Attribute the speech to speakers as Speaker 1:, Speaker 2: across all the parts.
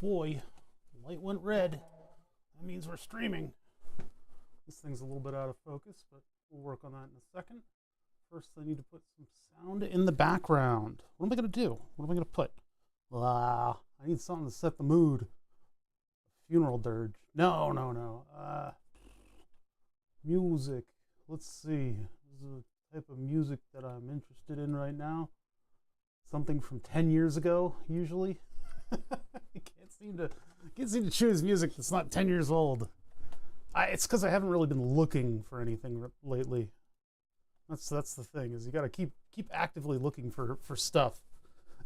Speaker 1: boy, the light went red. That means we're streaming. This thing's a little bit out of focus, but we'll work on that in a second. First, I need to put some sound in the background. What am I going to do? What am I going to put? I need something to set the mood. Funeral dirge. No. Music. Let's see. This is a type of music that I'm interested in right now. Something from 10 years ago, usually. I can't seem to choose music that's not 10 years old. It's because I haven't really been looking for anything lately. That's the thing, is you got to keep actively looking for stuff.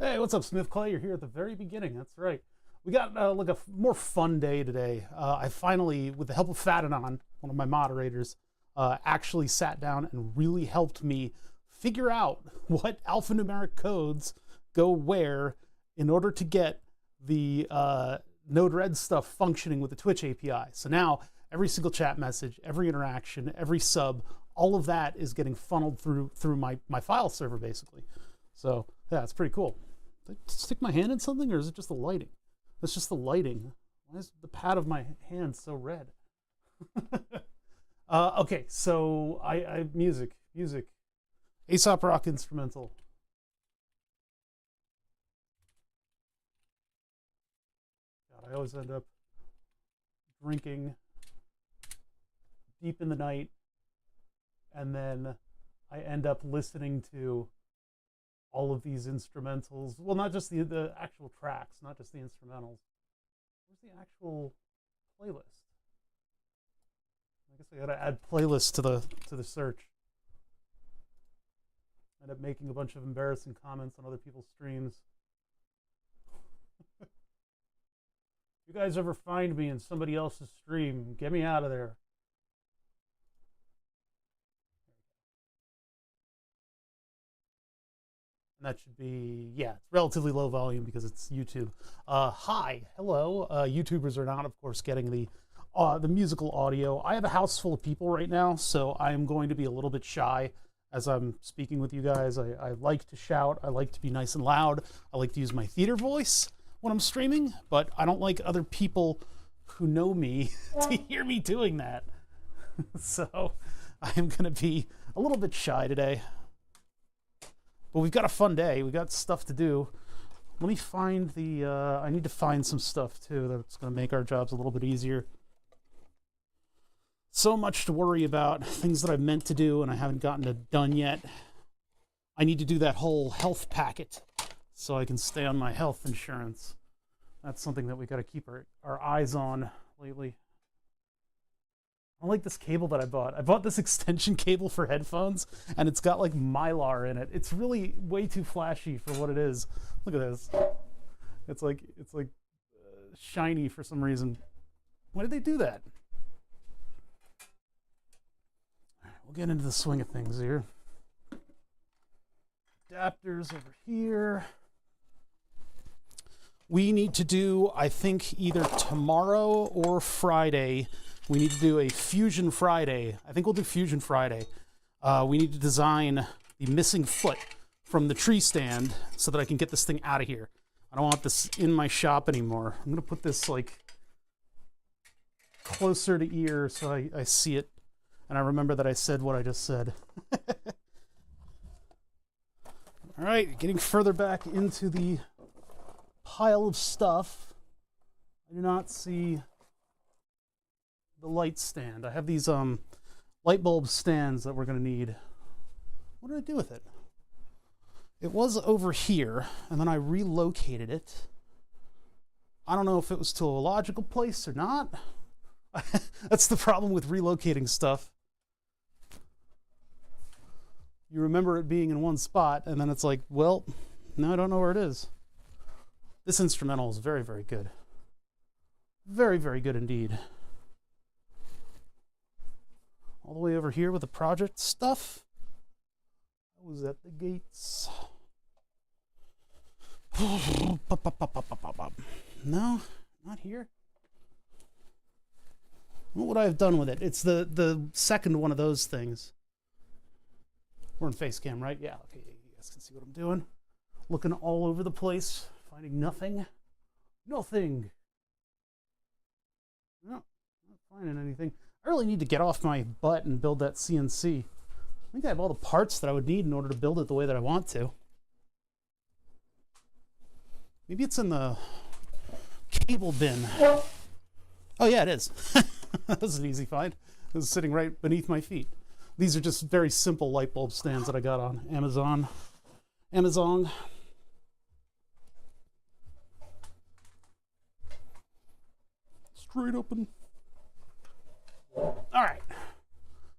Speaker 1: Hey, what's up, Smith Clay? You're here at the very beginning. That's right. We got like a more fun day today. I finally, with the help of Fadanon, one of my moderators, actually sat down and really helped me figure out what alphanumeric codes go where in order to get the Node-RED stuff functioning with the Twitch API. So now every single chat message, every interaction, every sub, all of that is getting funneled through my file server, basically. So yeah, it's pretty cool. Did I stick my hand in something, or is it just the lighting? It's just the lighting. Why is the pad of my hand so red? Okay, so music. Aesop Rock instrumental. God, I always end up drinking deep in the night, and then I end up listening to all of these instrumentals. Well, not just the actual tracks, not just the instrumentals. Where's the actual playlist? I guess I gotta add playlist to the search. End up making a bunch of embarrassing comments on other people's streams. You guys ever find me in somebody else's stream, get me out of there. And that should be, yeah, it's relatively low volume because it's YouTube. Hi, hello. YouTubers are not, of course, getting the musical audio. I have a house full of people right now, so I'm going to be a little bit shy as I'm speaking with you guys. I like to shout. I like to be nice and loud. I like to use my theater voice when I'm streaming, but I don't like other people who know me to hear me doing that. So I'm going to be a little bit shy today. But we've got a fun day. We got stuff to do. Let me find the, I need to find some stuff too that's going to make our jobs a little bit easier. So much to worry about, things that I've meant to do and I haven't gotten it done yet. I need to do that whole health packet so I can stay on my health insurance. That's something that we got to keep our eyes on lately. I like this cable that I bought. I bought this extension cable for headphones, and it's got like Mylar in it. It's really way too flashy for what it is. Look at this. It's like shiny for some reason. Why did they do that? All right, we'll get into the swing of things here. Adapters over here. We need to do, I think, either tomorrow or Friday. We need to do a Fusion Friday. I think we'll do Fusion Friday. We need to design the missing foot from the tree stand so that I can get this thing out of here. I don't want this in my shop anymore. I'm going to put this like closer to ear so I see it and I remember that I said what I just said. All right, getting further back into the pile of stuff. I do not see the light stand. I have these light bulb stands that we're going to need. What did I do with it? It was over here, and then I relocated it. I don't know if it was to a logical place or not. That's the problem with relocating stuff. You remember it being in one spot, and then it's like, well, now I don't know where it is. This instrumental is very, very good. Very, very good indeed. All the way over here with the project stuff. I was at the gates. No, not here. What would I have done with it? It's the second one of those things. We're in face cam, right? Yeah, okay, you guys can see what I'm doing. Looking all over the place, finding nothing. Nothing. finding anything. I really need to get off my butt and build that CNC. I think I have all the parts that I would need in order to build it the way that I want to. Maybe it's in the cable bin. Oh yeah, it is. That was an easy find. It was sitting right beneath my feet. These are just very simple light bulb stands that I got on Amazon. Straight open. All right.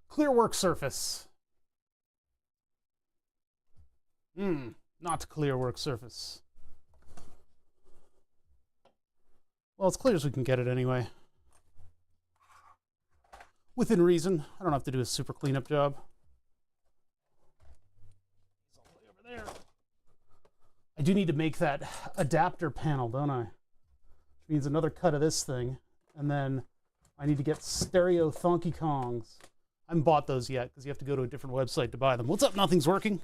Speaker 1: Clear work surface. Not clear work surface. Well, as clear as we can get it anyway. Within reason. I don't have to do a super cleanup job. It's all the way over there. I do need to make that adapter panel, don't I? Which means another cut of this thing. And then I need to get stereo Thonky Kongs. I haven't bought those yet because you have to go to a different website to buy them. What's up? Nothing's working.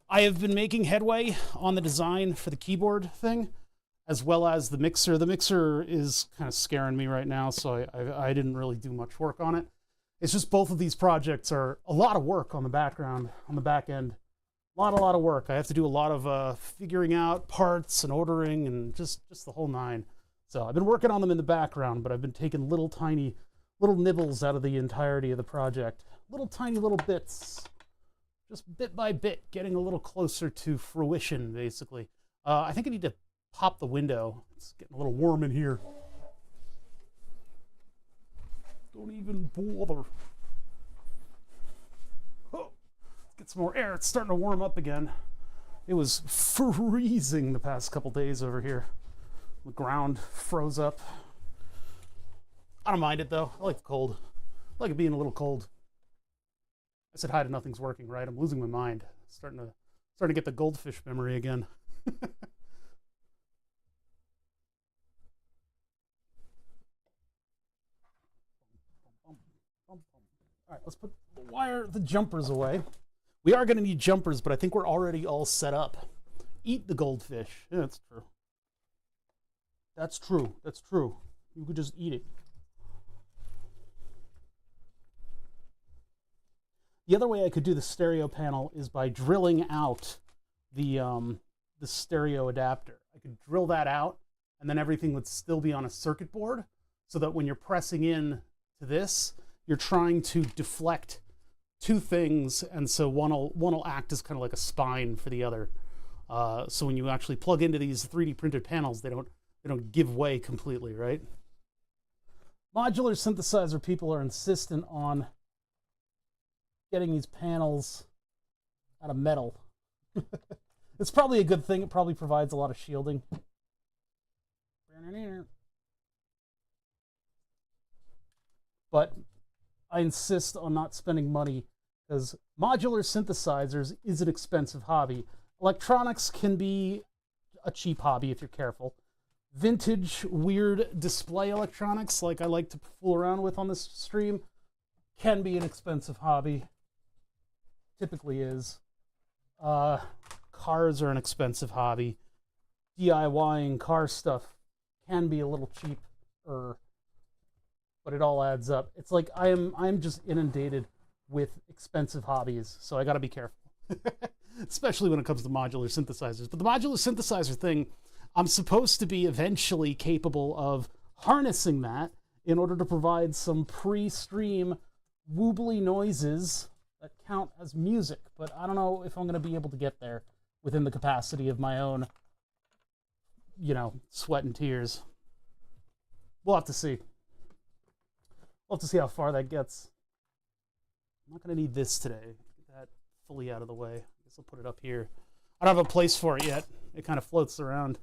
Speaker 1: I have been making headway on the design for the keyboard thing, as well as the mixer. The mixer is kind of scaring me right now, so I didn't really do much work on it. It's just both of these projects are a lot of work on the background, on the back end. A lot of work. I have to do a lot of figuring out parts and ordering and just the whole nine. So I've been working on them in the background, but I've been taking little nibbles out of the entirety of the project. Tiny little bits. Just bit by bit, getting a little closer to fruition, basically. I think I need to pop the window. It's getting a little warm in here. Don't even bother. Oh, let's get some more air. It's starting to warm up again. It was freezing the past couple days over here. The ground froze up. I don't mind it though. I like the cold. I like it being a little cold. I said hi to Nothing's Working, right? I'm losing my mind. Starting to get the goldfish memory again. All right, let's put the jumpers away. We are going to need jumpers, but I think we're already all set up. Eat the goldfish. Yeah, that's true. That's true. That's true. You could just eat it. The other way I could do the stereo panel is by drilling out the stereo adapter. I could drill that out, and then everything would still be on a circuit board, so that when you're pressing in to this, you're trying to deflect two things, and so one will act as kind of like a spine for the other. So when you actually plug into these 3D printed panels, they don't give way completely, right? Modular synthesizer people are insistent on getting these panels out of metal. It's probably a good thing. It probably provides a lot of shielding. But I insist on not spending money because modular synthesizers is an expensive hobby. Electronics can be a cheap hobby if you're careful. Vintage, weird display electronics, like I like to fool around with on this stream, can be an expensive hobby. Typically is. Cars are an expensive hobby. DIYing car stuff can be a little cheaper, but it all adds up. It's like I'm just inundated with expensive hobbies, so I got to be careful, especially when it comes to modular synthesizers. But the modular synthesizer thing, I'm supposed to be eventually capable of harnessing that in order to provide some pre-stream woobly noises that count as music, but I don't know if I'm going to be able to get there within the capacity of my own, sweat and tears. We'll have to see. We'll have to see how far that gets. I'm not going to need this today. Get that fully out of the way. I guess I'll put it up here. I don't have a place for it yet. It kind of floats around.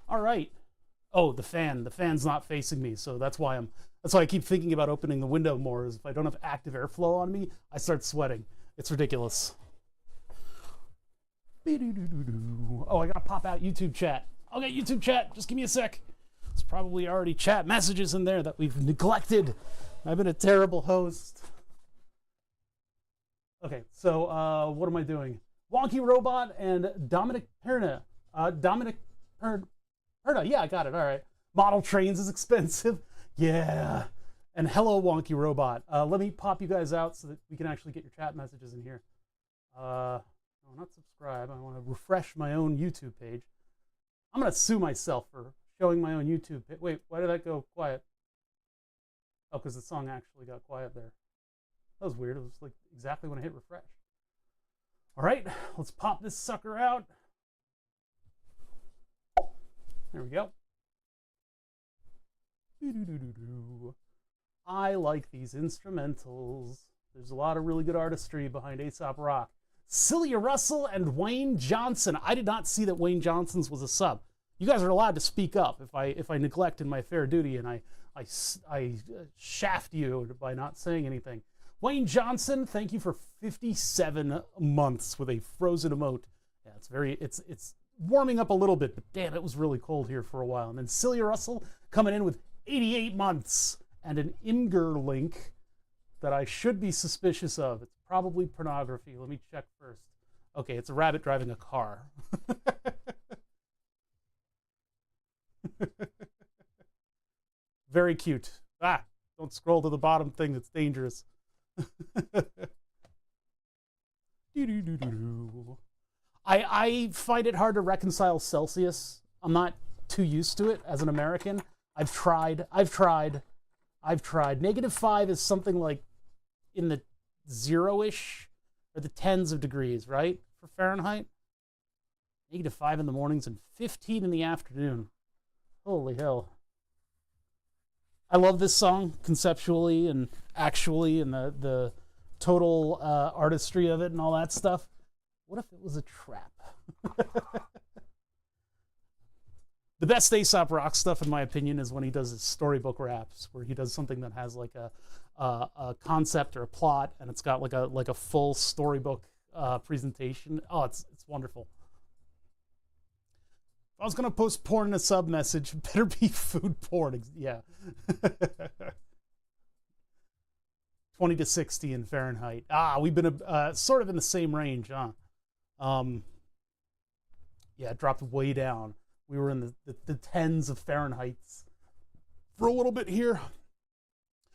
Speaker 1: All right. Oh, the fan. The fan's not facing me, so that's why I keep thinking about opening the window more. Is if I don't have active airflow on me, I start sweating. It's ridiculous. Oh, I gotta pop out YouTube chat. Okay, YouTube chat. Just give me a sec. There's probably already chat messages in there that we've neglected. I've been a terrible host. Okay, so what am I doing? Wonky Robot and Dominic Perna Dominic Perda. Yeah, I got it. All right. Model trains is expensive. Yeah. And hello, Wonky Robot. Let me pop you guys out so that we can actually get your chat messages in here. No, not subscribe. I want to refresh my own YouTube page. I'm going to sue myself for showing my own YouTube page. Wait, why did that go quiet? Oh, because the song actually got quiet there. That was weird. It was like exactly when I hit refresh. All right, let's pop this sucker out. There we go. I like these instrumentals. There's a lot of really good artistry behind Aesop Rock. Celia Russell and Wayne Johnson. I did not see that Wayne Johnson's was a sub. You guys are allowed to speak up if I neglect in my fair duty and I shaft you by not saying anything. Wayne Johnson, thank you for 57 months with a frozen emote. Yeah, it's warming up a little bit, but damn, it was really cold here for a while. And then Celia Russell coming in with 88 months and an Imgur link that I should be suspicious of. It's probably pornography. Let me check first. Okay, it's a rabbit driving a car. Very cute. Ah, don't scroll to the bottom thing, that's dangerous. I find it hard to reconcile Celsius. I'm not too used to it as an American. I've tried. -5 is something like in the 0-ish or the tens of degrees, right? For Fahrenheit. -5 in the mornings and 15 in the afternoon. Holy hell. I love this song conceptually and actually and the total artistry of it and all that stuff. What if it was a trap? The best Aesop Rock stuff, in my opinion, is when he does his storybook raps, where he does something that has like a concept or a plot, and it's got like a full storybook presentation. Oh, it's wonderful. If I was gonna post porn in a sub message, it better be food porn. Yeah. 20 to 60 in Fahrenheit. Ah, we've been sort of in the same range, huh? Yeah, it dropped way down. We were in the tens of Fahrenheits for a little bit here.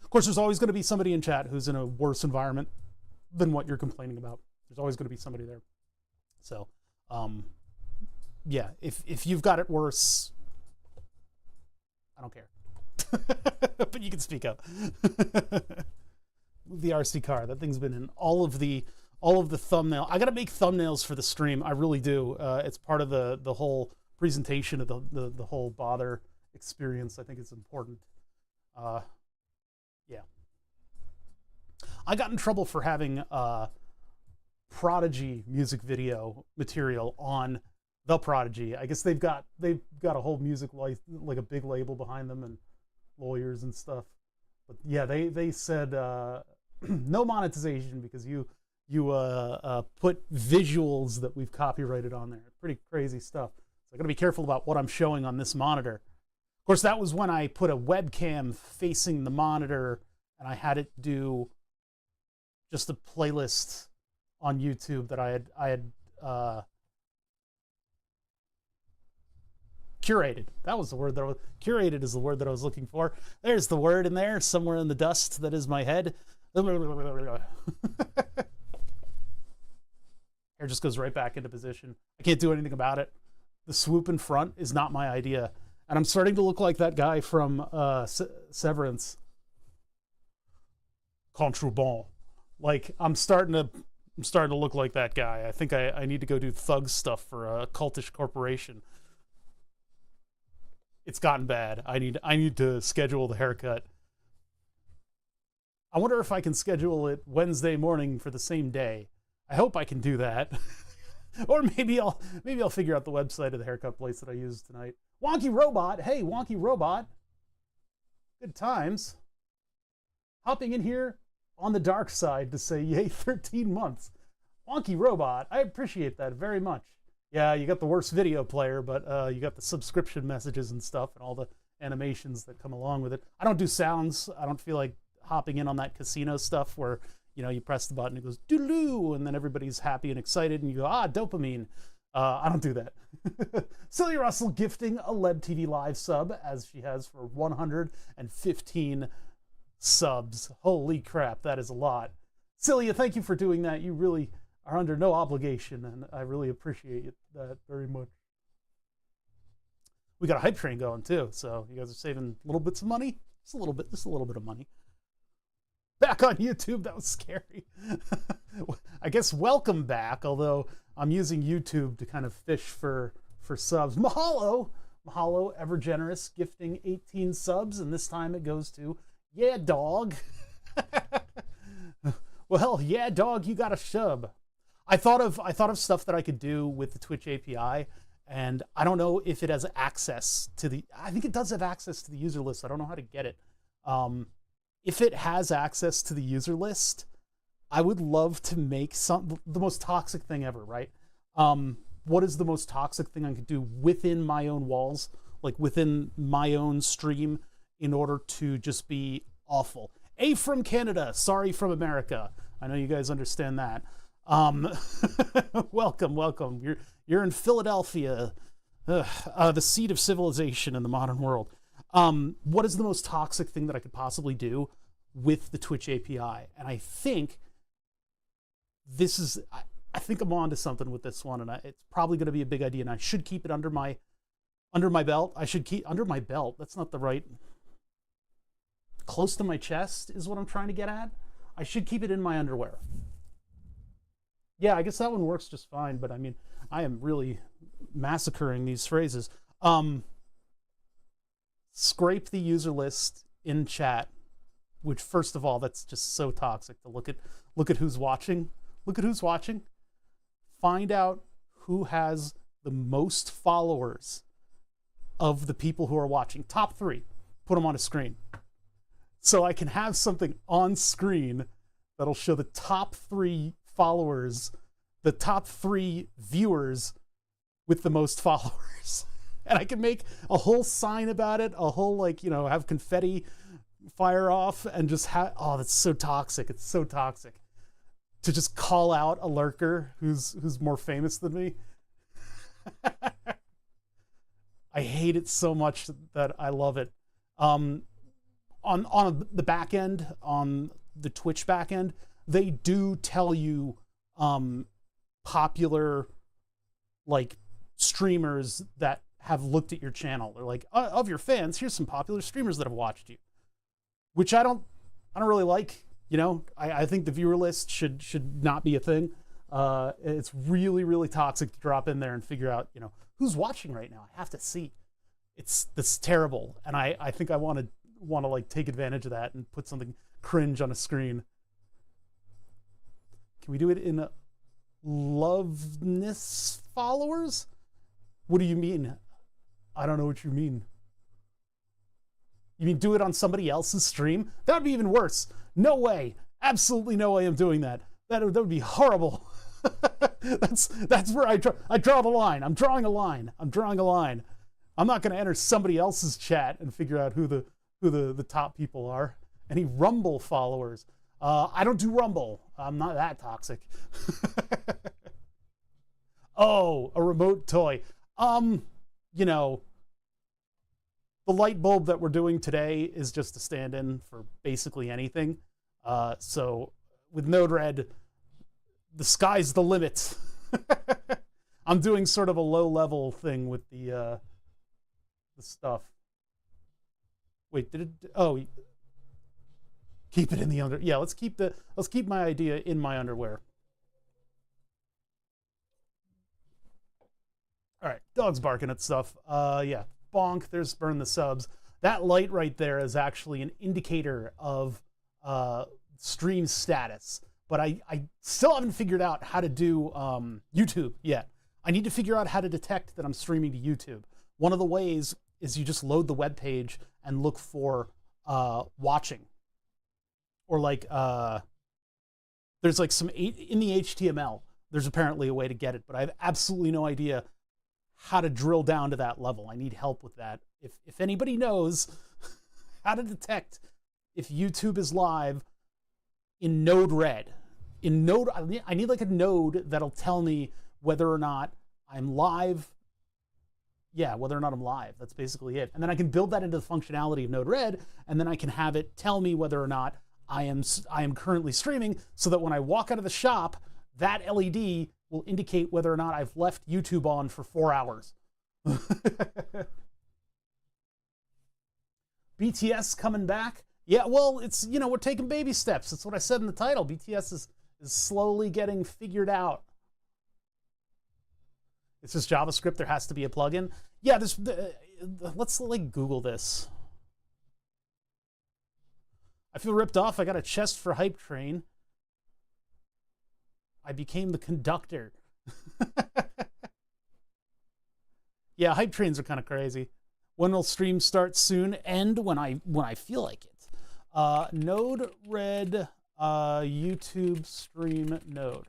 Speaker 1: Of course, there's always going to be somebody in chat who's in a worse environment than what you're complaining about. There's always going to be somebody there. So, yeah, if you've got it worse, I don't care. But you can speak up. Move the RC car. That thing's been in all of the thumbnail. I got to make thumbnails for the stream. I really do. It's part of the whole presentation of the whole bother experience. I think it's important. Yeah. I got in trouble for having Prodigy music video material on The Prodigy. I guess they've got a whole music like a big label behind them and lawyers and stuff. But yeah, they said no monetization because you put visuals that we've copyrighted on there. Pretty crazy stuff. So I got to be careful about what I'm showing on this monitor. Of course, that was when I put a webcam facing the monitor and I had it do just a playlist on YouTube that I had curated. That was the word that curated is the word that I was looking for. There's the word in there, somewhere in the dust that is my head. Hair just goes right back into position. I can't do anything about it. The swoop in front is not my idea. And I'm starting to look like that guy from Severance. Contrubon. Like, I'm starting to look like that guy. I think I need to go do thug stuff for a cultish corporation. It's gotten bad. I need to schedule the haircut. I wonder if I can schedule it Wednesday morning for the same day. I hope I can do that. Or maybe I'll figure out the website of the haircut place that I used tonight. Wonky Robot. Hey, Wonky Robot. Good times. Hopping in here on the dark side to say yay 13 months. Wonky Robot. I appreciate that very much. Yeah, you got the worst video player, but you got the subscription messages and stuff and all the animations that come along with it. I don't do sounds. I don't feel like hopping in on that casino stuff where, you know, you press the button, it goes doo-doo, and then everybody's happy and excited, and you go, ah, dopamine. I don't do that. Celia Russell gifting a Leb TV Live sub, as she has for 115 subs. Holy crap, that is a lot. Celia, thank you for doing that. You really are under no obligation, and I really appreciate that very much. We got a hype train going too, so you guys are saving little bits of money. Just a little bit of money. Back on YouTube, that was scary. I guess welcome back, although I'm using YouTube to kind of fish for subs. Mahalo, ever generous, gifting 18 subs, and this time it goes to Yeah Dog. Well, Yeah Dog, you got a sub. I thought of stuff that I could do with the Twitch API, and I don't know if it has access to the. I think it does have access to the user list. I don't know how to get it. If it has access to the user list, I would love to make the most toxic thing ever, right? What is the most toxic thing I could do within my own walls, like within my own stream, in order to just be awful? A from Canada, sorry from America. I know you guys understand that. Welcome. You're in Philadelphia, the seat of civilization in the modern world. What is the most toxic thing that I could possibly do with the Twitch API? And I think this is, I think I'm on to something with this one, and it's probably going to be a big idea, and I should keep it under my belt. I should keep under my belt. That's not the right. Close to my chest is what I'm trying to get at. I should keep it in my underwear. Yeah, I guess that one works just fine, but I mean, I am really massacring these phrases. Scrape the user list in chat, which, first of all, that's just so toxic to look at who's watching. Look at who's watching. Find out who has the most followers of the people who are watching. Top 3. Put them on a screen. So I can have something on screen that'll show the top 3 followers, the top 3 viewers with the most followers. And I can make a whole sign about it, a whole, like, you know, have confetti fire off and just have, oh, that's so toxic. It's so toxic to just call out a lurker who's more famous than me. I hate it so much that I love it. On the back end, on the Twitch back end, they do tell you popular, like, streamers that have looked at your channel. They're like, of your fans, here's some popular streamers that have watched you, which I don't really like. You know, I think the viewer list should not be a thing. It's really, really toxic to drop in there and figure out, you know, who's watching right now. I have to see. That's terrible, and I think I want to like take advantage of that and put something cringe on a screen. Can we do it in loveness followers? What do you mean? I don't know what you mean. You mean do it on somebody else's stream? That would be even worse. No way. Absolutely no way I'm doing that. That would be horrible. that's where I draw the line. I'm drawing a line. I'm not going to enter somebody else's chat and figure out who the top people are. Any Rumble followers? I don't do Rumble. I'm not that toxic. Oh, a remote toy. You know, the light bulb that we're doing today is just a stand-in for basically anything. So with Node-RED, the sky's the limit. I'm doing sort of a low-level thing with the stuff. Wait, did it? Oh, keep it in the under. Yeah, let's keep my idea in my underwear. All right, dog's barking at stuff. Yeah, bonk. There's burn the subs. That light right there is actually an indicator of stream status. But I still haven't figured out how to do YouTube yet. I need to figure out how to detect that I'm streaming to YouTube. One of the ways is you just load the web page and look for watching. Or like, there's like some, in the HTML, there's apparently a way to get it, but I have absolutely no idea how to drill down to that level. I need help with that. If anybody knows how to detect if YouTube is live in Node-RED, I need like a node that'll tell me whether or not I'm live. Yeah, whether or not I'm live. That's basically it. And then I can build that into the functionality of Node-RED, and then I can have it tell me whether or not I am currently streaming, so that when I walk out of the shop, that LED will indicate whether or not I've left YouTube on for 4 hours. BTS coming back. Yeah, well, it's, you know, we're taking baby steps. That's what I said in the title. BTS is slowly getting figured out. It's just JavaScript. There has to be a plugin. Yeah, let's like Google this. I feel ripped off. I got a chest for Hype Train. I became the conductor. Yeah, Hype Trains are kind of crazy. When will stream start soon? End when I feel like it. Node-RED YouTube stream node.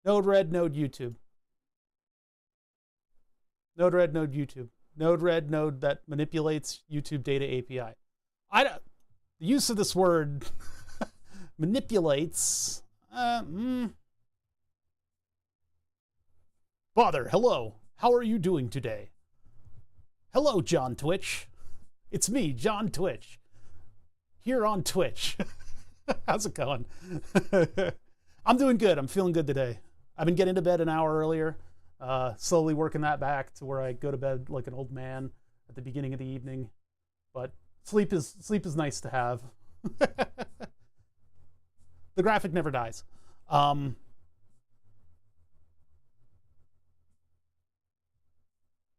Speaker 1: Node-RED node YouTube. Node-RED node YouTube. Node-RED node that manipulates YouTube data API. The use of this word manipulates. Father, hello. How are you doing today? Hello, John Twitch. It's me, John Twitch. Here on Twitch. How's it going? I'm doing good. I'm feeling good today. I've been getting to bed an hour earlier, slowly working that back to where I go to bed like an old man at the beginning of the evening. But sleep is nice to have. The graphic never dies. Plugin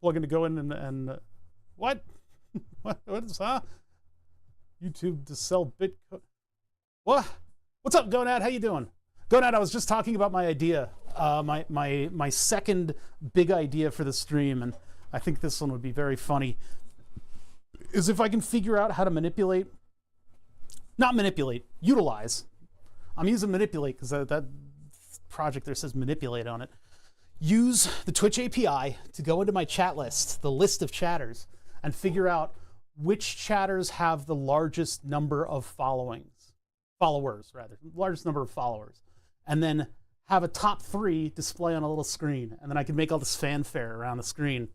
Speaker 1: to go in and what? What is YouTube to sell Bitcoin? What? What's up, Gonad? How you doing? Gonad, I was just talking about my idea, my second big idea for the stream, and I think this one would be very funny. Is if I can figure out how to utilize. I'm using manipulate because that project there says manipulate on it. Use the Twitch API to go into my chat list, the list of chatters, and figure out which chatters have the largest number of followers, largest number of followers, and then have a top 3 display on a little screen, and then I can make all this fanfare around the screen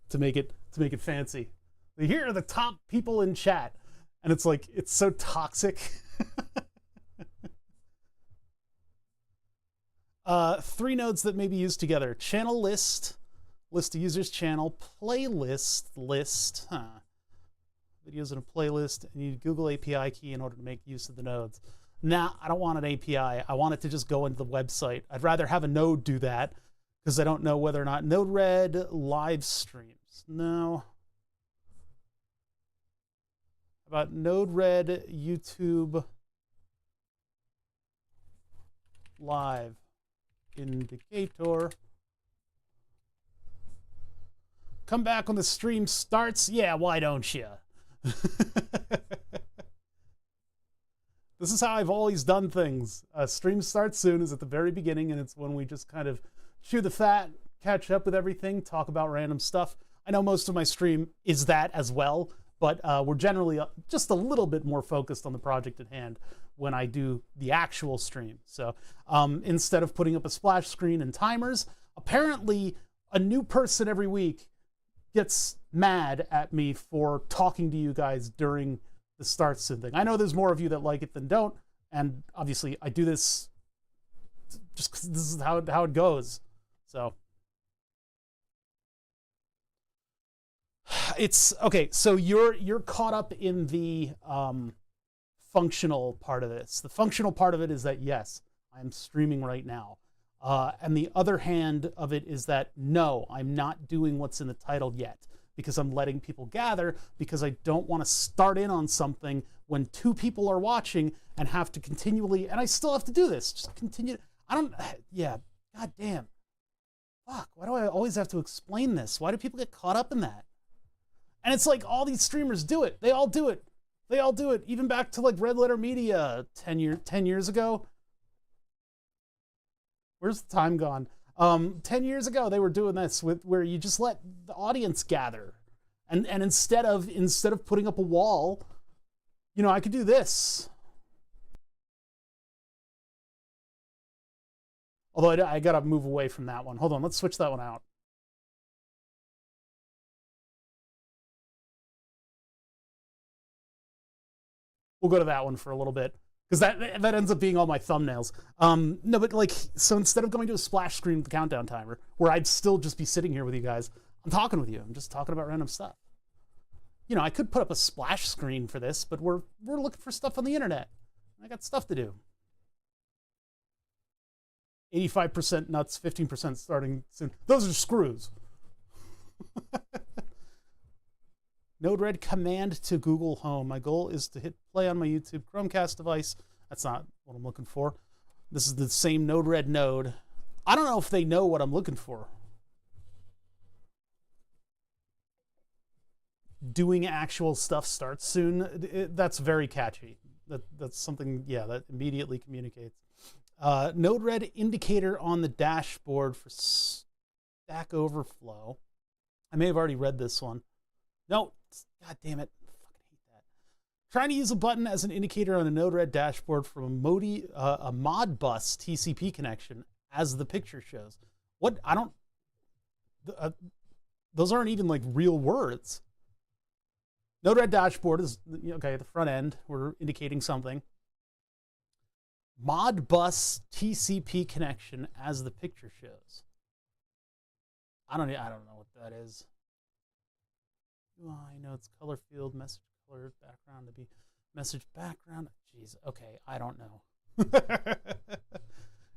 Speaker 1: to make it fancy. Here are the top people in chat, and it's like, it's so toxic. 3 nodes that may be used together: channel list of users channel, playlist list, videos in a playlist, and you need Google API key in order to make use of the nodes. Nah, I don't want an API. I want it to just go into the website. I'd rather have a node do that because I don't know whether or not Node-RED live streams. No. How about Node-RED YouTube live indicator? Come back when the stream starts? Yeah, why don't you? This is how I've always done things. Stream starts soon is at the very beginning, and it's when we just kind of chew the fat, catch up with everything, talk about random stuff. I know most of my stream is that as well, but we're generally just a little bit more focused on the project at hand when I do the actual stream. So instead of putting up a splash screen and timers, apparently a new person every week gets mad at me for talking to you guys during the start soon thing. I know there's more of you that like it than don't, and obviously I do this just because this is how it goes. So it's okay. So you're caught up in the functional part of this. The functional part of it is that yes, I'm streaming right now. And the other hand of it is that no, I'm not doing what's in the title yet, because I'm letting people gather, because I don't want to start in on something when 2 people are watching and have to continually, and I still have to do this, just continue. Yeah, god damn. Fuck, why do I always have to explain this? Why do people get caught up in that? And it's like all these streamers do it. They all do it. They all do it. Even back to like Red Letter Media 10 years ago. Where's the time gone? 10 years ago, they were doing this where you just let the audience gather. And instead of putting up a wall, you know, I could do this. Although I gotta move away from that one. Hold on, let's switch that one out. We'll go to that one for a little bit, because that ends up being all my thumbnails. No, but like, so instead of going to a splash screen with the countdown timer, where I'd still just be sitting here with you guys, I'm talking with you. I'm just talking about random stuff. You know, I could put up a splash screen for this, but we're looking for stuff on the internet. I got stuff to do. 85% nuts, 15% starting soon. Those are screws. Node-RED command to Google Home. My goal is to hit play on my YouTube Chromecast device. That's not what I'm looking for. This is the same Node-RED node. I don't know if they know what I'm looking for. Doing actual stuff starts soon. That's very catchy. That's something, yeah, that immediately communicates. Node-RED indicator on the dashboard for Stack Overflow. I may have already read this one. No, god damn it. I fucking hate that. Trying to use a button as an indicator on a Node-RED dashboard from a Modbus TCP connection, as the picture shows. What? I don't... those aren't even like real words. Node-RED dashboard is, okay, the front end. We're indicating something. Modbus TCP connection, as the picture shows. I don't know what that is. UI notes, color field, message color, background to be message background. Jeez, okay, I don't know.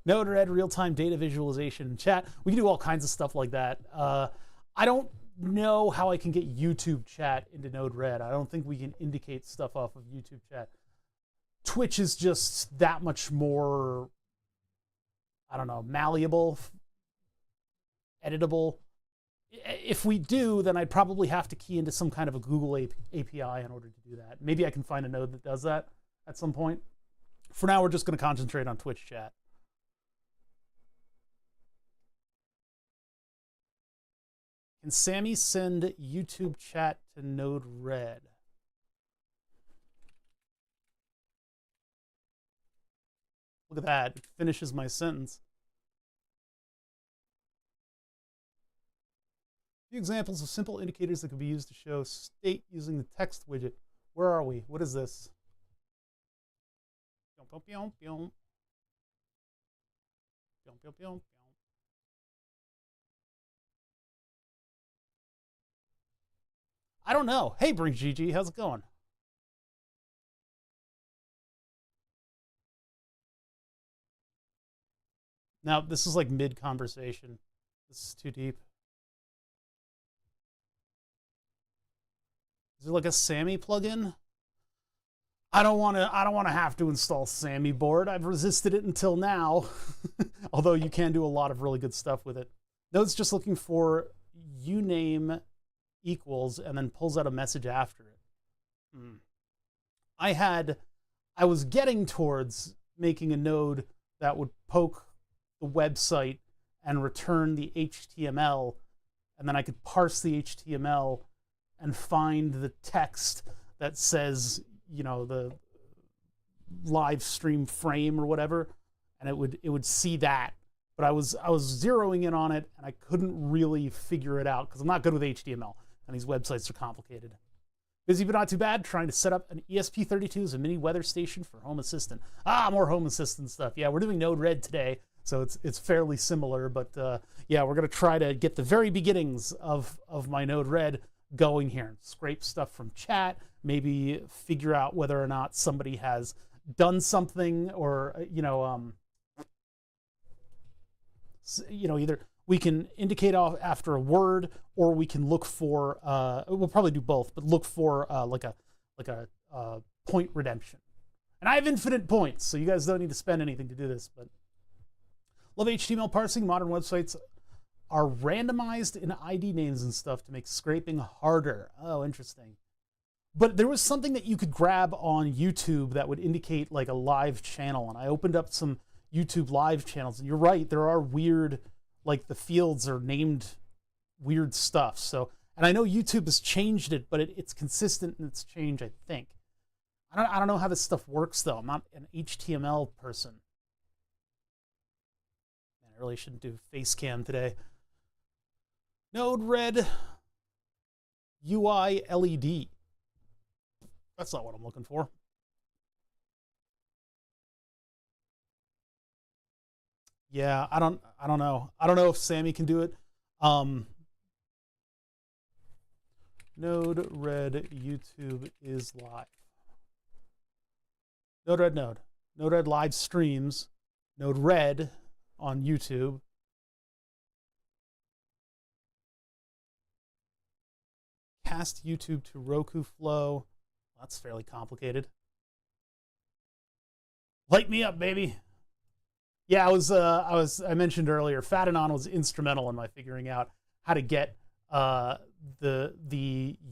Speaker 1: Node-RED real-time data visualization and chat. We can do all kinds of stuff like that. I don't know how I can get YouTube chat into Node-RED. I don't think we can indicate stuff off of YouTube chat. Twitch is just that much more, I don't know, malleable, editable. If we do, then I'd probably have to key into some kind of a Google API in order to do that. Maybe I can find a node that does that at some point. For now, we're just going to concentrate on Twitch chat. Can Sammy send YouTube chat to Node-RED? Look at that. It finishes my sentence. A few examples of simple indicators that could be used to show state using the text widget. Where are we? What is this? I don't know. Hey, Brink GG, how's it going? Now, this is like mid-conversation. This is too deep. Is there like a Sammy plugin? I don't want to have to install Sammy board. I've resisted it until now. Although you can do a lot of really good stuff with it. Node's just looking for uname equals and then pulls out a message after it. I was getting towards making a node that would poke the website and return the HTML, and then I could parse the HTML and find the text that says, you know, the live stream frame or whatever, and it would see that. But I was zeroing in on it, and I couldn't really figure it out because I'm not good with HTML, and these websites are complicated. Busy but not too bad, trying to set up an ESP32 as a mini weather station for Home Assistant. More Home Assistant stuff. Yeah, we're doing Node-RED today, so it's fairly similar, but yeah, we're going to try to get the very beginnings of my Node-RED going here. Scrape stuff from chat, maybe figure out whether or not somebody has done something, or, either we can indicate off after a word, or we can look for, we'll probably do both, but look for like a point redemption. And I have infinite points, so you guys don't need to spend anything to do this, but love HTML parsing. Modern websites are randomized in ID names and stuff to make scraping harder. Oh, interesting. But there was something that you could grab on YouTube that would indicate like a live channel, and I opened up some YouTube live channels, and you're right, there are weird, like the fields are named weird stuff. So, and I know YouTube has changed it, but it's consistent in its change, I think. I don't know how this stuff works though. I'm not an HTML person. Man, I really shouldn't do face cam today. Node-RED UI LED. That's not what I'm looking for. Yeah, I don't know. I don't know if Sammy can do it. Node-RED YouTube is live. Node-RED Node. Node-RED live streams. Node-RED on YouTube. Cast YouTube to Roku Flow. That's fairly complicated. Light me up, baby. Yeah, I mentioned earlier, Fadanon was instrumental in my figuring out how to get the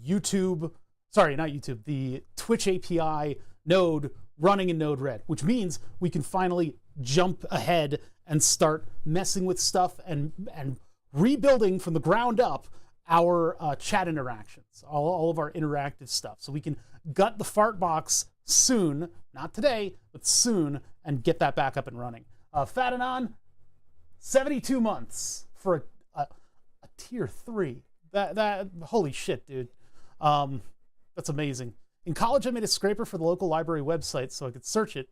Speaker 1: YouTube, sorry, not YouTube, the Twitch API node running in Node-RED, which means we can finally jump ahead and start messing with stuff and rebuilding from the ground up our chat interactions, all of our interactive stuff. So we can gut the fart box soon, not today, but soon, and get that back up and running. Fadanon, 72 months for a tier 3. That holy shit, dude. That's amazing. In college, I made a scraper for the local library website so I could search it,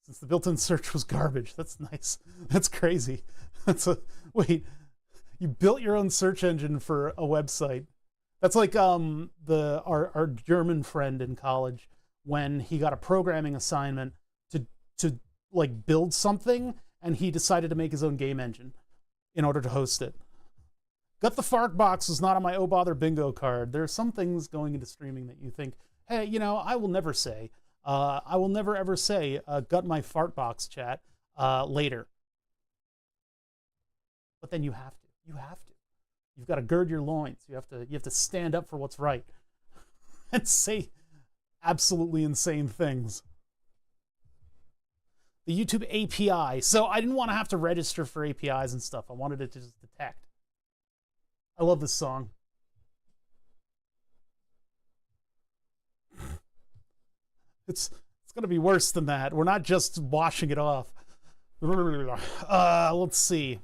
Speaker 1: since the built-in search was garbage. That's nice. That's crazy. Wait, you built your own search engine for a website. That's like our German friend in college, when he got a programming assignment to like build something, and he decided to make his own game engine in order to host it. Gut the fart box was not on my oh bother bingo card. There are some things going into streaming that you think, hey, you know, I will never say. I will never ever say gut my fart box, chat, later. But then you have to. You have to. You've got to gird your loins. You have to stand up for what's right and say absolutely insane things. The YouTube API. So I didn't want to have to register for APIs and stuff. I wanted it to just detect. I love this song. It's going to be worse than that. We're not just washing it off. Let's see.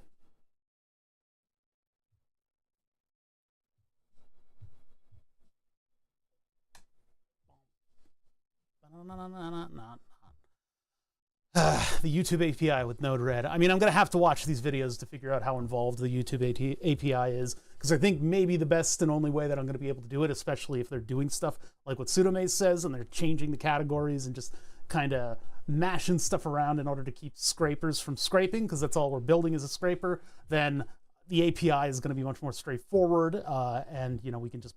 Speaker 1: The YouTube API with Node-RED. I mean, I'm going to have to watch these videos to figure out how involved the YouTube API is, because I think maybe the best and only way that I'm going to be able to do it, especially if they're doing stuff like what Pseudomaze says, and they're changing the categories and just kind of mashing stuff around in order to keep scrapers from scraping, because that's all we're building is a scraper, then the API is going to be much more straightforward, and you know, we can just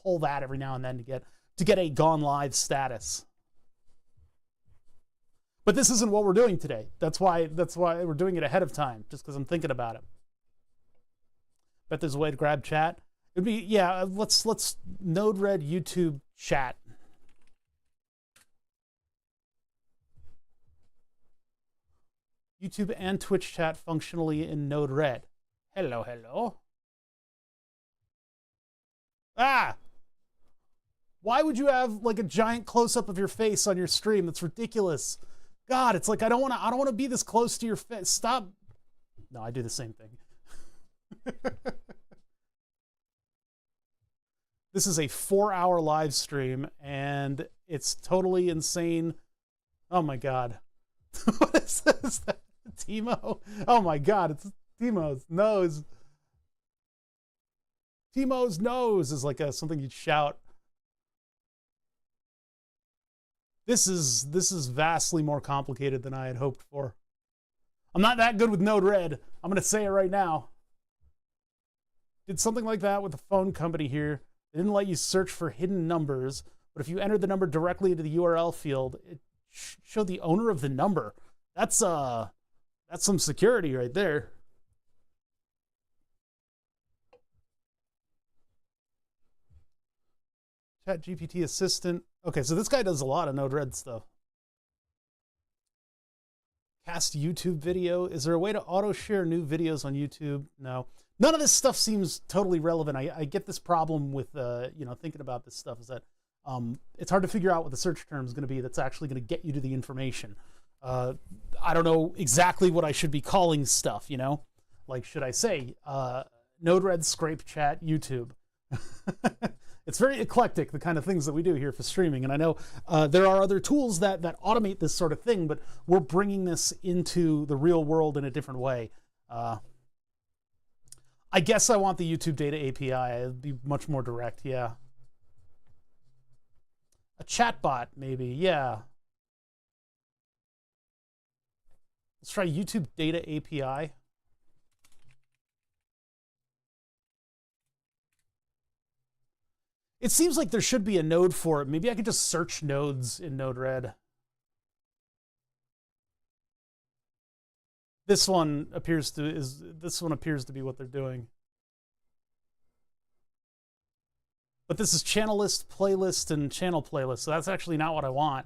Speaker 1: pull that every now and then to get a gone live status. But this isn't what we're doing today. That's why we're doing it ahead of time, just because I'm thinking about it. Bet there's a way to grab chat. It'd be, yeah, let's Node-RED YouTube chat. YouTube and Twitch chat functionally in Node-RED. Hello, hello. Ah! Why would you have like a giant close-up of your face on your stream? That's ridiculous. God, it's like I don't want to be this close to your face. Stop. No, I do the same thing. This is a 4-hour live stream, and it's totally insane. Oh my God. What is this? Is that Timo? Oh my God, it's Timo's nose. Timo's nose is like something you'd shout. This is vastly more complicated than I had hoped for. I'm not that good with Node-RED. I'm going to say it right now. Did something like that with the phone company here. They didn't let you search for hidden numbers, but if you entered the number directly into the URL field, it showed the owner of the number. That's some security right there. ChatGPT assistant. Okay, so this guy does a lot of Node-RED stuff. Cast YouTube video. Is there a way to auto-share new videos on YouTube? No. None of this stuff seems totally relevant. I get this problem with, you know, thinking about this stuff is that it's hard to figure out what the search term is going to be that's actually going to get you to the information. I don't know exactly what I should be calling stuff, you know? Like, should I say Node-RED, Scrape Chat, YouTube? It's very eclectic, the kind of things that we do here for streaming. And I know there are other tools that automate this sort of thing, but we're bringing this into the real world in a different way. I guess I want the YouTube data API. It'd be much more direct, yeah. A chatbot, maybe, yeah. Let's try YouTube data API. It seems like there should be a node for it. Maybe I could just search nodes in Node-RED. This one appears to be what they're doing. But this is channel list, playlist, and channel playlist, so that's actually not what I want.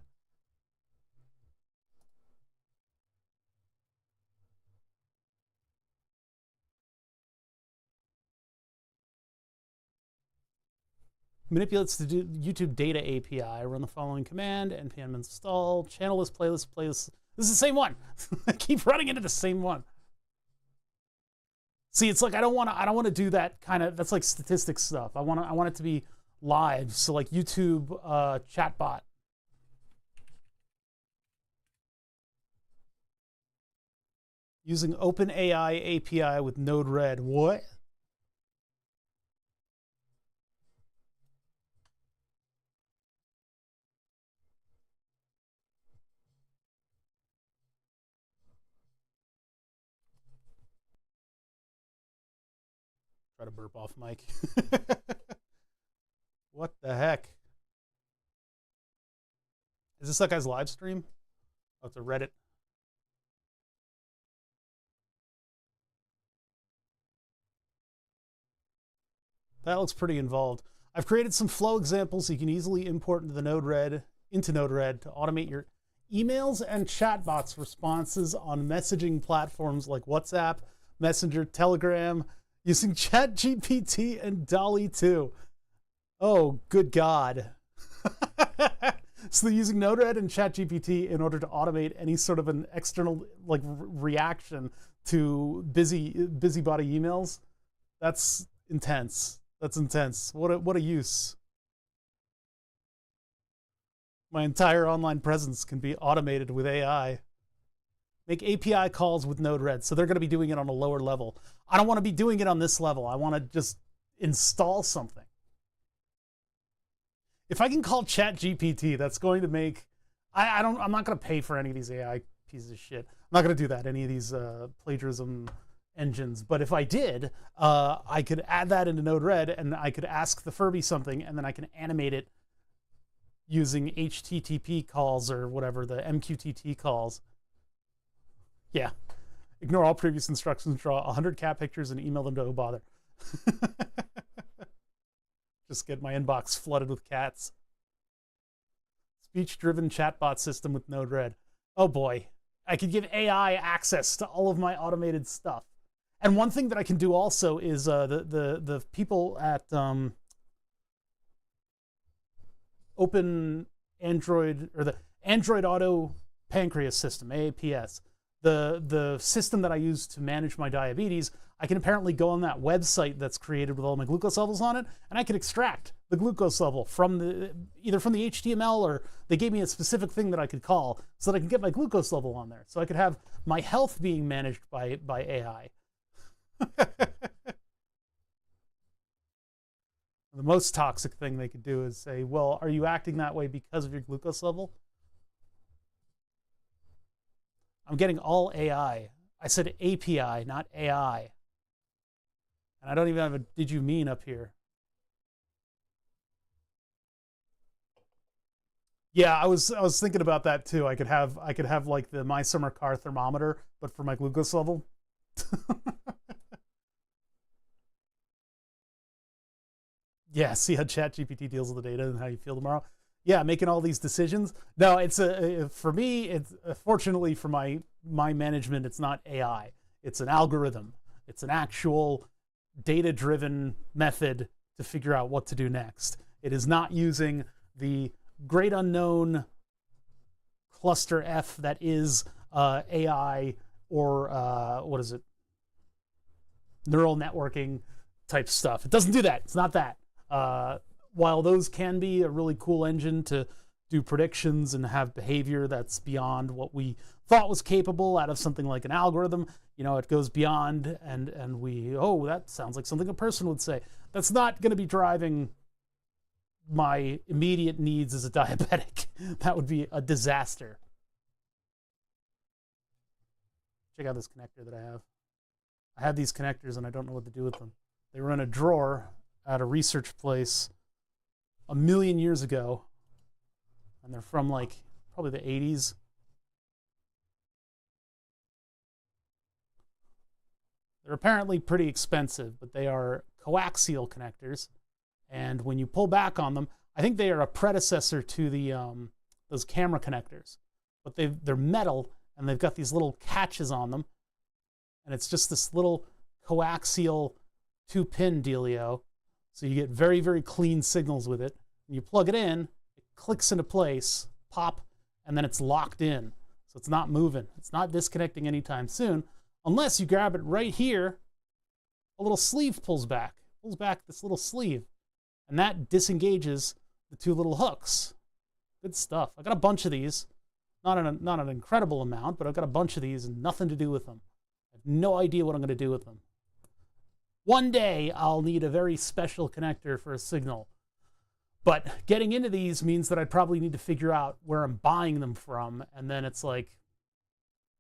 Speaker 1: Manipulates the YouTube data API. Run the following command: npm install channel list, playlist, playlist. This is the same one. I keep running into the same one. See, it's like I don't want to do that kind of. That's like statistics stuff. I want it to be live. So like YouTube chatbot. Using OpenAI API with Node-RED. What? Try to burp off mic. What the heck? Is this that guy's live stream? Oh, it's a Reddit. That looks pretty involved. I've created some flow examples so you can easily import into Node-RED to automate your emails and chatbots responses on messaging platforms like WhatsApp, Messenger, Telegram, using ChatGPT and DALL-E 2. Oh, good God. So they're using Node-RED and ChatGPT in order to automate any sort of an external like reaction to busybody emails. That's intense. That's intense. What a use. My entire online presence can be automated with AI. Make API calls with Node-RED. So they're going to be doing it on a lower level. I don't want to be doing it on this level. I want to just install something. If I can call ChatGPT, that's going to make... I'm not going to pay for any of these AI pieces of shit. I'm not going to do that, any of these plagiarism engines. But if I did, I could add that into Node-RED, and I could ask the Furby something, and then I can animate it using HTTP calls or whatever, the MQTT calls. Yeah. Ignore all previous instructions, draw 100 cat pictures, and email them to OBother. Just get my inbox flooded with cats. Speech-driven chatbot system with Node-RED. Oh boy. I could give AI access to all of my automated stuff. And one thing that I can do also is the people at Open Android, or the Android Auto Pancreas System, AAPS, the system that I use to manage my diabetes, I can apparently go on that website that's created with all my glucose levels on it, and I can extract the glucose level from either from the HTML, or they gave me a specific thing that I could call so that I can get my glucose level on there. So I could have my health being managed by AI. The most toxic thing they could do is say, well, are you acting that way because of your glucose level? I'm getting all AI. I said API, not AI. And I don't even have a did you mean up here. Yeah, I was thinking about that too. I could have like the My Summer Car thermometer, but for my glucose level. Yeah, see how ChatGPT deals with the data and how you feel tomorrow. Yeah, making all these decisions. No, it's for me. It's fortunately for my management, it's not AI. It's an algorithm. It's an actual data-driven method to figure out what to do next. It is not using the great unknown cluster F that is AI or what is it? Neural networking type stuff. It doesn't do that. It's not that. While those can be a really cool engine to do predictions and have behavior that's beyond what we thought was capable out of something like an algorithm, you know, it goes beyond and we, oh, that sounds like something a person would say. That's not going to be driving my immediate needs as a diabetic. That would be a disaster. Check out this connector that I have. I have these connectors and I don't know what to do with them. They were in a drawer at a research place a million years ago, and they're from like probably the 80s. They're apparently pretty expensive, but they are coaxial connectors, and when you pull back on them, I think they are a predecessor to the those camera connectors, but they're metal and they've got these little catches on them, and it's just this little coaxial 2-pin dealio. So you get very, very clean signals with it. When you plug it in, it clicks into place, pop, and then it's locked in. So it's not moving. It's not disconnecting anytime soon, unless you grab it right here. A little sleeve pulls back this little sleeve, and that disengages the two little hooks. Good stuff. I got a bunch of these. Not an incredible amount, but I've got a bunch of these and nothing to do with them. I have no idea what I'm going to do with them. One day, I'll need a very special connector for a signal. But getting into these means that I'd probably need to figure out where I'm buying them from, and then it's like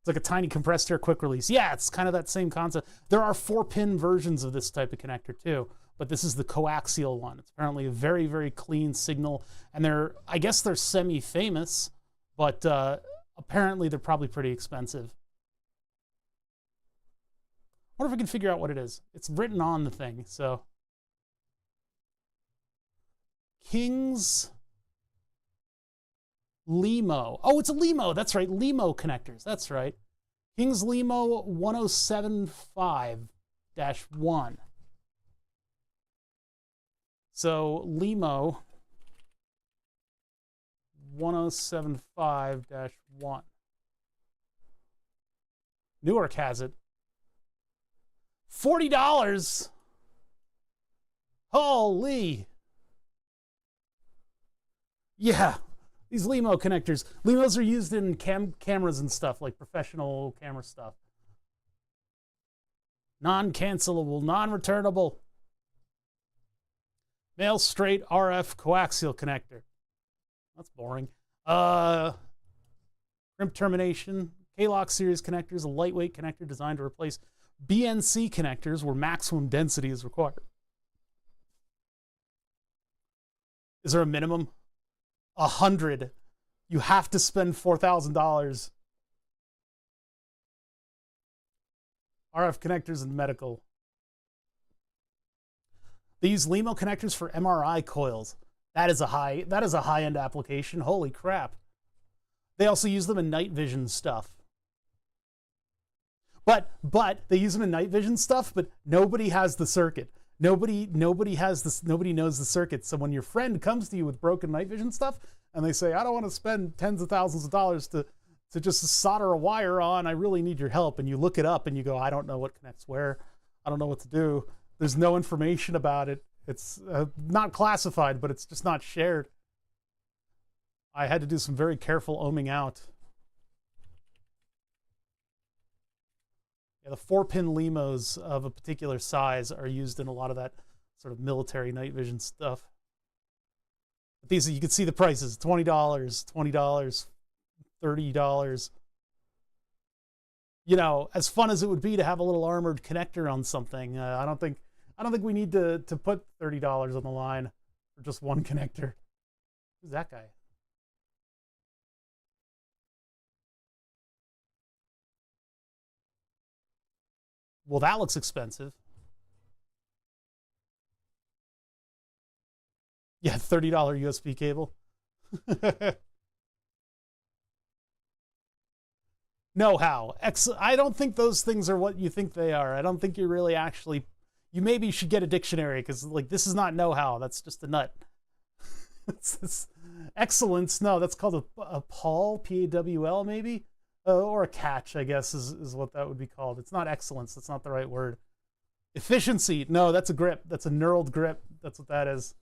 Speaker 1: a tiny compressed air quick release. Yeah, it's kind of that same concept. There are 4-pin versions of this type of connector too, but this is the coaxial one. It's apparently a very, very clean signal, and I guess they're semi-famous, but apparently they're probably pretty expensive. I wonder if I can figure out what it is. It's written on the thing, so. King's Limo. Oh, it's a Limo. That's right. Limo connectors. That's right. King's Limo 1075-1. So Limo 1075-1. Newark has it. $40. Holy. Yeah, these Limo connectors. Limos are used in cameras and stuff, like professional camera stuff. Non-cancelable, non-returnable. Male straight RF coaxial connector. That's boring. Crimp termination. K-Lock series connectors, a lightweight connector designed to replace BNC connectors where maximum density is required. Is there a minimum? 100. You have to spend $4,000. RF connectors and medical. They use Limo connectors for MRI coils. That is a high-end application. Holy crap. They also use them in night vision stuff. But they use them in night vision stuff, but nobody has the circuit. Nobody knows the circuit. So when your friend comes to you with broken night vision stuff and they say, I don't want to spend tens of thousands of dollars to just solder a wire on, I really need your help. And you look it up and you go, I don't know what connects where. I don't know what to do. There's no information about it. It's not classified, but it's just not shared. I had to do some very careful ohming out. Yeah, the 4-pin Limos of a particular size are used in a lot of that sort of military night vision stuff. But these, you can see the prices, $20, $20, $30. You know, as fun as it would be to have a little armored connector on something, I don't think we need to put $30 on the line for just one connector. Who's that guy? Well, that looks expensive. Yeah, $30 USB cable. Know-how. I don't think those things are what you think they are. I don't think you're really actually... You maybe should get a dictionary, because like this is not know-how. That's just a nut. Excellence, no, that's called a pawl, P-A-W-L maybe, or a catch, I guess is what that would be called. It's not excellence. That's not the right word. Efficiency, no, that's a grip. That's a knurled grip. That's what that is.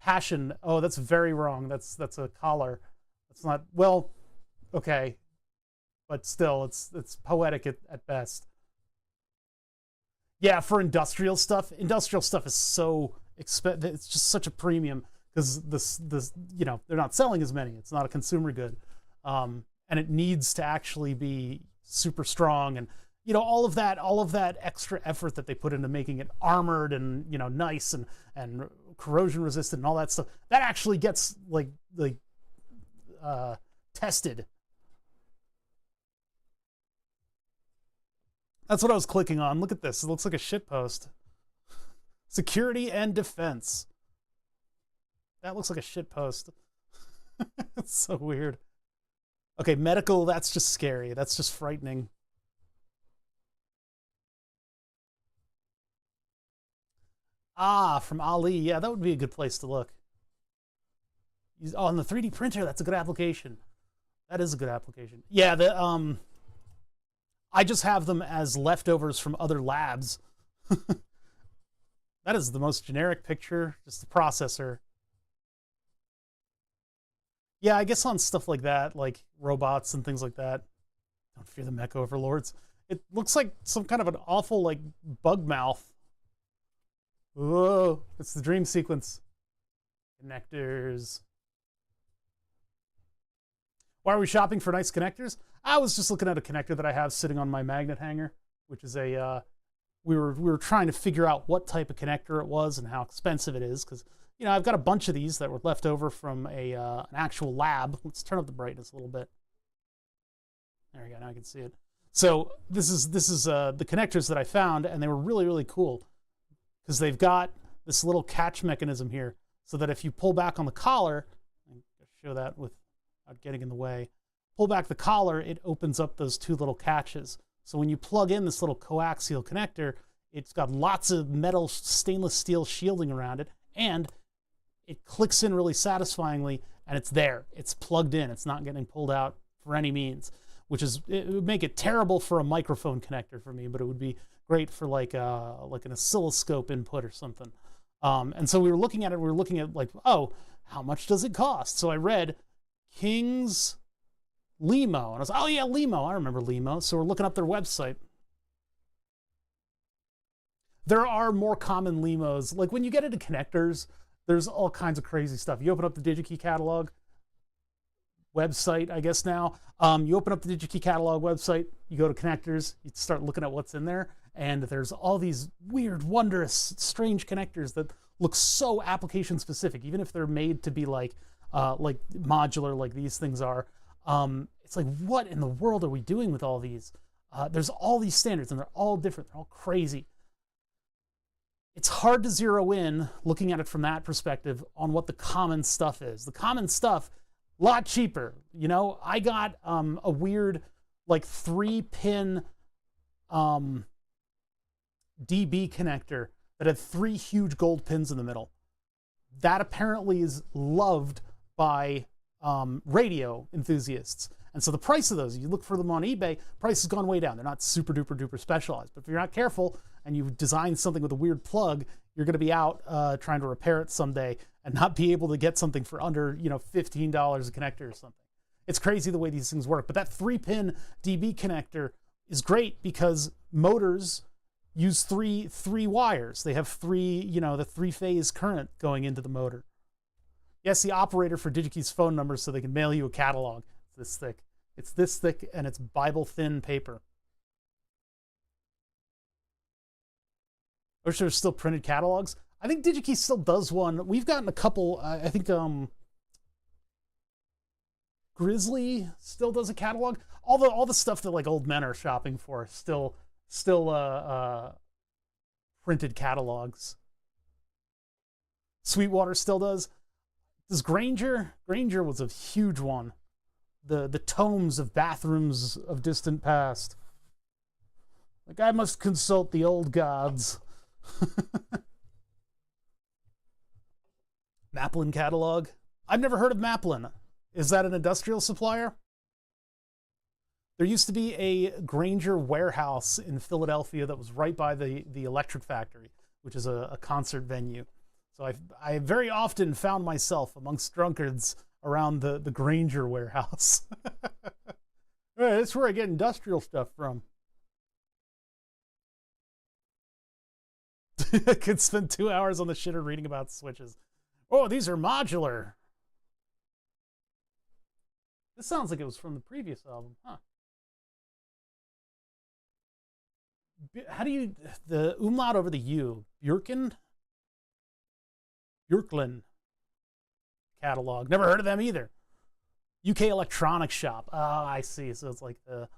Speaker 1: Passion, oh, that's very wrong. That's a collar. That's not, well, okay, but still, it's poetic at best. Yeah, for industrial stuff is so expensive. It's just such a premium because this they're not selling as many. It's not a consumer good, and it needs to actually be super strong, and all of that extra effort that they put into making it armored and nice and corrosion resistant and all that stuff, that actually gets like tested. That's what I was clicking on. Look at this. It looks like a shitpost. Security and defense. That looks like a shitpost. It's so weird. Okay, medical, that's just scary. That's just frightening. Ah, from Ali. Yeah, that would be a good place to look. Oh, on the 3D printer, that's a good application. That is a good application. Yeah, I just have them as leftovers from other labs. That is the most generic picture, just the processor. Yeah, I guess on stuff like that, like robots and things like that. Don't fear the mech overlords. It looks like some kind of an awful, like, bug mouth. Whoa, it's the dream sequence. Connectors. Why are we shopping for nice connectors? I was just looking at a connector that I have sitting on my magnet hanger, which is a, we were trying to figure out what type of connector it was and how expensive it is, because, I've got a bunch of these that were left over from an actual lab. Let's turn up the brightness a little bit. There we go, now I can see it. So this is the connectors that I found, and they were really, really cool, because they've got this little catch mechanism here, so that if you pull back on the collar, I'll show that without getting in the way, pull back the collar, it opens up those two little catches. So when you plug in this little coaxial connector, it's got lots of metal stainless steel shielding around it, and it clicks in really satisfyingly, and it's there. It's plugged in. It's not getting pulled out for any means, it would make it terrible for a microphone connector for me, but it would be great for like an oscilloscope input or something. And so we were looking at like, oh, how much does it cost? So I read King's Limo, and I was like, oh yeah, Limo, I remember Limo. So we're looking up their website. There are more common Limos. Like when you get into connectors, there's all kinds of crazy stuff. You open up the DigiKey catalog website, I guess now. You open up the DigiKey catalog website, you go to connectors, you start looking at what's in there, and there's all these weird, wondrous, strange connectors that look so application specific, even if they're made to be like modular, like these things are. It's like, what in the world are we doing with all these? There's all these standards, and they're all different. They're all crazy. It's hard to zero in, looking at it from that perspective, on what the common stuff is. The common stuff, a lot cheaper. I got a weird, like 3-pin DB connector that had 3 huge gold pins in the middle. That apparently is loved by radio enthusiasts. And so the price of those, you look for them on eBay, price has gone way down. They're not super duper duper specialized. But if you're not careful and you design something with a weird plug, you're going to be out trying to repair it someday and not be able to get something for under $15 a connector or something. It's crazy the way these things work. But that 3-pin DB connector is great because motors use three wires. They have the 3-phase current going into the motor. Yes, the operator for DigiKey's phone number so they can mail you a catalog. It's this thick. It's this thick, and it's Bible-thin paper. I wish there were still printed catalogs. I think DigiKey still does one. We've gotten a couple. I think Grizzly still does a catalog. All the stuff that like old men are shopping for still printed catalogs. Sweetwater still does. Does Granger? Granger was a huge one. The tomes of bathrooms of distant past. Like, I must consult the old gods. Maplin catalog. I've never heard of Maplin. Is that an industrial supplier? There used to be a Granger warehouse in Philadelphia that was right by the Electric Factory, which is a concert venue. So I very often found myself amongst drunkards around the Granger warehouse. Right, that's where I get industrial stuff from. I could spend 2 hours on the shitter reading about switches. Oh, these are modular. This sounds like it was from the previous album, huh? How do you, the umlaut over the U? Björken? Björklin catalog. Never heard of them either. UK Electronics Shop. Oh, I see. So it's like the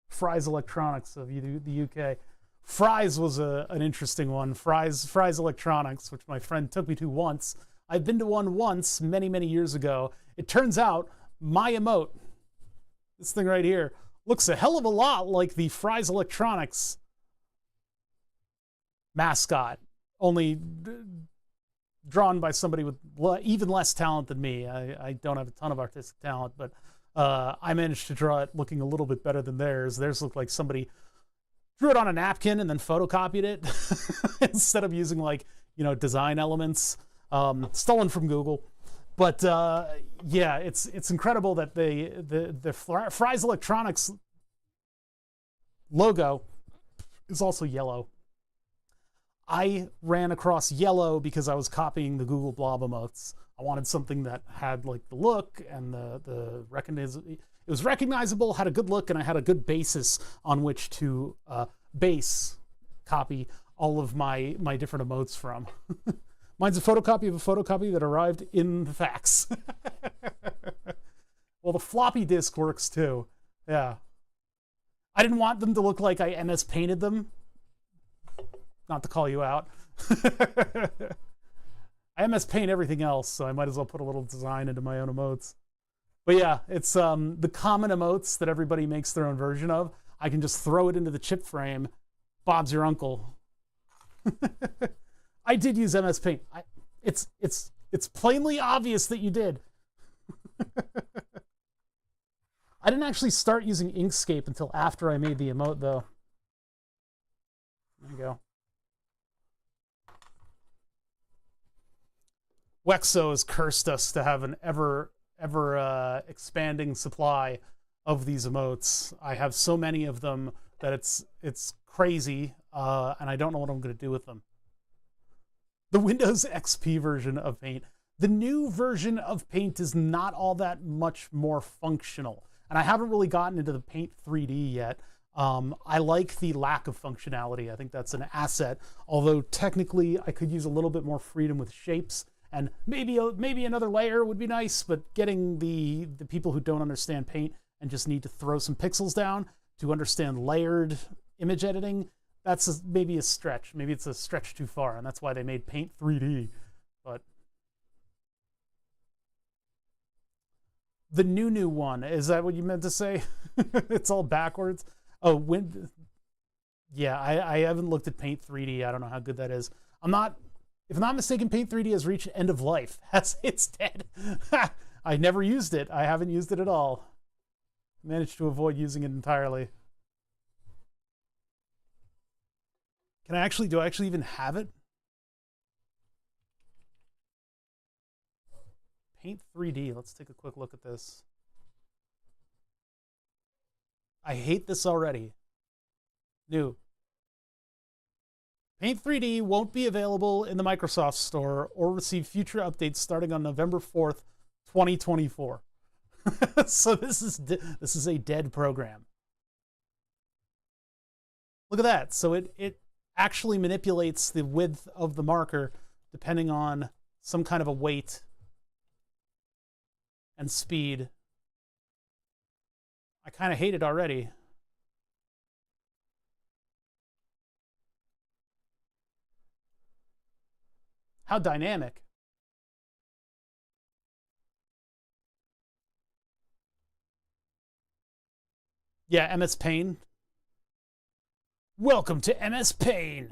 Speaker 1: Fry's Electronics of the UK. Fry's was an interesting one. Fry's Electronics, which my friend took me to once. I've been to one once many, many years ago. It turns out my emote, this thing right here, looks a hell of a lot like the Fry's Electronics mascot, only drawn by somebody with even less talent than me. I don't have a ton of artistic talent, but I managed to draw it looking a little bit better than theirs. Theirs looked like somebody drew it on a napkin and then photocopied it instead of using, like, you know, design elements stolen from Google. But yeah, it's incredible that the Fry's Electronics logo is also yellow. I ran across yellow because I was copying the Google Blob emotes. I wanted something that had, like, the look and the it was recognizable, had a good look, and I had a good basis on which to base copy all of my different emotes from. Mine's a photocopy of a photocopy that arrived in the fax. Well, the floppy disk works too. Yeah. I didn't want them to look like I MS Painted them. Not to call you out. I MS Paint everything else, so I might as well put a little design into my own emotes. But yeah, it's the common emotes that everybody makes their own version of. I can just throw it into the chip frame. Bob's your uncle. I did use MS Paint. It's plainly obvious that you did. I didn't actually start using Inkscape until after I made the emote, though. There you go. Wexo has cursed us to have an ever expanding supply of these emotes. I have so many of them that it's crazy, and I don't know what I'm going to do with them. The Windows XP version of Paint. The new version of Paint is not all that much more functional, and I haven't really gotten into the Paint 3D yet. I like the lack of functionality. I think that's an asset, although technically I could use a little bit more freedom with shapes, and maybe another layer would be nice, but getting the people who don't understand Paint and just need to throw some pixels down to understand layered image editing, that's maybe a stretch. Maybe it's a stretch too far, and that's why they made Paint 3D. But the new one, is that what you meant to say? It's all backwards. Oh, yeah, I haven't looked at Paint 3D. I don't know how good that is. If I'm not mistaken, Paint 3D has reached end of life. It's dead. I never used it. I haven't used it at all. Managed to avoid using it entirely. Do I actually even have it? Paint 3D. Let's take a quick look at this. I hate this already. New. Paint 3D won't be available in the Microsoft Store or receive future updates starting on November 4th, 2024. So this is a dead program. Look at that. So it actually manipulates the width of the marker depending on some kind of a weight and speed. I kind of hate it already. How dynamic. Yeah, MS Paint. Welcome to MS Paint.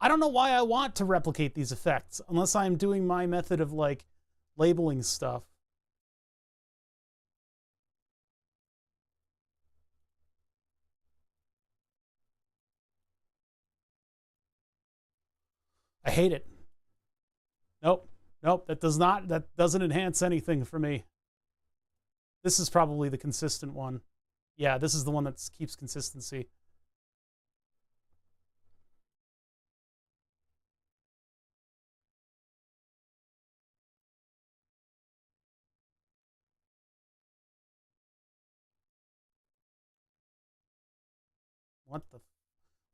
Speaker 1: I don't know why I want to replicate these effects unless I'm doing my method of like labeling stuff. I hate it. Nope. Nope. That doesn't enhance anything for me. This is probably the consistent one. Yeah, this is the one that keeps consistency. What the?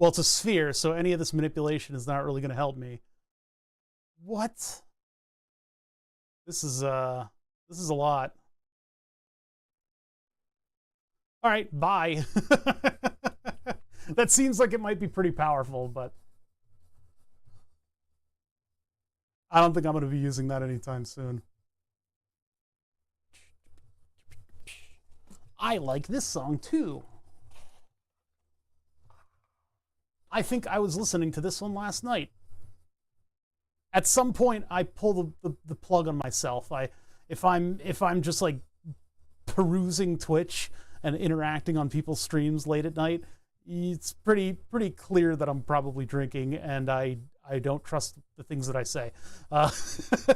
Speaker 1: Well, it's a sphere, so any of this manipulation is not really going to help me. What? This is a lot. All right, bye. That seems like it might be pretty powerful, but I don't think I'm going to be using that anytime soon. I like this song too. I think I was listening to this one last night. At some point, I pull the plug on myself. If I'm just like perusing Twitch and interacting on people's streams late at night, it's pretty clear that I'm probably drinking, and I don't trust the things that I say.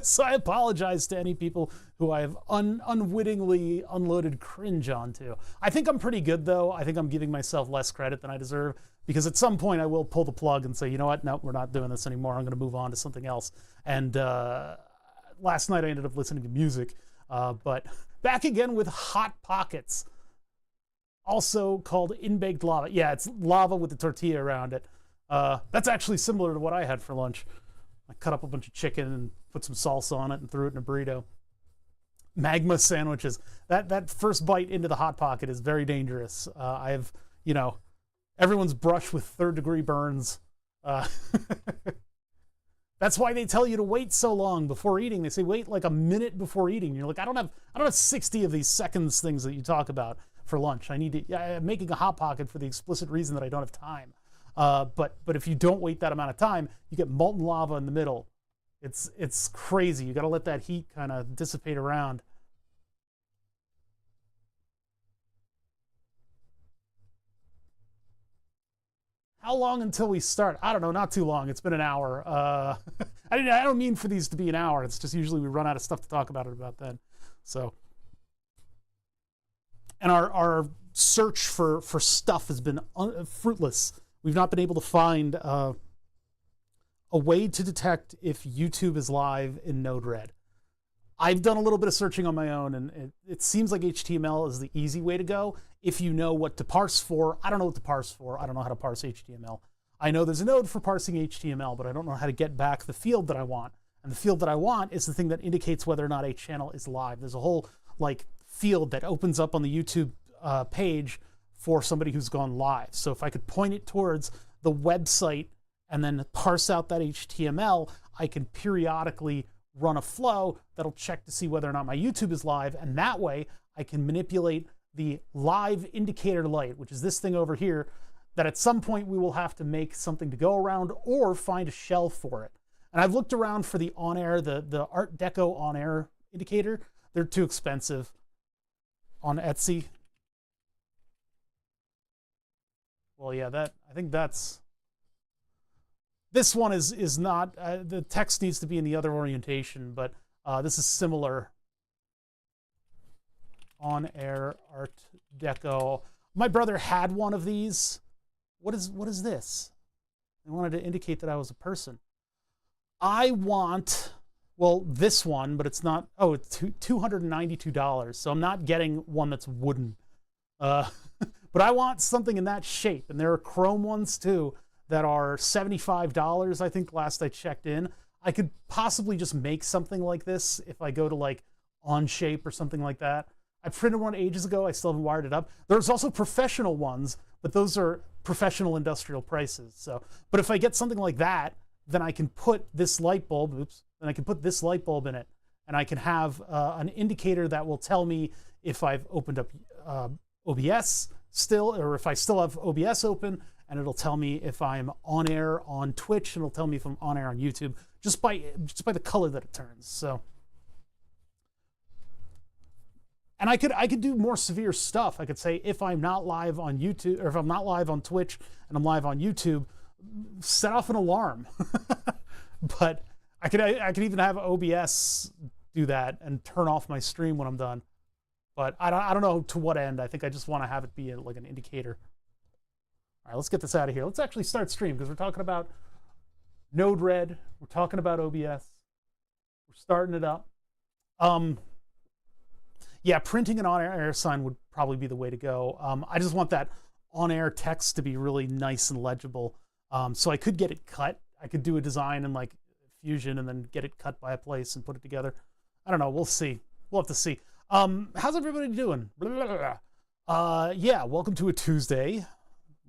Speaker 1: So I apologize to any people who I have unwittingly unloaded cringe onto. I think I'm pretty good, though. I think I'm giving myself less credit than I deserve, because at some point I will pull the plug and say, you know what, no, we're not doing this anymore. I'm going to move on to something else. And last night I ended up listening to music. But back again with Hot Pockets, also called in-baked lava. Yeah, it's lava with the tortilla around it. That's actually similar to what I had for lunch. I cut up a bunch of chicken and put some salsa on it and threw it in a burrito. Magma sandwiches. That first bite into the Hot Pocket is very dangerous. I've, everyone's brushed with third-degree burns. That's why they tell you to wait so long before eating. They say wait like a minute before eating. You're like, I don't have 60 of these seconds things that you talk about for lunch. I need to. I'm making a Hot Pocket for the explicit reason that I don't have time. But if you don't wait that amount of time, you get molten lava in the middle. It's crazy. You got to let that heat kind of dissipate around. How long until we start? I don't know, not too long. It's been an hour. I don't mean for these to be an hour. It's just usually we run out of stuff to talk about it about then. So, and our search for stuff has been fruitless. We've not been able to find a way to detect if YouTube is live in Node-RED. I've done a little bit of searching on my own, and it seems like HTML is the easy way to go if you know what to parse for. I don't know what to parse for. I don't know how to parse HTML. I know there's a node for parsing HTML, but I don't know how to get back the field that I want. And the field that I want is the thing that indicates whether or not a channel is live. There's a whole like field that opens up on the YouTube page for somebody who's gone live. So if I could point it towards the website and then parse out that HTML, I can periodically run a flow that'll check to see whether or not my YouTube is live, and that way I can manipulate the live indicator light, which is this thing over here, that at some point we will have to make something to go around or find a shell for it. And I've looked around for the on-air, the Art Deco on-air indicator. They're too expensive on Etsy. Well, yeah, I think that's... This one is not, the text needs to be in the other orientation, but this is similar. On-air Art Deco. My brother had one of these. What is this? They wanted to indicate that I was a person. I want, well, this one, but it's not, oh, it's $292. So I'm not getting one that's wooden. But I want something in that shape. And there are chrome ones too that are $75, I think, last I checked in. I could possibly just make something like this if I go to like Onshape or something like that. I printed one ages ago. I still haven't wired it up. There's also professional ones, but those are professional industrial prices. So, but if I get something like that, then I can put this light bulb, then I can put this light bulb in it, and I can have an indicator that will tell me if I've opened up OBS still, or if I still have OBS open, and it'll tell me if I'm on air on Twitch, and it'll tell me if I'm on air on YouTube just by the color that it turns. So, and I could do more severe stuff. I could say if I'm not live on YouTube, or if I'm not live on Twitch and I'm live on YouTube, set off an alarm. But I could even have OBS do that and turn off my stream when I'm done. But I don't know to what end. I think I just want to have it be like an indicator. All right, let's get this out of here. Let's actually start stream, because we're talking about Node-RED. We're talking about OBS. We're starting it up. Yeah, printing an on-air sign would probably be the way to go. I just want that on-air text to be really nice and legible. So I could get it cut. I could do a design in like Fusion and then get it cut by a place and put it together. I don't know. We'll see. We'll have to see. How's everybody doing? Yeah, welcome to a Tuesday.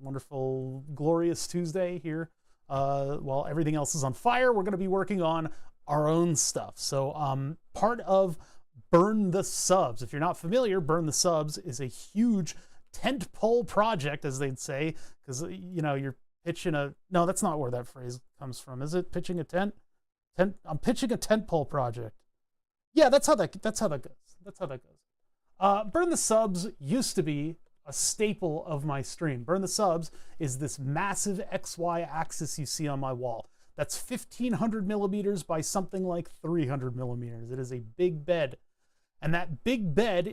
Speaker 1: Wonderful, glorious Tuesday here. While everything else is on fire, we're going to be working on our own stuff. So part of Burn the Subs, if you're not familiar, Burn the Subs is a huge tentpole project, as they'd say, because, you know, you're pitching a... No, that's not where that phrase comes from. Is it pitching a tent? I'm pitching a tentpole project. Yeah, that's how that goes. That's how that goes. Burn the Subs used to be a staple of my stream. Burn the Subs is this massive XY axis you see on my wall. That's 1,500 millimeters by something like 300 millimeters. It is a big bed. And that big bed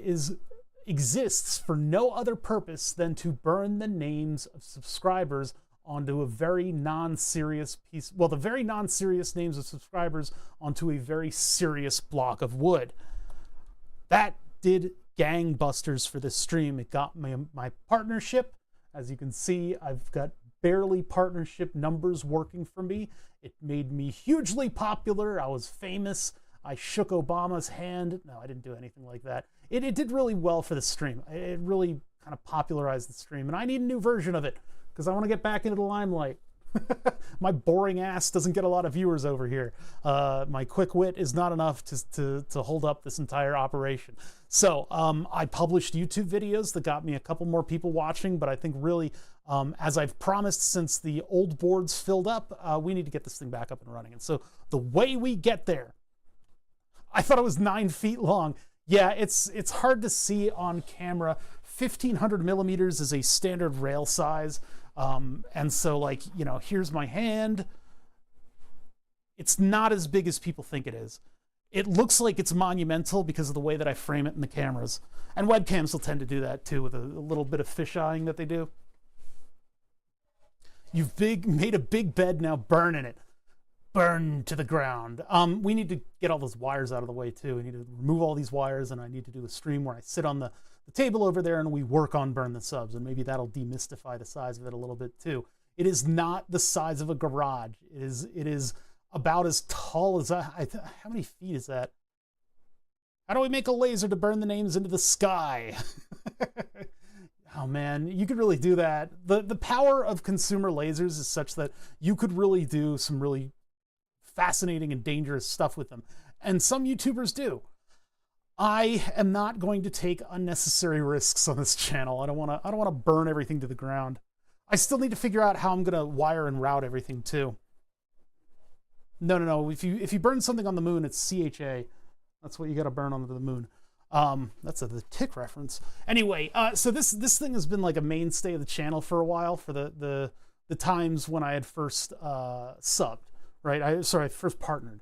Speaker 1: exists for no other purpose than to burn the names of subscribers onto a very non-serious piece, well, the very non-serious names of subscribers onto a very serious block of wood. That did gangbusters for this stream. It got my partnership. As you can see, I've got barely partnership numbers working for me. It made me hugely popular. I was famous. I shook Obama's hand. No, I didn't do anything like that. It did really well for the stream. It really kind of popularized the stream, and I need a new version of it because I want to get back into the limelight. My boring ass doesn't get a lot of viewers over here. My quick wit is not enough to hold up this entire operation. So I published YouTube videos that got me a couple more people watching, but I think really, as I've promised since the old boards filled up, we need to get this thing back up and running. And so the way we get there, I thought it was 9 feet long. Yeah, it's hard to see on camera. 1,500 millimeters is a standard rail size. And so, like, you know, here's my hand. It's not as big as people think it is. It looks like it's monumental because of the way that I frame it in the cameras. And webcams will tend to do that too, with a little bit of fish-eyeing that they do. You've made a big bed, now burn in it. Burn to the ground. We need to get all those wires out of the way too. We need to remove all these wires, and I need to do a stream where I sit on the table over there and we work on Burn the Subs, and maybe that'll demystify the size of it a little bit too. It is not the size of a garage. It is about as tall as how many feet is that? How do we make a laser to burn the names into the sky? Oh man, you could really do that. The power of consumer lasers is such that you could really do some really fascinating and dangerous stuff with them. And some YouTubers do. I am not going to take unnecessary risks on this channel. I don't want to burn everything to the ground. I still need to figure out how I'm going to wire and route everything too. No. If you burn something on the moon, it's CHA. That's what you got to burn onto the moon. That's the tick reference. Anyway, so this thing has been like a mainstay of the channel for a while, for the times when I had first subbed, right? I first partnered.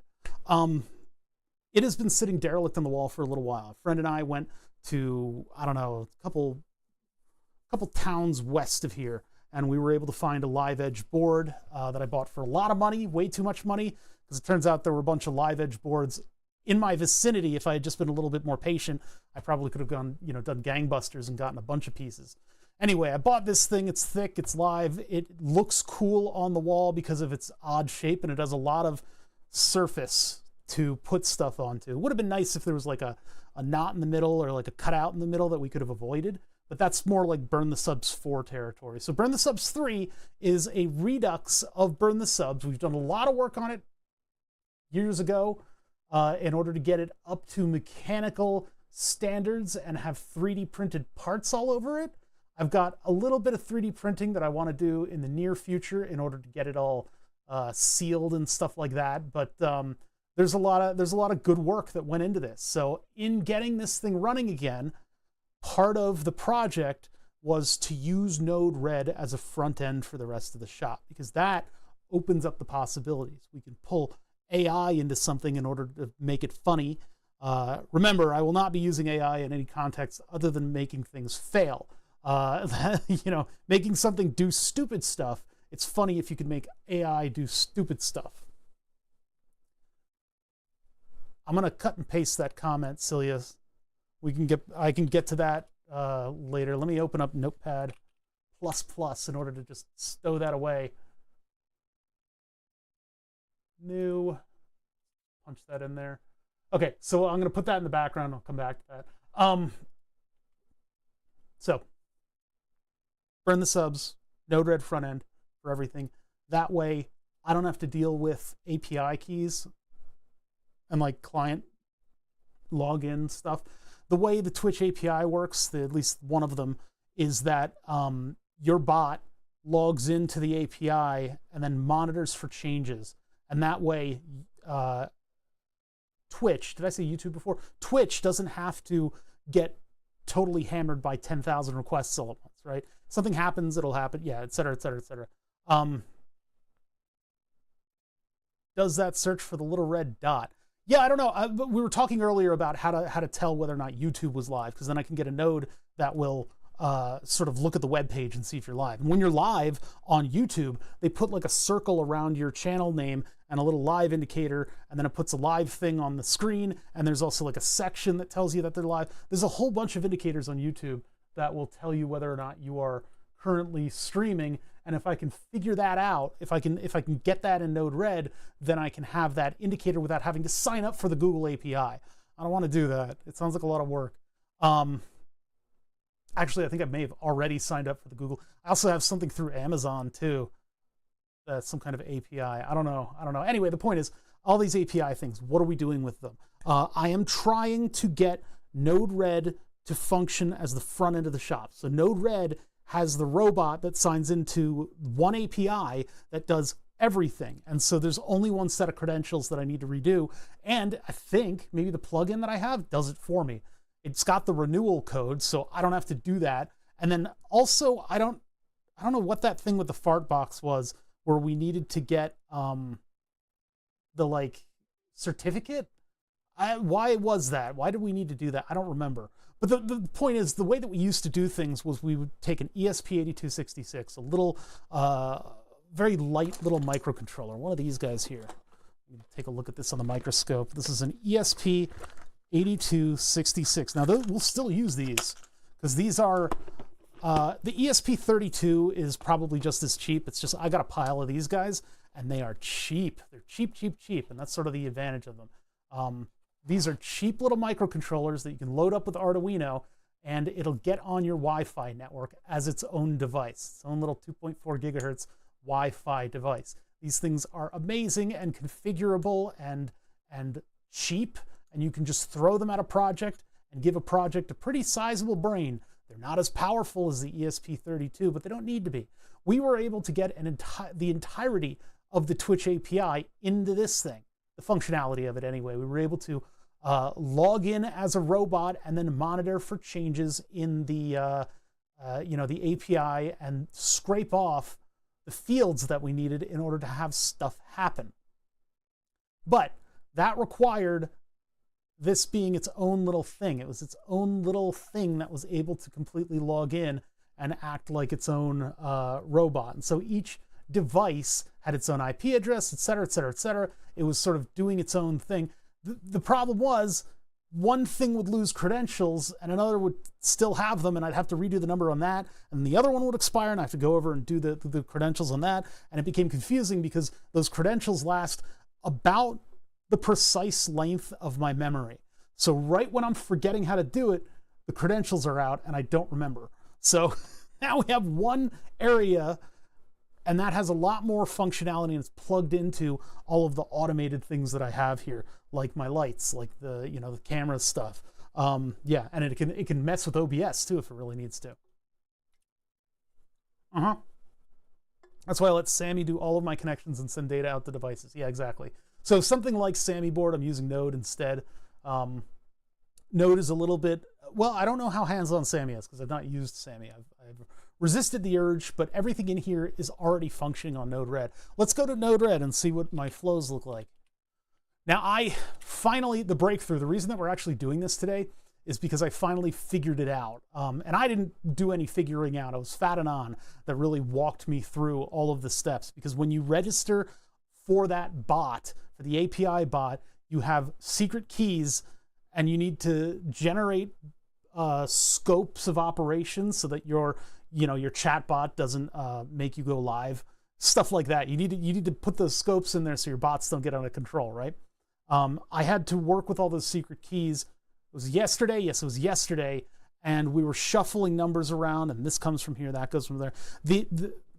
Speaker 1: It has been sitting derelict on the wall for a little while. A friend and I went to, I don't know, a couple towns west of here, and we were able to find a live edge board that I bought for a lot of money, way too much money, because it turns out there were a bunch of live edge boards in my vicinity. If I had just been a little bit more patient, I probably could have done gangbusters and gotten a bunch of pieces. Anyway, I bought this thing. It's thick, it's live. It looks cool on the wall because of its odd shape, and it has a lot of surface to put stuff onto. It would have been nice if there was like a knot in the middle or like a cutout in the middle that we could have avoided, but that's more like Burn the Subs 4 territory. So Burn the Subs 3 is a redux of Burn the Subs. We've done a lot of work on it years ago in order to get it up to mechanical standards and have 3D printed parts all over it. I've got a little bit of 3D printing that I want to do in the near future in order to get it all sealed and stuff like that. But there's a lot of good work that went into this. So in getting this thing running again, part of the project was to use Node-RED as a front end for the rest of the shop, because that opens up the possibilities. We can pull AI into something in order to make it funny. Remember, I will not be using AI in any context other than making things fail. You know, making something do stupid stuff. It's funny if you can make AI do stupid stuff. I'm gonna cut and paste that comment, Cilius. I can get to that later. Let me open up Notepad++ in order to just stow that away. New, punch that in there. Okay, so I'm gonna put that in the background. I'll come back to that. So burn the subs, Node-RED front end for everything. That way I don't have to deal with API keys and like client login stuff. The way the Twitch API works, at least one of them, is that your bot logs into the API and then monitors for changes. And that way, Twitch, did I say YouTube before? Twitch doesn't have to get totally hammered by 10,000 requests all at once, right? Something happens, it'll happen, yeah, et cetera, et cetera, et cetera. Does that search for the little red dot? Yeah, I don't know. But we were talking earlier about how to tell whether or not YouTube was live, because then I can get a node that will sort of look at the web page and see if you're live. And when you're live on YouTube, they put like a circle around your channel name and a little live indicator, and then it puts a live thing on the screen, and there's also like a section that tells you that they're live. There's a whole bunch of indicators on YouTube that will tell you whether or not you are currently streaming. And if I can figure that out, if I can get that in Node-RED, then I can have that indicator without having to sign up for the Google API. I don't want to do that. It sounds like a lot of work. Actually, I think I may have already signed up for the Google. I also have something through Amazon too. That's some kind of API. I don't know. Anyway, the point is, all these API things, what are we doing with them? I am trying to get Node-RED to function as the front end of the shop. So Node-RED has the robot that signs into one API that does everything. And so there's only one set of credentials that I need to redo. And I think maybe the plugin that I have does it for me. It's got the renewal code, so I don't have to do that. And then also, I don't know what that thing with the fart box was, where we needed to get the like certificate. Why was that? Why did we need to do that? I don't remember. But the point is, the way that we used to do things was we would take an ESP8266, a little, very light little microcontroller, one of these guys here. Take a look at this on the microscope. This is an ESP8266. Now, we'll still use these, because these are, the ESP32 is probably just as cheap. It's just, I got a pile of these guys, and they are cheap. They're cheap, cheap, cheap, and that's sort of the advantage of them. These are cheap little microcontrollers that you can load up with Arduino, and it'll get on your Wi-Fi network as its own device, its own little 2.4 gigahertz Wi-Fi device. These things are amazing and configurable and cheap, and you can just throw them at a project and give a project a pretty sizable brain. They're not as powerful as the ESP32, but they don't need to be. We were able to get the entirety of the Twitch API into this thing. The functionality of it anyway. We were able to log in as a robot and then monitor for changes in the the API and scrape off the fields that we needed in order to have stuff happen. But that required this being its own little thing. It was its own little thing that was able to completely log in and act like its own robot. And so each device had its own IP address, et cetera, et cetera, et cetera. It was sort of doing its own thing. The problem was, one thing would lose credentials and another would still have them, and I'd have to redo the number on that, and the other one would expire and I have to go over and do the credentials on that, and it became confusing because those credentials last about the precise length of my memory. So right when I'm forgetting how to do it, the credentials are out and I don't remember. So now we have one area, and that has a lot more functionality, and it's plugged into all of the automated things that I have here, like my lights, like the the camera stuff. Yeah, and it can mess with OBS too if it really needs to. Uh-huh. That's why I let Sammy do all of my connections and send data out to devices. Yeah, exactly. So something like Sammy board, I'm using Node instead. Node is a little bit, well, I don't know how hands-on Sammy is because I've not used Sammy. I've resisted the urge, but everything in here is already functioning on Node-RED. Let's go to Node-RED and see what my flows look like. Now, the breakthrough, the reason that we're actually doing this today is because I finally figured it out. And I didn't do any figuring out. It was Fat and On that really walked me through all of the steps. Because when you register for that bot, for the API bot, you have secret keys and you need to generate scopes of operations so that your chat bot doesn't make you go live. Stuff like that. You need to put those scopes in there so your bots don't get out of control, right? I had to work with all those secret keys. It was yesterday. Yes, it was yesterday. And we were shuffling numbers around, and this comes from here, that goes from there.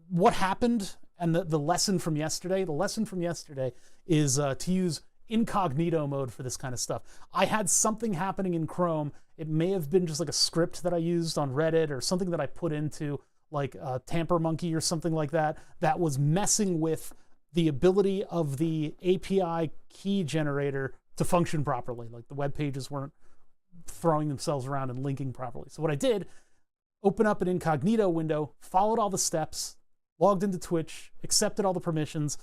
Speaker 1: What happened and the lesson from yesterday? The lesson from yesterday is to use incognito mode for this kind of stuff. I had something happening in Chrome. It may have been just like a script that I used on Reddit or something that I put into like Tamper Monkey or something like that, that was messing with the ability of the API key generator to function properly. Like the web pages weren't throwing themselves around and linking properly. So what I did, open up an incognito window, followed all the steps, logged into Twitch, accepted all the permissions,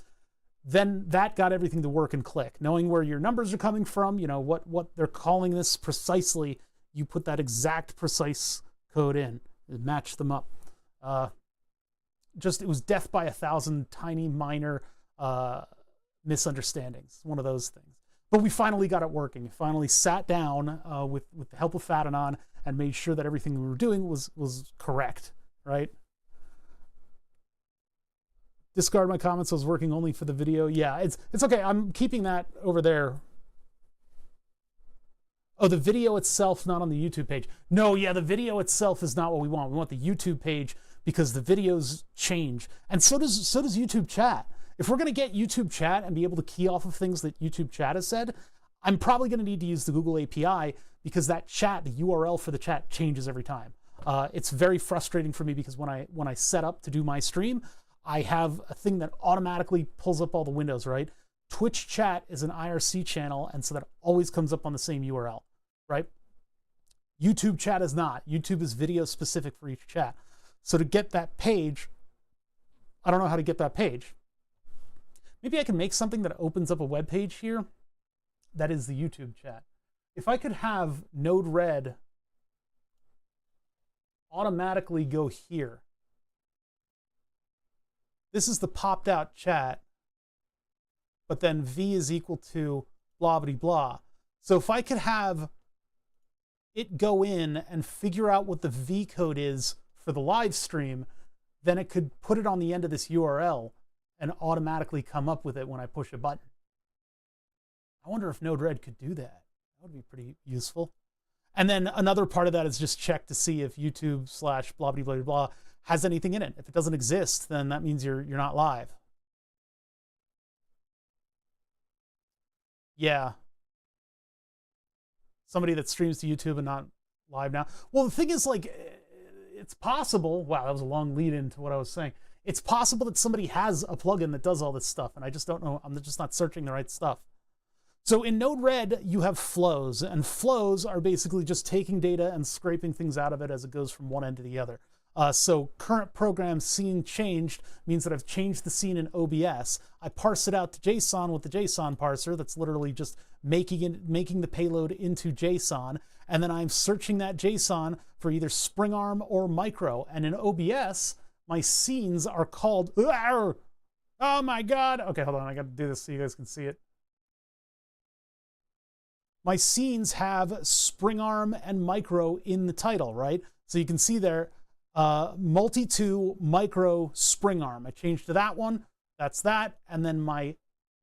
Speaker 1: then that got everything to work and click. Knowing where your numbers are coming from, what they're calling this precisely, you put that exact precise code in and match them up. It was death by 1,000 tiny minor misunderstandings. One of those things. But we finally got it working. We finally sat down with the help of Fat and On and made sure that everything we were doing was correct, right? Discard my comments. I was working only for the video. Yeah, it's okay. I'm keeping that over there. Oh, the video itself, not on the YouTube page. No, yeah, the video itself is not what we want. We want the YouTube page because the videos change, and so does YouTube chat. If we're going to get YouTube chat and be able to key off of things that YouTube chat has said, I'm probably going to need to use the Google API because that chat, the URL for the chat, changes every time. It's very frustrating for me because when I set up to do my stream, I have a thing that automatically pulls up all the windows, right? Twitch chat is an IRC channel, and so that always comes up on the same URL, right? YouTube chat is not. YouTube is video specific for each chat. So to get that page, I don't know how to get that page. Maybe I can make something that opens up a web page here. That is the YouTube chat. If I could have Node-RED automatically go here. This is the popped out chat, but then V is equal to blah, blah, blah. So if I could have it go in and figure out what the V code is for the live stream, then it could put it on the end of this URL and automatically come up with it when I push a button. I wonder if Node-RED could do that. That would be pretty useful. And then another part of that is just check to see if YouTube / blah, blah, blah, blah has anything in it. If it doesn't exist, then that means you're not live. Yeah. Somebody that streams to YouTube and not live now. Well, the thing is, like, it's possible. Wow, that was a long lead into what I was saying. It's possible that somebody has a plugin that does all this stuff, and I just don't know. I'm just not searching the right stuff. So in Node-RED, you have flows, and flows are basically just taking data and scraping things out of it as it goes from one end to the other. So current program scene changed means that I've changed the scene in OBS. I parse it out to JSON with the JSON parser. That's literally just making the payload into JSON. And then I'm searching that JSON for either spring arm or micro. And in OBS, my scenes are called, oh my God. Okay, hold on. I got to do this so you guys can see it. My scenes have spring arm and micro in the title, right? So you can see there, multi-2 micro spring arm. I changed to that one. That's that. And then my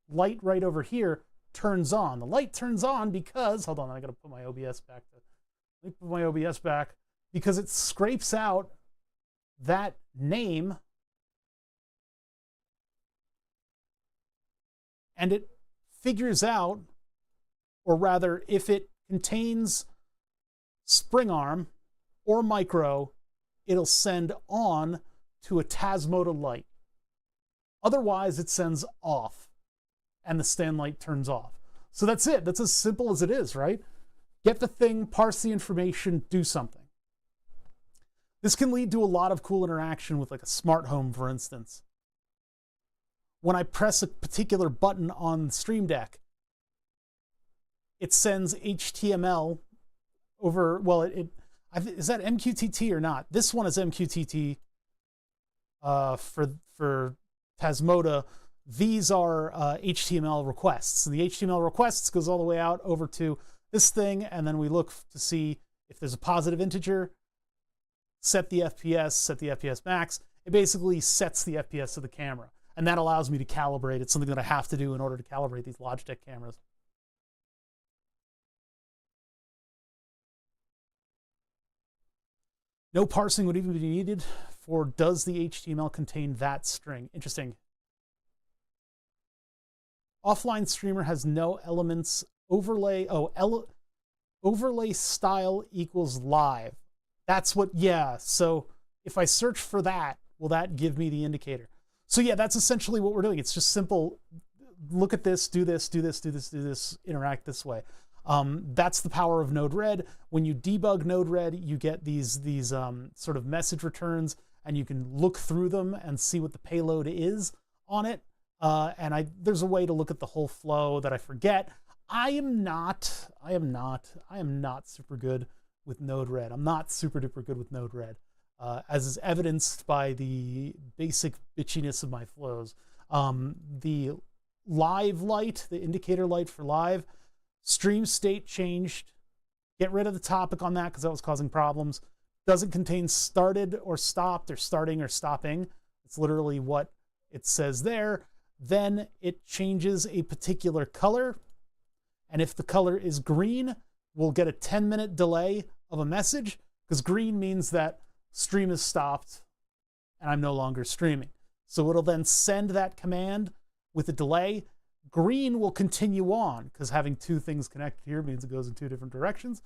Speaker 1: light right over here turns on. The light turns on because, hold on, I got to put my OBS back. Let me put my OBS back because it scrapes out that name and it figures out, or rather, if it contains spring arm or micro, it'll send on to a Tasmota light. Otherwise, it sends off, and the stand light turns off. So that's it. That's as simple as it is, right? Get the thing, parse the information, do something. This can lead to a lot of cool interaction with like a smart home, for instance. When I press a particular button on Stream Deck, it sends HTML over, well, is that MQTT or not? This one is MQTT for Tasmota. These are HTML requests. And the HTML requests goes all the way out over to this thing, and then we look to see if there's a positive integer, set the FPS max. It basically sets the FPS of the camera, and that allows me to calibrate. It's something that I have to do in order to calibrate these Logitech cameras. No parsing would even be needed for does the HTML contain that string? Interesting. Offline streamer has no elements overlay. Oh, overlay style equals live. That's what, yeah. So if I search for that, will that give me the indicator? So yeah, that's essentially what we're doing. It's just simple. Look at this, do this, do this, do this, do this, interact this way. That's the power of Node-RED. When you debug Node-RED, you get these sort of message returns, and you can look through them and see what the payload is on it. There's a way to look at the whole flow that I forget. I am not super good with Node-RED. I'm not super duper good with Node-RED, as is evidenced by the basic bitchiness of my flows. The live light, the indicator light for live, stream state changed. Get rid of the topic on that because that was causing problems. Doesn't contain started or stopped or starting or stopping. It's literally what it says there. Then it changes a particular color. And if the color is green, we'll get a 10-minute delay of a message, because green means that stream is stopped and I'm no longer streaming. So it'll then send that command with a delay. Green will continue on, because having two things connected here means it goes in two different directions.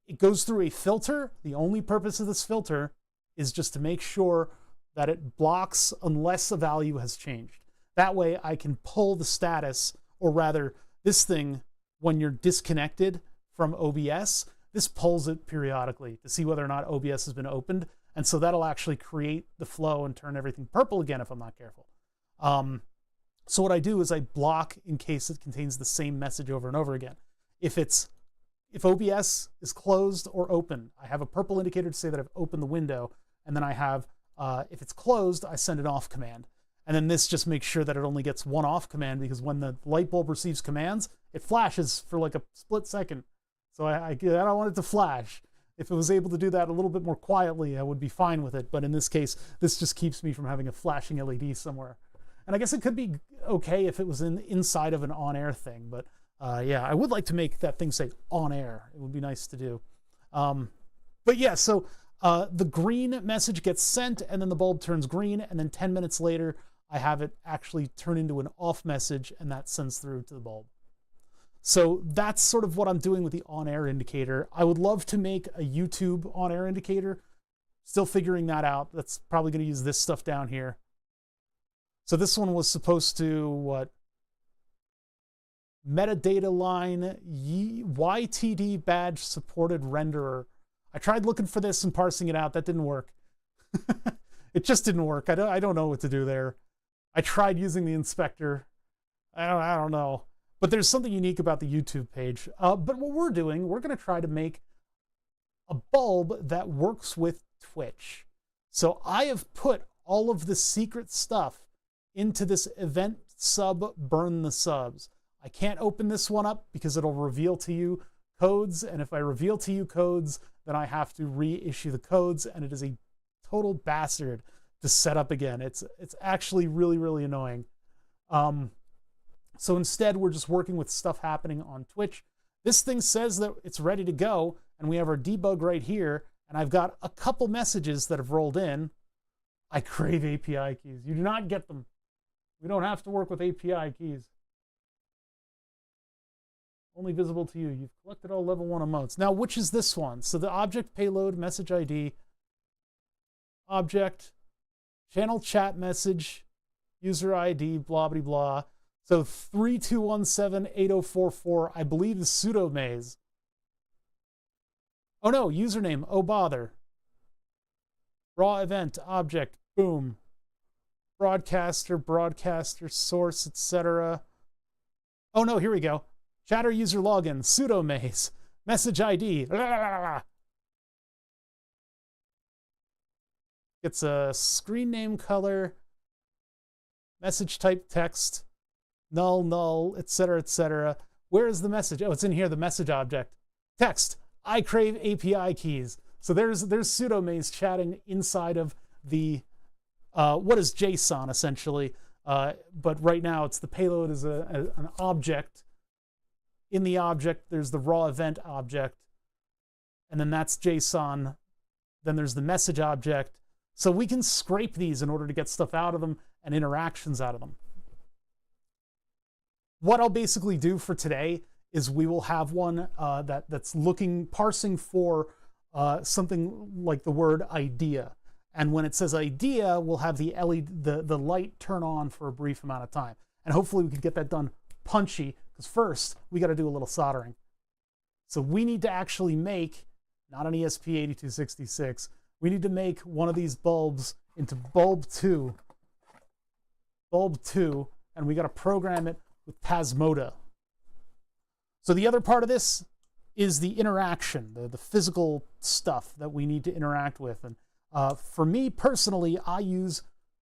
Speaker 1: It goes through a filter. The only purpose of this filter is just to make sure that it blocks unless a value has changed. That way I can pull the status, or rather this thing, when you're disconnected from OBS, this pulls it periodically to see whether or not OBS has been opened. And so that'll actually create the flow and turn everything purple again if I'm not careful. So what I do is I block in case it contains the same message over and over again. If OBS is closed or open, I have a purple indicator to say that I've opened the window, and then I have, if it's closed, I send an off command. And then this just makes sure that it only gets one off command, because when the light bulb receives commands, it flashes for like a split second. So I don't want it to flash. If it was able to do that a little bit more quietly, I would be fine with it. But in this case, this just keeps me from having a flashing LED somewhere. And I guess it could be okay if it was inside of an on-air thing. But yeah, I would like to make that thing say on air. It would be nice to do. But yeah, so the green message gets sent, and then the bulb turns green, and then 10 minutes later, I have it actually turn into an off message, and that sends through to the bulb. So that's sort of what I'm doing with the on-air indicator. I would love to make a YouTube on-air indicator. Still figuring that out. That's probably going to use this stuff down here. So this one was supposed to, what? Metadata line, YTD badge supported renderer. I tried looking for this and parsing it out. That didn't work. It just didn't work. I don't know what to do there. I tried using the inspector. I don't know. But there's something unique about the YouTube page. But what we're doing, we're going to try to make a bulb that works with Twitch. So I have put all of the secret stuff into this event sub burn the subs. I can't open this one up because it'll reveal to you codes. And if I reveal to you codes, then I have to reissue the codes. And it is a total bastard to set up again. It's actually really, really annoying. So instead, we're just working with stuff happening on Twitch. This thing says that it's ready to go, and we have our debug right here, and I've got a couple messages that have rolled in. I crave API keys. You do not get them. We don't have to work with API keys. Only visible to you. You've collected all level 1 emotes. Now, which is this one? So the object payload, message ID, object, channel chat message, user ID, blah, blah, blah. So 32178044, I believe, is pseudo maze. Oh no, username, oh bother. Raw event, object, boom. Broadcaster, source, etc. Oh no, here we go. Chatter user login, pseudo maze, message ID. It's a screen name color, message type text, null, etc., etc. Where is the message? Oh, it's in here, the message object. Text, I crave API keys. So there's pseudo maze chatting inside of the what is JSON essentially, but right now it's the payload is an object. In the object, there's the raw event object, and then that's JSON. Then there's the message object. So we can scrape these in order to get stuff out of them and interactions out of them. What I'll basically do for today is we will have one that's parsing for something like the word idea. And when it says idea, we'll have the LED, the light turn on for a brief amount of time. And hopefully we can get that done punchy, because first we got to do a little soldering. So we need to actually make, not an ESP8266, we need to make one of these bulbs into bulb 2, and we got to program it with Tasmota. So the other part of this is the interaction, the physical stuff that we need to interact with. And for me personally, I use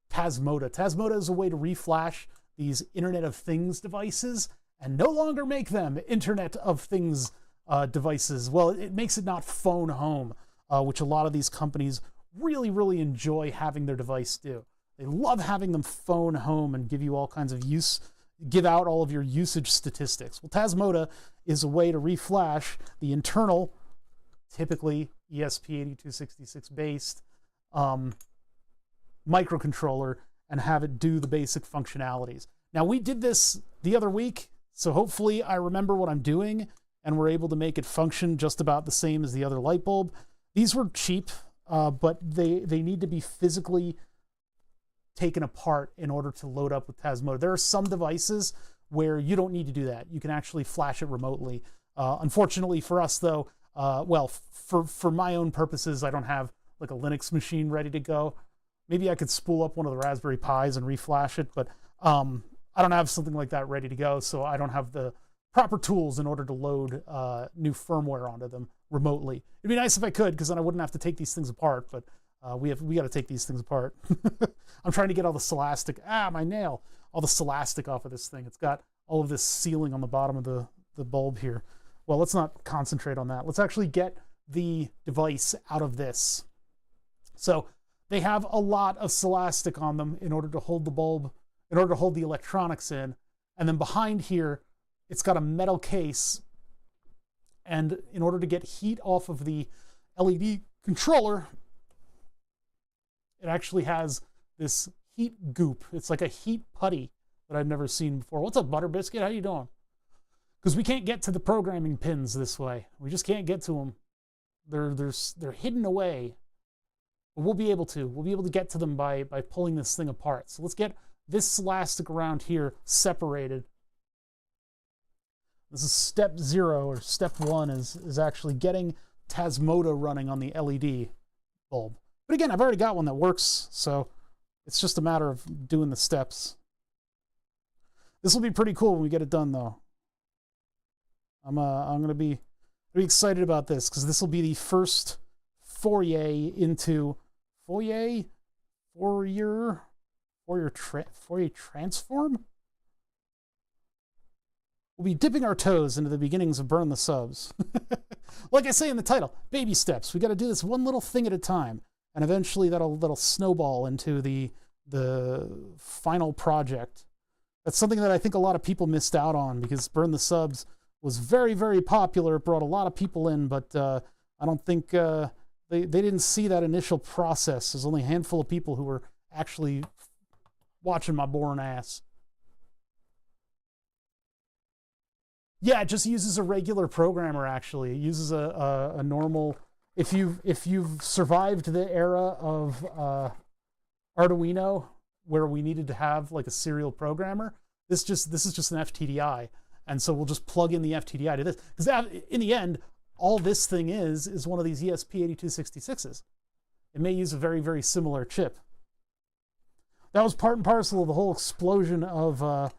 Speaker 1: Tasmota. Tasmota is a way to reflash these Internet of Things devices and no longer make them Internet of Things devices. Well, it makes it not phone home, which a lot of these companies really, really enjoy having their device do. They love having them phone home and give you all kinds of give out all of your usage statistics. Well, Tasmota is a way to reflash the internal, typically ESP8266 based microcontroller and have it do the basic functionalities. Now, we did this the other week, so hopefully I remember what I'm doing and we're able to make it function just about the same as the other light bulb. These were cheap, but they need to be physically taken apart in order to load up with Tasmota. There are some devices where you don't need to do that. You can actually flash it remotely. Unfortunately for us though, well, for my own purposes, I don't have like a Linux machine ready to go. Maybe I could spool up one of the Raspberry Pis and reflash it, but I don't have something like that ready to go, so I don't have the proper tools in order to load new firmware onto them remotely. It'd be nice if I could, because then I wouldn't have to take these things apart, but we got to take these things apart. I'm trying to get all the Scholastic, my nail, all the Scholastic off of this thing. It's got all of this sealing on the bottom of the bulb here. Well, let's not concentrate on that. Let's actually get the device out of this. So they have a lot of Scholastic on them in order to hold the bulb, in order to hold the electronics in. And then behind here, it's got a metal case. And in order to get heat off of the LED controller, it actually has this heat goop. It's like a heat putty that I've never seen before. What's up, Butter Biscuit? How you doing? Because we can't get to the programming pins this way. We just can't get to them. They're hidden away. But we'll be able to. We'll be able to get to them by pulling this thing apart. So let's get this elastic around here separated. This is step 0, or step 1 is actually getting Tasmota running on the LED bulb. But again, I've already got one that works, so it's just a matter of doing the steps. This will be pretty cool when we get it done, though. I'm gonna be excited about this, because this will be the first foray into Fourier transform. We'll be dipping our toes into the beginnings of Burn the Subs. Like I say in the title, baby steps. We got to do this one little thing at a time, and eventually that'll snowball into the final project. That's something that I think a lot of people missed out on, because Burn the Subs was very, very popular. It brought a lot of people in, but I don't think they didn't see that initial process. There's only a handful of people who were actually watching my boring ass. Yeah, it just uses a regular programmer, actually. It uses a normal... If you've survived the era of Arduino where we needed to have like a serial programmer. This is just an FTDI. And so we'll just plug in the FTDI to this. Because in the end, all this thing is one of these ESP8266s. It may use a very, very similar chip. That was part and parcel of the whole explosion of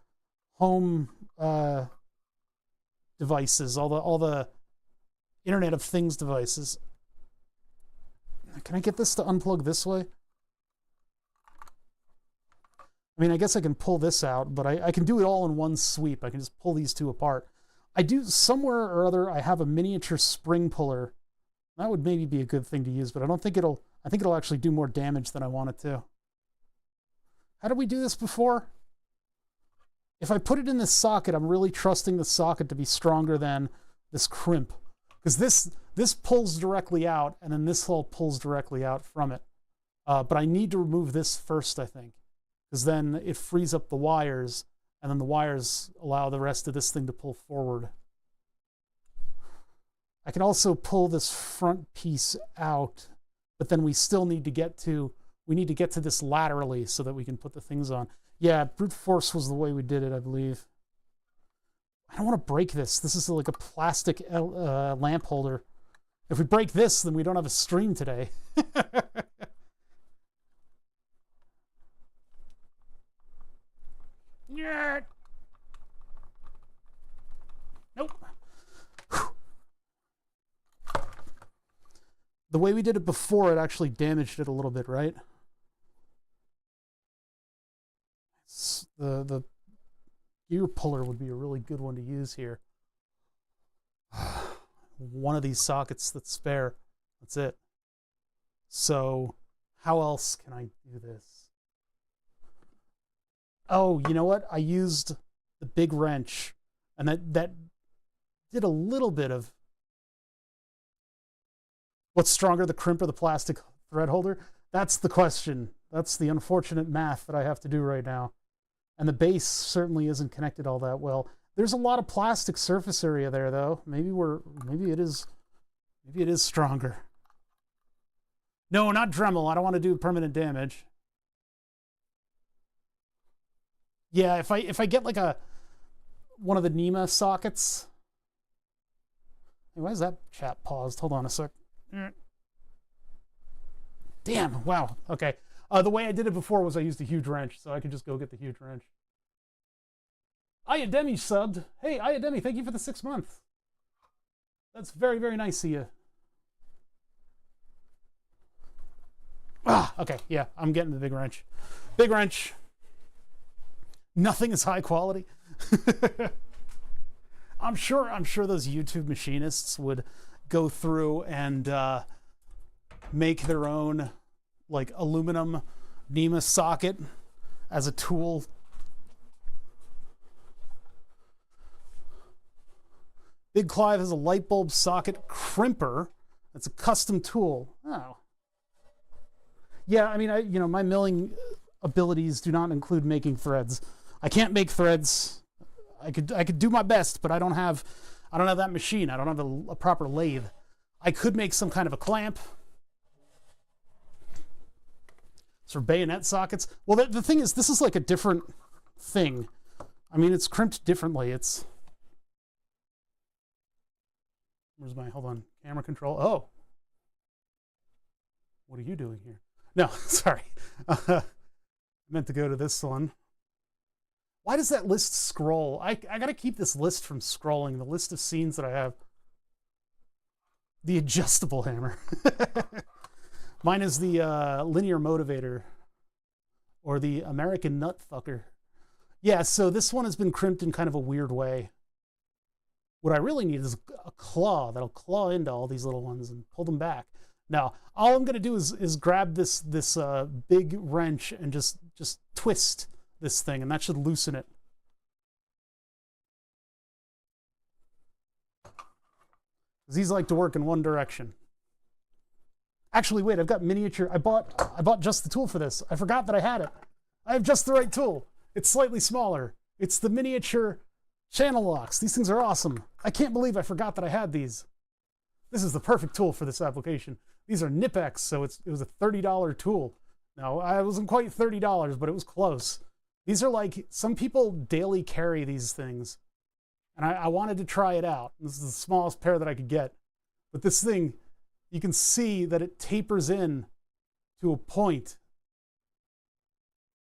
Speaker 1: home devices, all the Internet of Things devices. Can I get this to unplug this way? I mean, I guess I can pull this out, but I can do it all in one sweep. I can just pull these two apart. I do, somewhere or other, I have a miniature spring puller. That would maybe be a good thing to use, but I think it'll actually do more damage than I want it to. How did we do this before? If I put it in this socket, I'm really trusting the socket to be stronger than this crimp. Because this pulls directly out, and then this hole pulls directly out from it. But I need to remove this first, I think. Because then it frees up the wires, and then the wires allow the rest of this thing to pull forward. I can also pull this front piece out, but then we still need to get to, this laterally so that we can put the things on. Yeah, brute force was the way we did it, I believe. I don't want to break this. This is like a plastic lamp holder. If we break this, then we don't have a stream today. Yeah. Nope. The way we did it before, it actually damaged it a little bit, right? The gear puller would be a really good one to use here. One of these sockets that's spare. That's it. So how else can I do this? Oh, you know what? I used the big wrench, and that did a little bit of... What's stronger, the crimp or the plastic thread holder? That's the question. That's the unfortunate math that I have to do right now. And the base certainly isn't connected all that well. There's a lot of plastic surface area there, though. Maybe it is stronger. No, not Dremel. I don't want to do permanent damage. Yeah, if I get like one of the NEMA sockets. Hey, why is that chat paused? Hold on a sec. Damn, wow. Okay. The way I did it before was I used a huge wrench, so I could just go get the huge wrench. Ayademi subbed. Hey, Ayademi, thank you for the 6 months. That's very, very nice of you. Ah, okay, yeah, I'm getting the big wrench. Big wrench. Nothing is high quality. I'm sure those YouTube machinists would go through and make their own like aluminum NEMA socket as a tool. Big Clive has a light bulb socket crimper. That's a custom tool. Oh. Yeah, I mean, my milling abilities do not include making threads. I can't make threads. I could do my best, but I don't have that machine. I don't have a proper lathe. I could make some kind of a clamp. For bayonet sockets. Well, the thing is, this is like a different thing. I mean, it's crimped differently. Where's my, hold on, camera control? Oh. What are you doing here? No, sorry. I meant to go to this one. Why does that list scroll? I got to keep this list from scrolling, the list of scenes that I have. The adjustable hammer. Mine is the linear motivator, or the American nut fucker. Yeah, so this one has been crimped in kind of a weird way. What I really need is a claw that'll claw into all these little ones and pull them back. Now, all I'm going to do is grab this big wrench and just twist this thing, and that should loosen it. Because these like to work in one direction. Actually, wait, I've got miniature. I bought just the tool for this. I forgot that I had it. I have just the right tool. It's slightly smaller. It's the miniature channel locks. These things are awesome. I can't believe I forgot that I had these. This is the perfect tool for this application. These are Nipex, so it was a $30 tool. No, I wasn't quite $30, but it was close. These are like, some people daily carry these things. And I wanted to try it out. This is the smallest pair that I could get. But this thing, you can see that it tapers in to a point.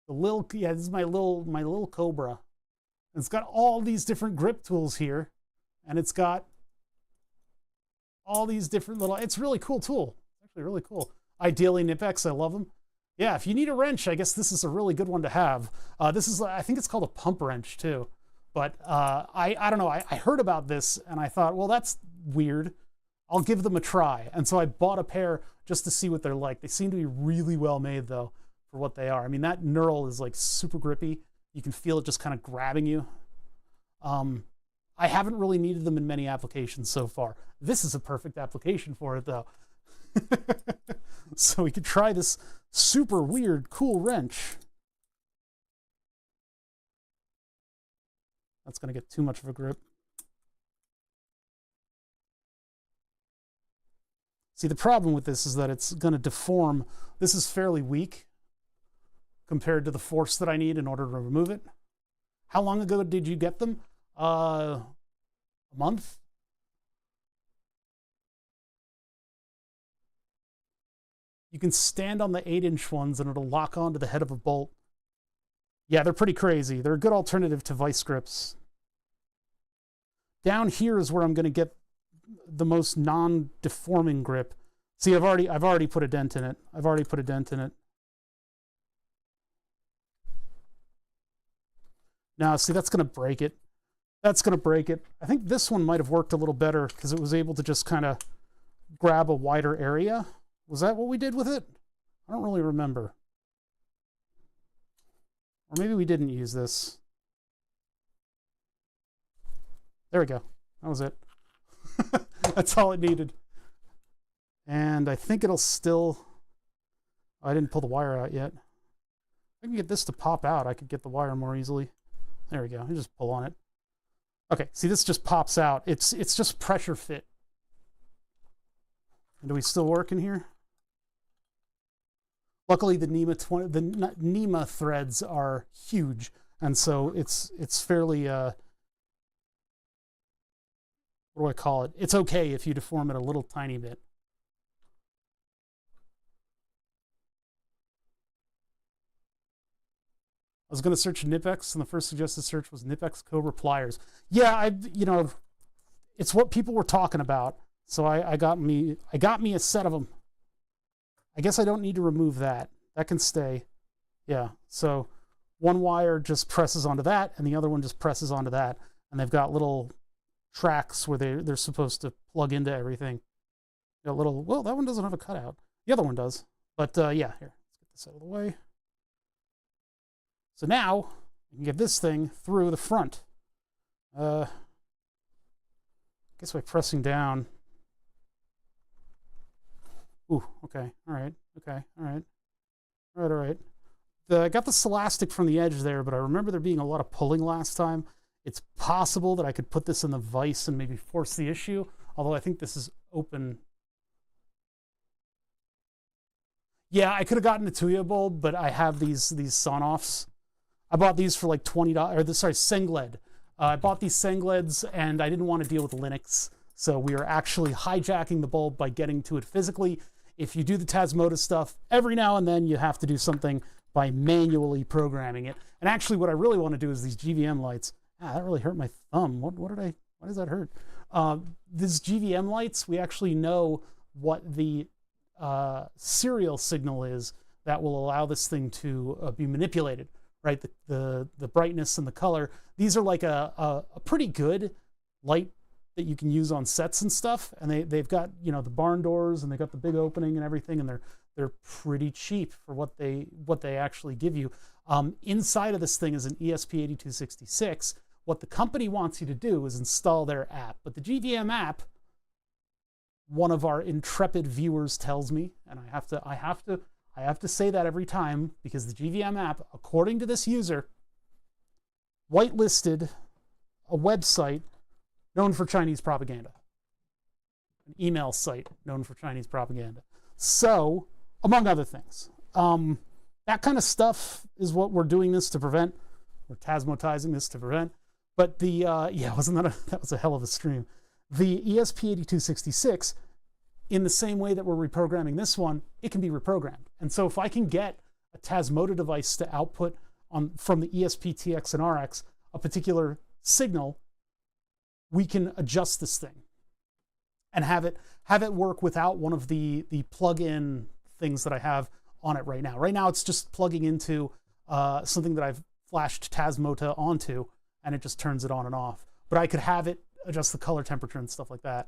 Speaker 1: This is my little Cobra. And it's got all these different grip tools here. And it's got all these different little, it's a really cool tool. It's actually really cool. Ideally Knipex, I love them. Yeah, if you need a wrench, I guess this is a really good one to have. This is, I think it's called a pump wrench too. But I don't know, I heard about this and I thought, well, that's weird. I'll give them a try. And so I bought a pair just to see what they're like. They seem to be really well made though, for what they are. I mean, that knurl is like super grippy. You can feel it just kind of grabbing you. I haven't really needed them in many applications so far. This is a perfect application for it though. So we could try this super weird, cool wrench. That's going to get too much of a grip. See, the problem with this is that it's going to deform. This is fairly weak compared to the force that I need in order to remove it. How long ago did you get them? A month? You can stand on the 8-inch ones and it'll lock onto the head of a bolt. Yeah, they're pretty crazy. They're a good alternative to vice grips. Down here is where I'm going to get the most non-deforming grip. See, I've already put a dent in it. I've already put a dent in it. Now, see, that's going to break it. That's going to break it. I think this one might have worked a little better because it was able to just kind of grab a wider area. Was that what we did with it? I don't really remember. Or maybe we didn't use this. There we go. That was it. That's all it needed. And I think it'll still... I didn't pull the wire out yet. I can get this to pop out. I could get the wire more easily. There we go. I just pull on it. Okay, see, this just pops out. It's just pressure fit. And do we still work in here? Luckily, the NEMA threads are huge, and so it's fairly what do I call it? It's okay if you deform it a little tiny bit. I was going to search Knipex, and the first suggested search was Knipex Cobra pliers. Yeah, it's what people were talking about, so I got me a set of them. I guess I don't need to remove that. That can stay. Yeah, so one wire just presses onto that, and the other one just presses onto that. And they've got little tracks where they're supposed to plug into everything. Got little, well, that one doesn't have a cutout. The other one does. But yeah, here, let's get this out of the way. So now, you can get this thing through the front. I guess by pressing down. Ooh, okay, all right, okay, all right. All right. I got the Celastic from the edge there, but I remember there being a lot of pulling last time. It's possible that I could put this in the vise and maybe force the issue, although I think this is open. Yeah, I could have gotten a Tuya bulb, but I have these Sonoffs. I bought these for like $20, or sorry, Sengled. I bought these Sengleds, and I didn't want to deal with Linux, so we are actually hijacking the bulb by getting to it physically. If you do the Tasmota stuff, every now and then you have to do something by manually programming it. And actually what I really want to do is these GVM lights. Ah, that really hurt my thumb. Why does that hurt? These GVM lights, we actually know what the serial signal is that will allow this thing to be manipulated, right? The brightness and the color. These are like a pretty good light that you can use on sets and stuff, and they've got, you know, the barn doors, and they got the big opening and everything, and they're pretty cheap for what they actually give you. Inside of this thing is an ESP8266. What the company wants you to do is install their app, but the GVM app, one of our intrepid viewers tells me, and I have to say that every time, because the GVM app, according to this user, whitelisted a website known for Chinese propaganda. An email site known for Chinese propaganda. So, among other things. That kind of stuff is what we're doing this to prevent. We're tasmotizing this to prevent. But the, yeah, wasn't that that was a hell of a stream. The ESP8266, in the same way that we're reprogramming this one, it can be reprogrammed. And so if I can get a Tasmota device to output from the ESP-TX and RX a particular signal, we can adjust this thing and have it work without one of the plug-in things that I have on it right now. Right now, it's just plugging into something that I've flashed Tasmota onto, and it just turns it on and off. But I could have it adjust the color temperature and stuff like that.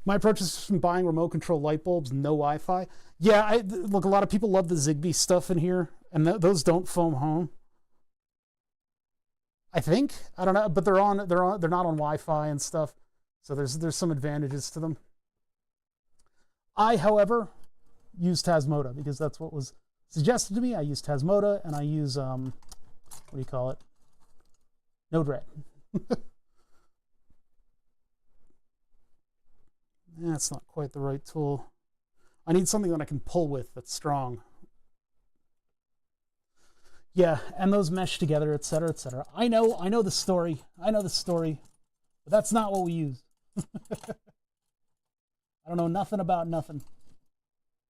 Speaker 1: My approach is from buying remote control light bulbs, no Wi-Fi. Yeah, look, a lot of people love the Zigbee stuff in here, and those don't foam home. I think, I don't know, but they're not on Wi-Fi and stuff, so there's some advantages to them. I, however, use Tasmota because that's what was suggested to me. I use Tasmota, and I use what do you call it? Node-RED. That's not quite the right tool. I need something that I can pull with that's strong. Yeah, and those mesh together, etc., etc. I know the story. I know the story, but that's not what we use. I don't know nothing about nothing.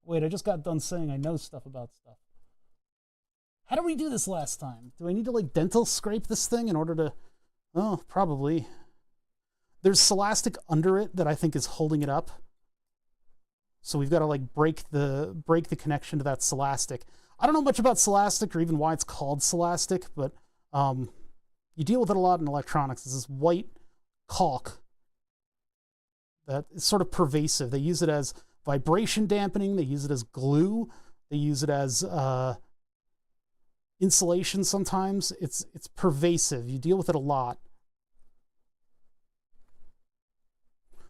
Speaker 1: Wait, I just got done saying I know stuff about stuff. How did we do this last time? Do I need to like dental scrape this thing in order to... Oh, probably. There's Scholastic under it that I think is holding it up. So we've got to like break the connection to that Scholastic. I don't know much about Scholastic or even why it's called Scholastic, but you deal with it a lot in electronics. It's this white caulk that is sort of pervasive. They use it as vibration dampening. They use it as glue. They use it as insulation sometimes. It's pervasive. You deal with it a lot.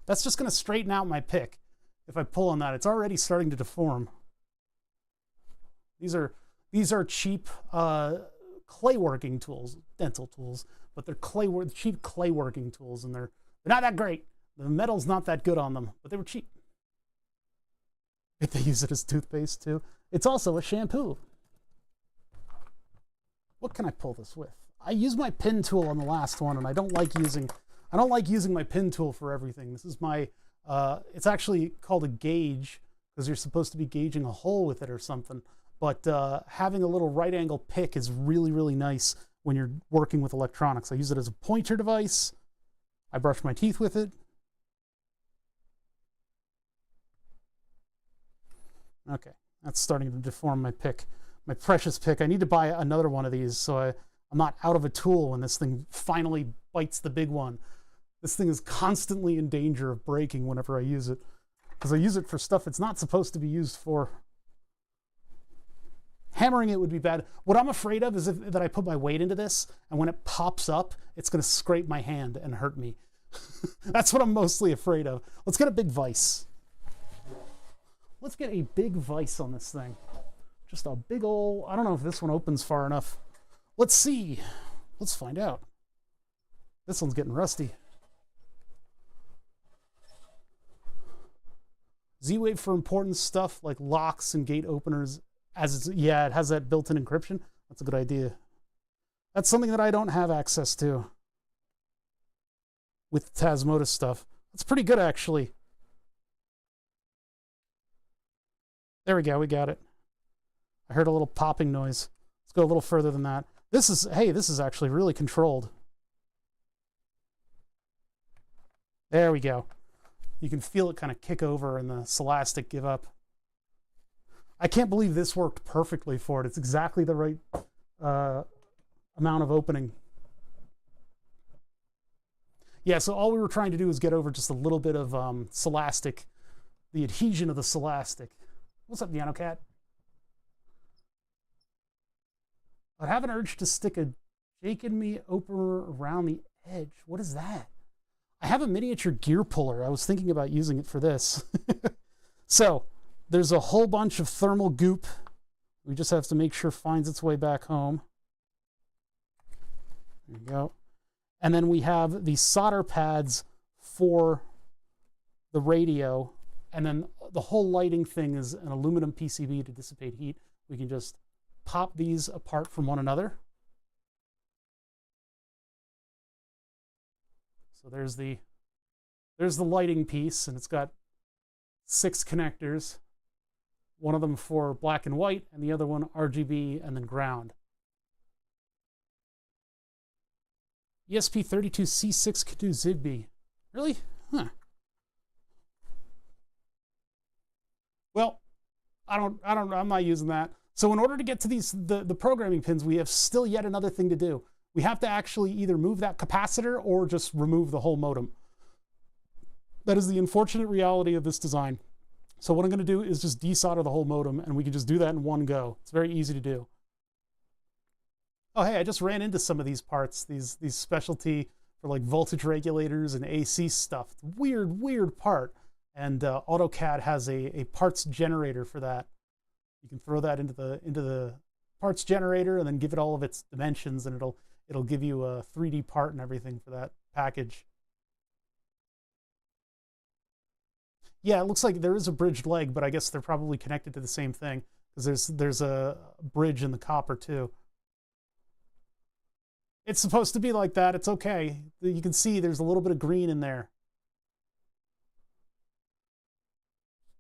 Speaker 1: That's just going to straighten out my pick. If I pull on that, it's already starting to deform. These are cheap clay working tools, dental tools, but they're cheap clay working tools, and they're not that great. The metal's not that good on them, but they were cheap. If they use it as toothpaste too. It's also a shampoo. What can I pull this with? I used my pin tool on the last one, and I don't like using my pin tool for everything. This is my, it's actually called a gauge because you're supposed to be gauging a hole with it or something. But having a little right angle pick is really, really nice when you're working with electronics. I use it as a pointer device. I brush my teeth with it. Okay, that's starting to deform my pick. My precious pick. I need to buy another one of these so I'm not out of a tool when this thing finally bites the big one. This thing is constantly in danger of breaking whenever I use it, because I use it for stuff it's not supposed to be used for. Hammering it would be bad. What I'm afraid of is that I put my weight into this, and when it pops up, it's going to scrape my hand and hurt me. That's what I'm mostly afraid of. Let's get a big vise. Let's get a big vise on this thing. Just a big old... I don't know if this one opens far enough. Let's see. Let's find out. This one's getting rusty. Z-Wave for important stuff like locks and gate openers. Yeah, it has that built-in encryption. That's a good idea. That's something that I don't have access to with Tasmota stuff. That's pretty good, actually. There we go. We got it. I heard a little popping noise. Let's go a little further than that. This is actually really controlled. There we go. You can feel it kind of kick over and the Scholastic give up. I can't believe this worked perfectly for it. It's exactly the right amount of opening. Yeah, so all we were trying to do is get over just a little bit of Scholastic, the adhesion of the Scholastic. What's up, Piano Cat? I'd have an urge to stick a Jake and Me opener around the edge. What is that? I have a miniature gear puller. I was thinking about using it for this. So, there's a whole bunch of thermal goop. We just have to make sure it finds its way back home. There you go. And then we have the solder pads for the radio. And then the whole lighting thing is an aluminum PCB to dissipate heat. We can just pop these apart from one another. So there's the lighting piece, and it's got 6 connectors. One of them for black and white, and the other one RGB and then ground. ESP32C6 can do Zigbee. Really? Huh. Well, I'm not using that. So in order to get to the programming pins, we have still yet another thing to do. We have to actually either move that capacitor or just remove the whole modem. That is the unfortunate reality of this design. So what I'm going to do is just desolder the whole modem, and we can just do that in one go. It's very easy to do. Oh, hey, I just ran into some of these parts, these specialty for like voltage regulators and AC stuff. It's a weird part. And AutoCAD has a parts generator for that. You can throw that into the parts generator and then give it all of its dimensions, and it'll give you a 3D part and everything for that package. Yeah, it looks like there is a bridged leg, but I guess they're probably connected to the same thing, because there's a bridge in the copper too. It's supposed to be like that. It's okay. You can see there's a little bit of green in there.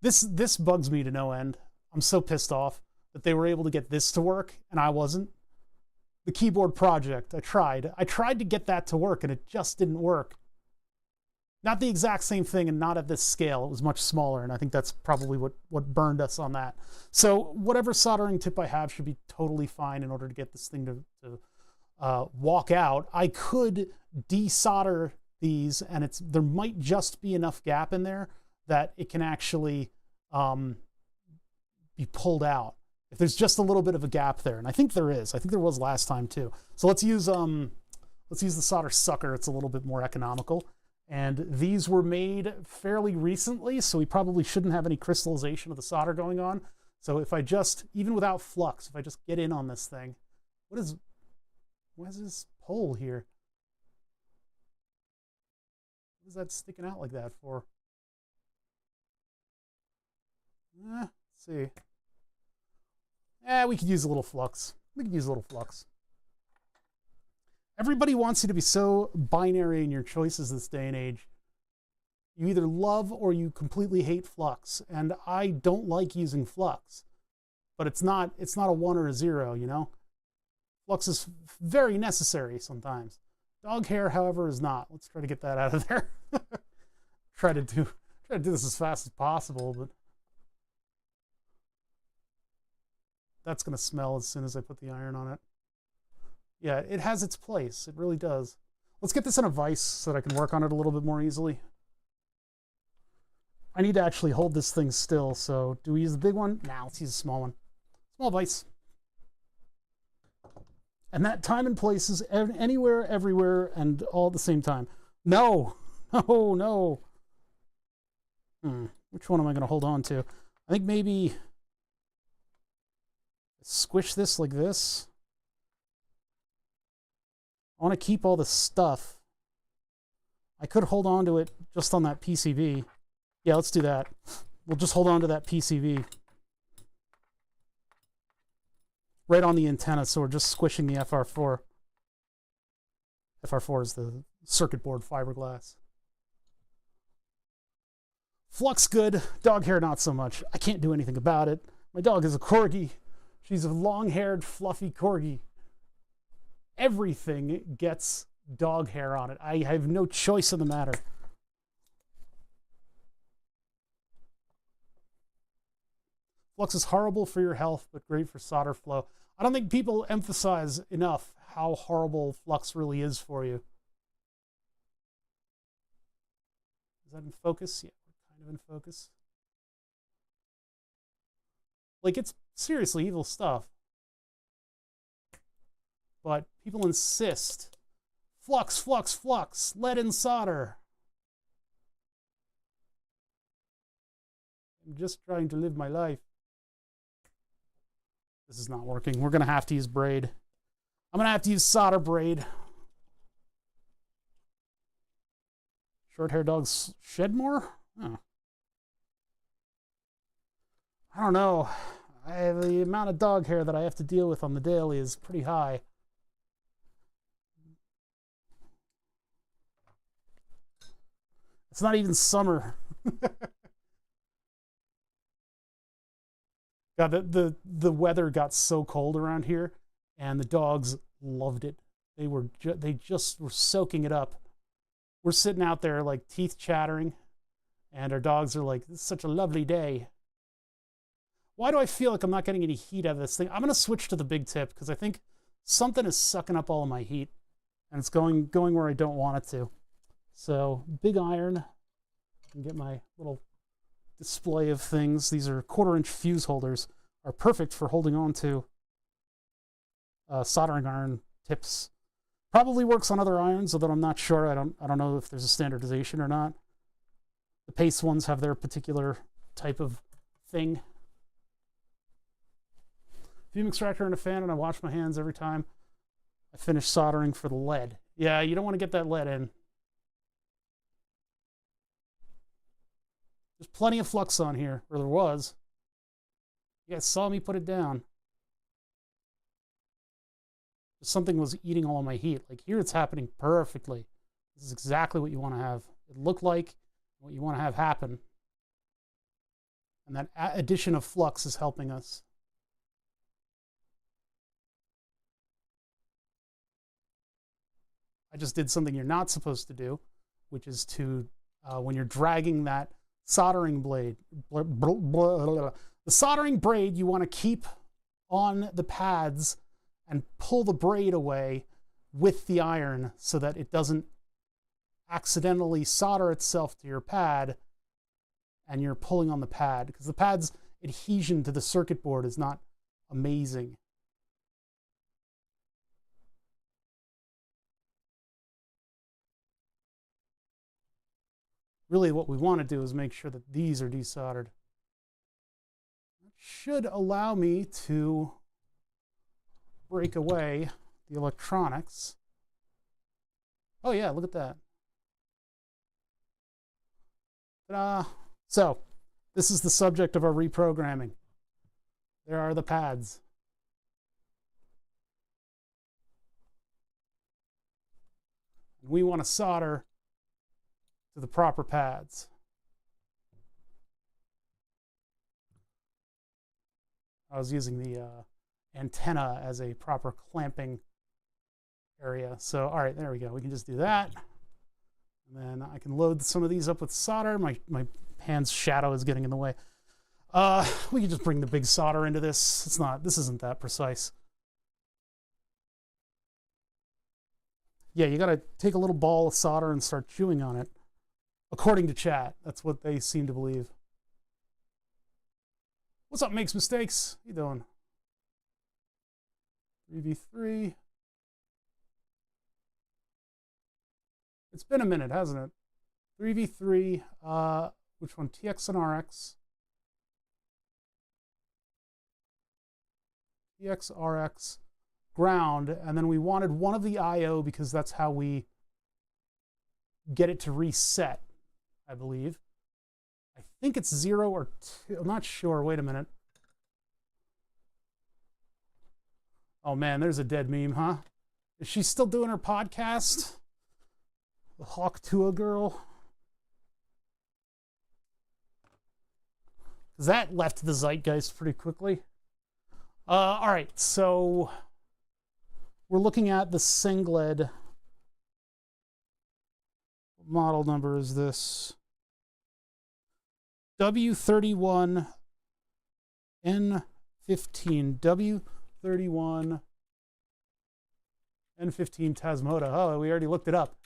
Speaker 1: This bugs me to no end. I'm so pissed off that they were able to get this to work and I wasn't. The keyboard project, I tried to get that to work and it just didn't work. Not the exact same thing and not at this scale. It was much smaller, and I think that's probably what burned us on that. So whatever soldering tip I have should be totally fine in order to get this thing to walk out. I could desolder these, and there might just be enough gap in there that it can actually be pulled out. If there's just a little bit of a gap there, and I think there is. I think there was last time too. So let's use the solder sucker. It's a little bit more economical. And these were made fairly recently, so we probably shouldn't have any crystallization of the solder going on. So if I just, even without flux, if I just get in on this thing, what is this pole here? What is that sticking out like that for? Let's see. We could use a little flux. Everybody wants you to be so binary in your choices this day and age. You either love or you completely hate flux, and I don't like using flux, but it's not a 1 or a 0, you know. Flux is very necessary sometimes. Dog hair, however, is not. Let's try to get that out of there. try to do this as fast as possible, but that's gonna smell as soon as I put the iron on it. Yeah, it has its place. It really does. Let's get this in a vise so that I can work on it a little bit more easily. I need to actually hold this thing still, so do we use the big one? Nah, let's use a small one. Small vise. And that time and place is anywhere, everywhere, and all at the same time. No! No! Which one am I going to hold on to? I think maybe squish this like this. I want to keep all the stuff. I could hold on to it just on that PCB. Yeah, let's do that. We'll just hold on to that PCB. Right on the antenna, so we're just squishing the FR4. FR4 is the circuit board fiberglass. Flux good, dog hair not so much. I can't do anything about it. My dog is a corgi. She's a long-haired, fluffy corgi. Everything gets dog hair on it. I have no choice in the matter. Flux is horrible for your health, but great for solder flow. I don't think people emphasize enough how horrible flux really is for you. Is that in focus? Yeah, we're kind of in focus. Like, it's seriously evil stuff. But people insist. Flux, flux, flux. Lead in solder. I'm just trying to live my life. This is not working. We're going to have to use braid. I'm going to have to use solder braid. Short-haired dogs shed more? Oh. I don't know. the amount of dog hair that I have to deal with on the daily is pretty high. It's not even summer. God, the weather got so cold around here, and the dogs loved it. They just were soaking it up. We're sitting out there like teeth chattering, and our dogs are like, "This is such a lovely day." Why do I feel like I'm not getting any heat out of this thing? I'm gonna switch to the big tip because I think something is sucking up all of my heat, and it's going where I don't want it to. So big iron. And get my little display of things. These are 1/4-inch fuse holders. Are perfect for holding on to soldering iron tips. Probably works on other irons, although I'm not sure. I don't know if there's a standardization or not. The Pace ones have their particular type of thing. Fume extractor and a fan, and I wash my hands every time I finish soldering for the lead. Yeah, you don't want to get that lead in. There's plenty of flux on here, or there was. You guys saw me put it down. Something was eating all of my heat. Like here, it's happening perfectly. This is exactly what you want to have it look like, what you want to have happen. And that addition of flux is helping us. I just did something you're not supposed to do, which is to, when you're dragging that soldering blade, the soldering braid you want to keep on the pads and pull the braid away with the iron so that it doesn't accidentally solder itself to your pad and you're pulling on the pad, because the pad's adhesion to the circuit board is not amazing. Really what we want to do is make sure that these are desoldered. That should allow me to break away the electronics. Oh yeah, look at that. Ta-da! So, this is the subject of our reprogramming. There are the pads. We want to solder to the proper pads. I was using the antenna as a proper clamping area. So, all right, there we go. We can just do that. And then I can load some of these up with solder. My hand's shadow is getting in the way. We can just bring the big solder into this. This isn't that precise. Yeah, you got to take a little ball of solder and start chewing on it. According to chat, that's what they seem to believe. What's up, Makes Mistakes? How you doing? 3v3. It's been a minute, hasn't it? 3v3. Which one? TX and RX. TX, RX, ground, and then we wanted one of the IO because that's how we get it to reset, I believe. I think it's 0 or 2. I'm not sure. Wait a minute. Oh man, there's a dead meme, huh? Is she still doing her podcast? The Hawk Tua girl? That left the zeitgeist pretty quickly. All right, so we're looking at the Singled. What model number is this? W31 N15. W31 N15 Tasmota. Oh, we already looked it up.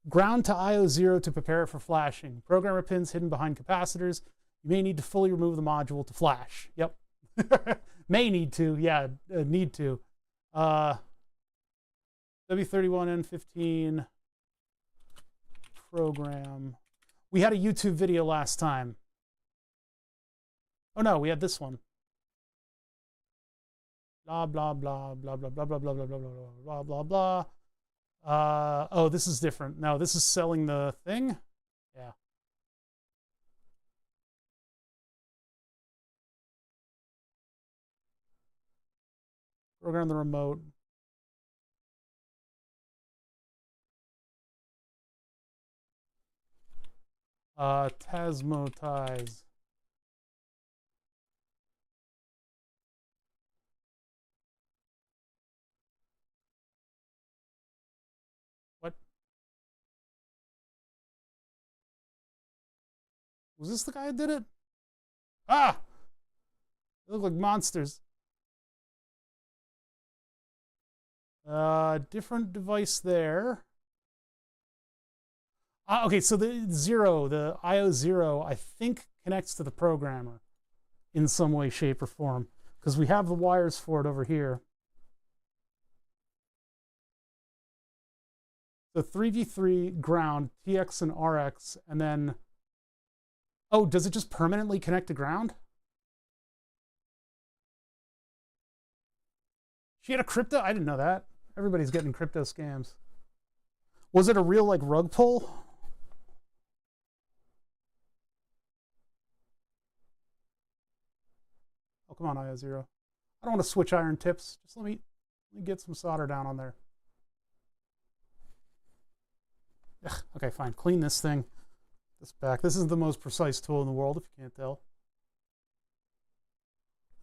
Speaker 1: Ground to IO0 to prepare it for flashing. Programmer pins hidden behind capacitors. You may need to fully remove the module to flash. Yep. May need to. Yeah, need to. W31N15 program. We had a YouTube video last time. Oh no, we had this one. Blah, blah, blah, blah, blah, blah, blah, blah, blah, blah, blah, blah, blah. Oh, this is different. No, this is selling the thing. Yeah. Program the remote. Tasmotize. What? Was this the guy who did it? Ah! They look like monsters. Different device there. Okay, so the zero, the IO0, I think connects to the programmer in some way, shape, or form, because we have the wires for it over here. So 3v3 ground, TX and RX, and then, oh, does it just permanently connect to ground? She had a crypto? I didn't know that. Everybody's getting crypto scams. Was it a real like rug pull? Oh, come on, IO0. I don't want to switch iron tips. Just let me get some solder down on there. Ugh, okay, fine. Clean this thing. This back. This is the most precise tool in the world, if you can't tell.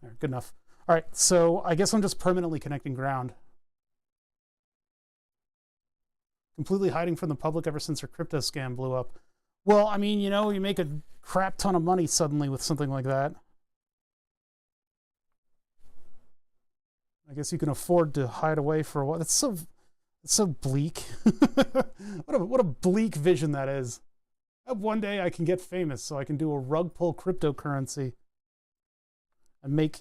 Speaker 1: All right, good enough. All right, so I guess I'm just permanently connecting ground. Completely hiding from the public ever since her crypto scam blew up. Well, I mean, you know, you make a crap ton of money suddenly with something like that. I guess you can afford to hide away for a while. That's so bleak. what a bleak vision that is. One day I can get famous so I can do a rug pull cryptocurrency and make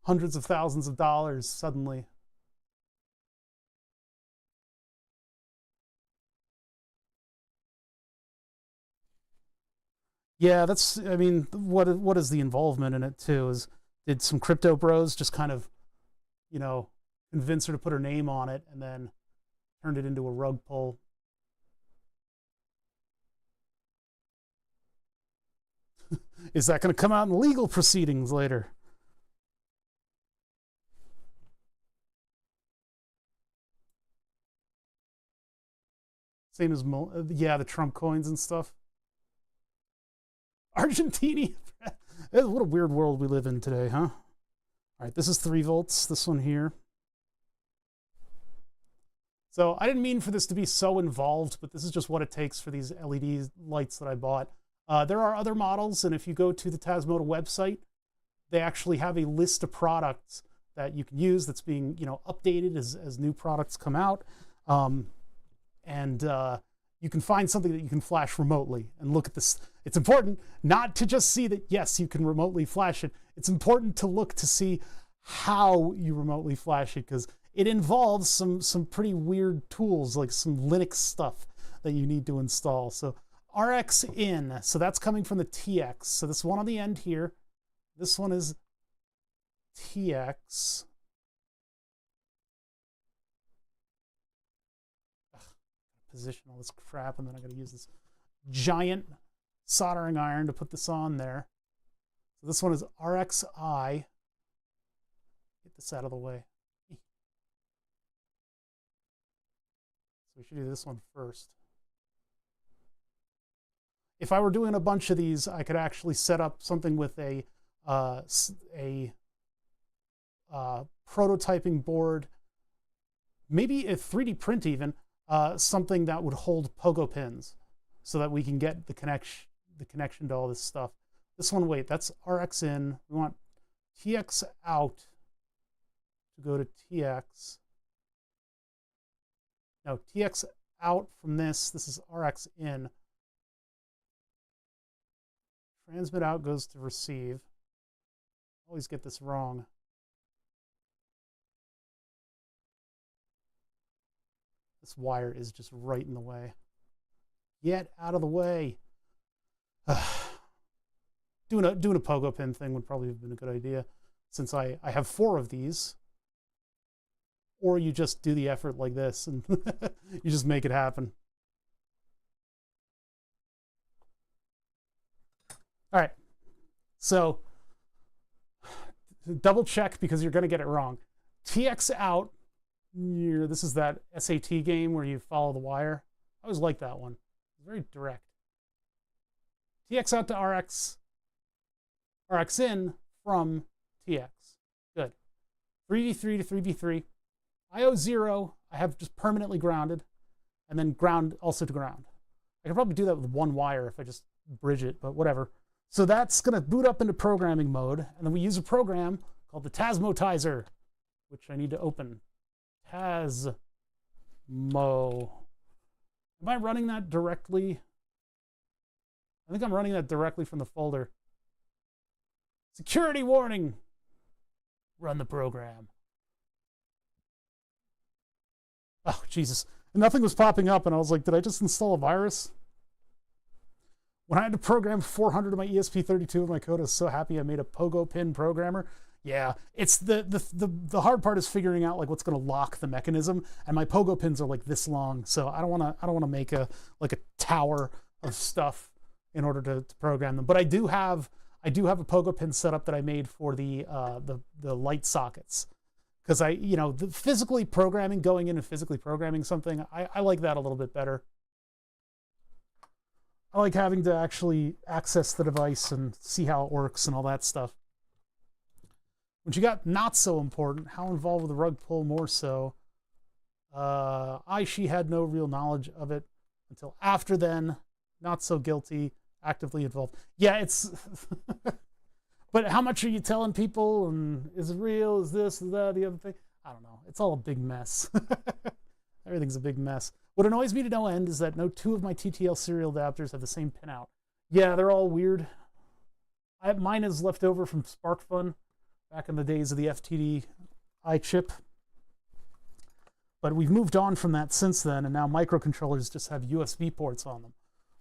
Speaker 1: hundreds of thousands of dollars suddenly. Yeah, that's, I mean, what is the involvement in it too? Did some crypto bros just kind of, you know, convince her to put her name on it and then turned it into a rug pull? Is that going to come out in legal proceedings later? Same as, yeah, the Trump coins and stuff. Argentinian. What a weird world we live in today, huh? All right, this is 3 volts, this one here. So I didn't mean for this to be so involved, but this is just what it takes for these LED lights that I bought. There are other models, and if you go to the Tasmota website, they actually have a list of products that you can use that's being, you know, updated as new products come out. You can find something that you can flash remotely and look at this. It's important not to just see that, yes, you can remotely flash it. It's important to look to see how you remotely flash it, because it involves some pretty weird tools, like some Linux stuff that you need to install. So RX in, so that's coming from the TX. So this one on the end here, this one is TX. Position all this crap, and then I got to use this giant soldering iron to put this on there. So this one is RXI. Get this out of the way. So we should do this one first. If I were doing a bunch of these, I could actually set up something with a prototyping board, maybe a 3D print even, something that would hold pogo pins so that we can get the connection to all this stuff. This one, wait, that's RX in. We want TX out to go to TX. No, TX out from this. This is RX in. Transmit out goes to receive. Always get this wrong. This wire is just right in the way. Get out of the way. Doing a pogo pin thing would probably have been a good idea, since I have 4 of these. Or you just do the effort like this and you just make it happen. All right. So double check, because you're going to get it wrong. TX out. This is that SAT game where you follow the wire. I always liked that one. Very direct. TX out to RX. RX in from TX. Good. 3v3 to 3v3. IO0, I have just permanently grounded. And then ground also to ground. I could probably do that with one wire if I just bridge it, but whatever. So that's going to boot up into programming mode. And then we use a program called the Tasmotizer, which I need to open. Tasmo. Am I running that directly? I think I'm running that directly from the folder. Security warning. Run the program. Oh, Jesus. And nothing was popping up, and I was like, did I just install a virus? When I had to program 400 of my ESP32 with my code, I was so happy I made a pogo pin programmer. Yeah, it's the hard part is figuring out like what's going to lock the mechanism, and my pogo pins are like this long, so I don't want to make a tower of stuff in order to program them. But I do have a pogo pin setup that I made for the light sockets, because the physically programming, going in and physically programming something, I like that a little bit better. I like having to actually access the device and see how it works and all that stuff. When you got not so important, how involved with the rug pull more so? She had no real knowledge of it until after then. Not so guilty, actively involved. Yeah, it's... But how much are you telling people? And is it real? Is this, is that, the other thing? I don't know. It's all a big mess. Everything's a big mess. What annoys me to no end is that no two of my TTL serial adapters have the same pinout. Yeah, they're all weird. Mine is left over from SparkFun back in the days of the FTD iChip. But we've moved on from that since then, and now microcontrollers just have USB ports on them,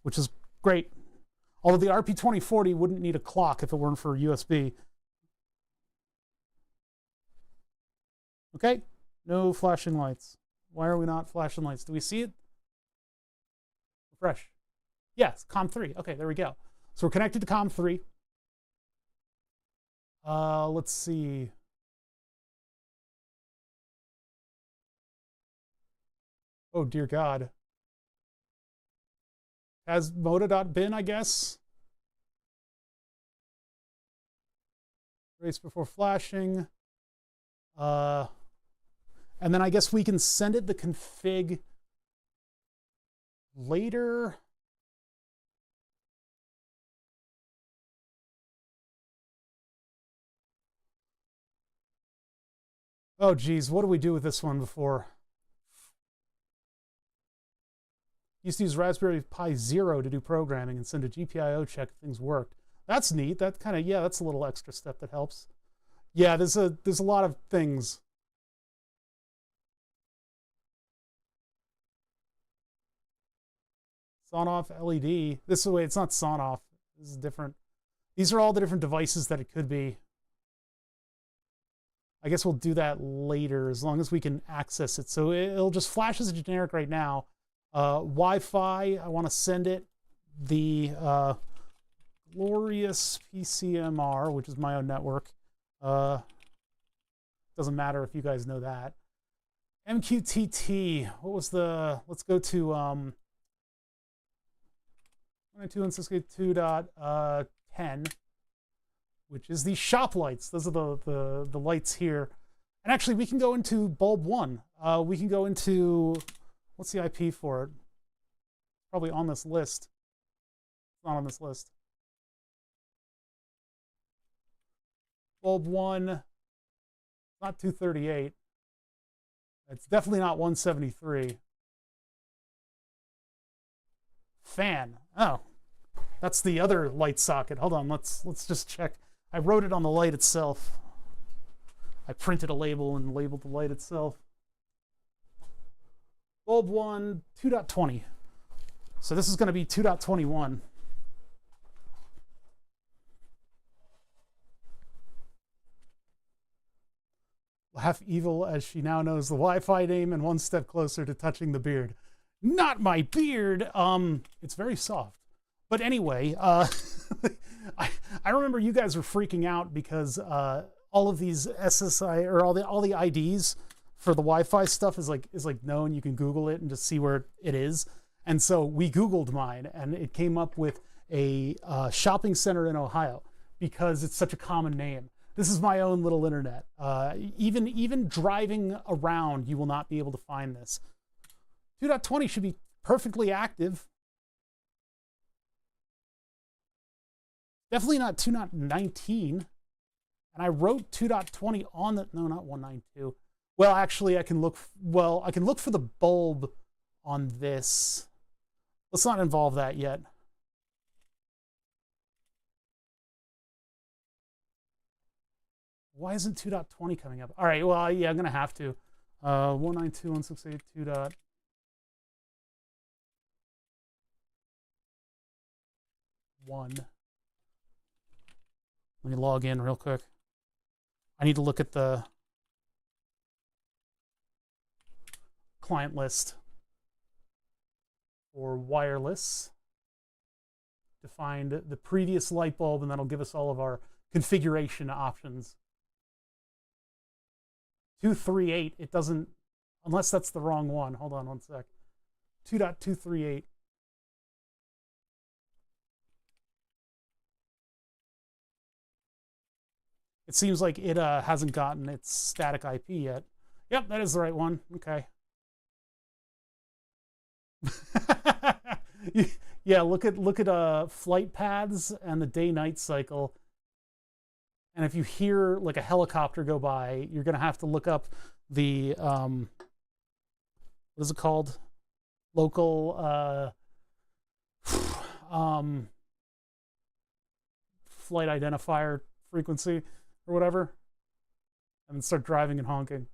Speaker 1: which is great. Although the RP2040 wouldn't need a clock if it weren't for USB. Okay, no flashing lights. Why are we not flashing lights? Do we see it? Refresh. Yes, COM3. Okay, there we go. So we're connected to COM3. Let's see. Oh, dear God. As moda.bin, I guess. Race before flashing. And then I guess we can send it the config later. Oh, geez, what do we do with this one before? Used to use Raspberry Pi Zero to do programming and send a GPIO check if things worked. That's neat. That kind of, yeah, that's a little extra step that helps. Yeah, there's a lot of things. Son-off LED. This is the way, it's not son-off. This is different. These are all the different devices that it could be. I guess we'll do that later as long as we can access it. So it'll just flash as a generic right now. Wi-Fi, I want to send it the glorious PCMR, which is my own network. Doesn't matter if you guys know that. MQTT, what was the, let's go to 192.168.2.10, which is the shop lights. Those are the lights here. And actually, we can go into bulb 1. We can go into, what's the IP for it? Probably on this list. It's not on this list. Bulb 1, not 238. It's definitely not 173. Fan. Oh, that's the other light socket. Hold on, let's just check. I wrote it on the light itself. I printed a label and labeled the light itself. Bulb 1, 2.20. So this is going to be 2.21. Half evil as she now knows the Wi-Fi name and one step closer to touching the beard. Not my beard. It's very soft. But anyway, I remember you guys were freaking out because all all of these SSI or all the IDs for the Wi-Fi stuff is like known. You can Google it and just see where it is. And so we Googled mine, and it came up with a shopping center in Ohio because it's such a common name. This is my own little internet. Even driving around, you will not be able to find this. 2.20 should be perfectly active. Definitely not 2.19. And I wrote 2.20 on the, no, not 192. Well, actually, I can look for the bulb on this. Let's not involve that yet. Why isn't 2.20 coming up? All right, well, yeah, I'm going to have to. 192.168.2. Let me log in real quick. I need to look at the client list for wireless to find the previous light bulb, and that'll give us all of our configuration options. 238, it doesn't, unless that's the wrong one. Hold on one sec. 2.238. It seems like it hasn't gotten its static IP yet. Yep, that is the right one. Okay. Yeah, look at flight paths and the day-night cycle. And if you hear like a helicopter go by, you're gonna have to look up the what is it called? Local flight identifier frequency or whatever, and then start driving and honking.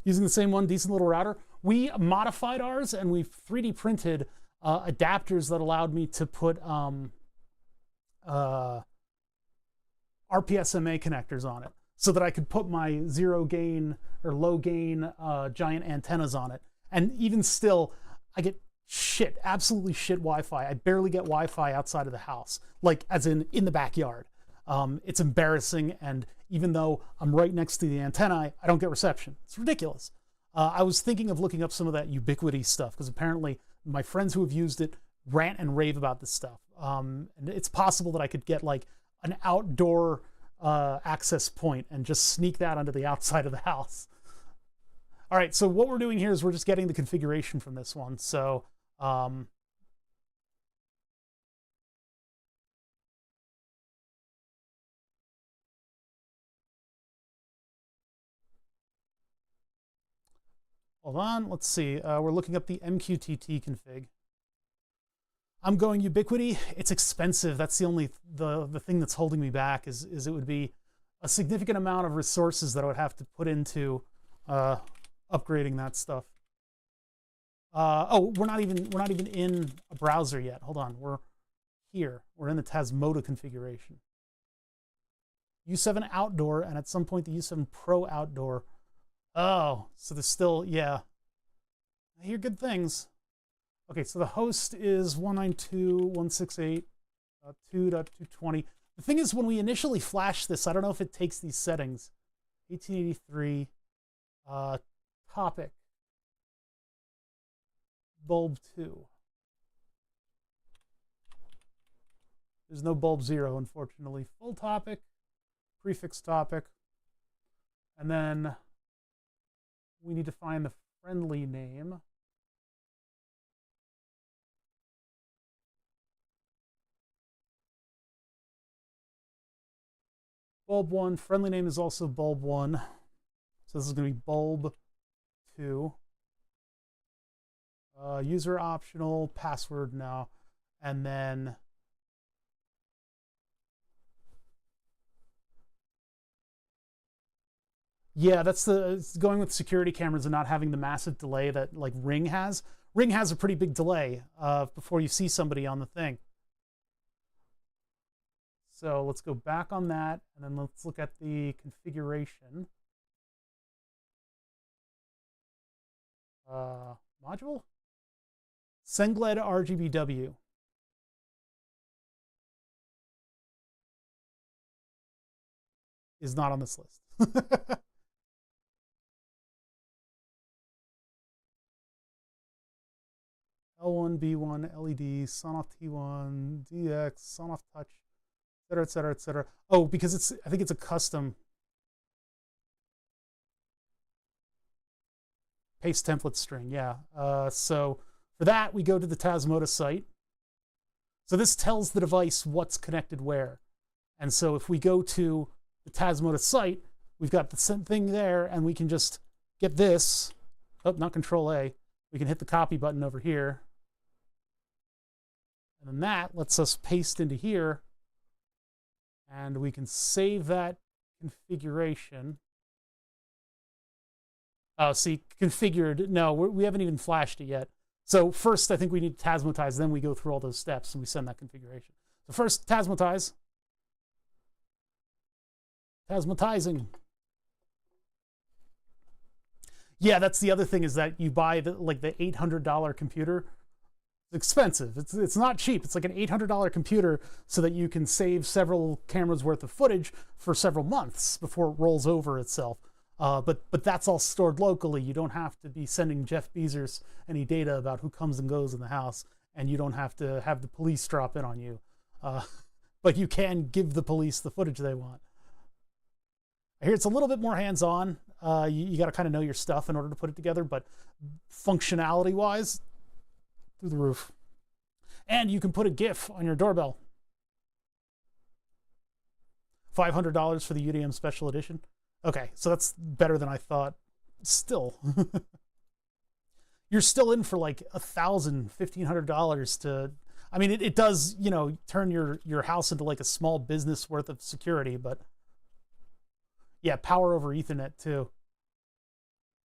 Speaker 1: Using the same one, decent little router. We modified ours and we 3D printed adapters that allowed me to put RPSMA connectors on it so that I could put my zero gain or low gain giant antennas on it. And even still, I get absolutely shit Wi-Fi. I barely get Wi-Fi outside of the house, like as in the backyard. It's embarrassing, and even though I'm right next to the antenna, I don't get reception. It's ridiculous. I was thinking of looking up some of that Ubiquiti stuff, because apparently my friends who have used it rant and rave about this stuff. And it's possible that I could get like an outdoor access point and just sneak that onto the outside of the house. All right, so what we're doing here is we're just getting the configuration from this one. So hold on, let's see. We're looking up the MQTT config. I'm going Ubiquiti. It's expensive. That's the only the thing that's holding me back is it would be a significant amount of resources that I would have to put into upgrading that stuff. Oh, we're not even in a browser yet. Hold on, we're here. We're in the Tasmota configuration. U7 Outdoor, and at some point the U7 Pro Outdoor. Oh, so there's still, yeah. I hear good things. Okay, so the host is 192.168.2.220. The thing is, when we initially flash this, I don't know if it takes these settings. 1883, topic, bulb 2. There's no bulb 0, unfortunately. Full topic, prefix topic, and then we need to find the friendly name. Bulb 1, friendly name is also bulb 1. So this is going to be bulb 2. User optional, password now. And then yeah, that's it's going with security cameras and not having the massive delay that like Ring has. Ring has a pretty big delay before you see somebody on the thing. So let's go back on that, and then let's look at the configuration. Module? Sengled RGBW. is not on this list. L1, B1, LED, Sonoff T1, DX, Sonoff Touch, etc., etc., etc. Oh, because I think it's a custom paste template string. Yeah. So for that, we go to the Tasmota site. So this tells the device what's connected where. And so if we go to the Tasmota site, we've got the same thing there, and we can just get this. Oh, not Control A. We can hit the copy button over here. And then that lets us paste into here. And we can save that configuration. Oh, see, configured. No, we haven't even flashed it yet. So first, I think we need to Tasmotize. Then we go through all those steps and we send that configuration. So first, Tasmotize. Tasmotizing. Yeah, that's the other thing, is that you buy the $800 computer. It's expensive. It's not cheap. It's like an $800 computer so that you can save several cameras worth of footage for several months before it rolls over itself. But that's all stored locally. You don't have to be sending Jeff Bezos any data about who comes and goes in the house, and you don't have to have the police drop in on you. But you can give the police the footage they want. I hear it's a little bit more hands-on. You got to kind of know your stuff in order to put it together, but functionality-wise, through the roof. And you can put a GIF on your doorbell. $500 for the UDM Special Edition. Okay, so that's better than I thought. Still. You're still in for like $1,000, $1,500 to... I mean, it does, you know, turn your house into like a small business worth of security, but... Yeah, power over Ethernet too.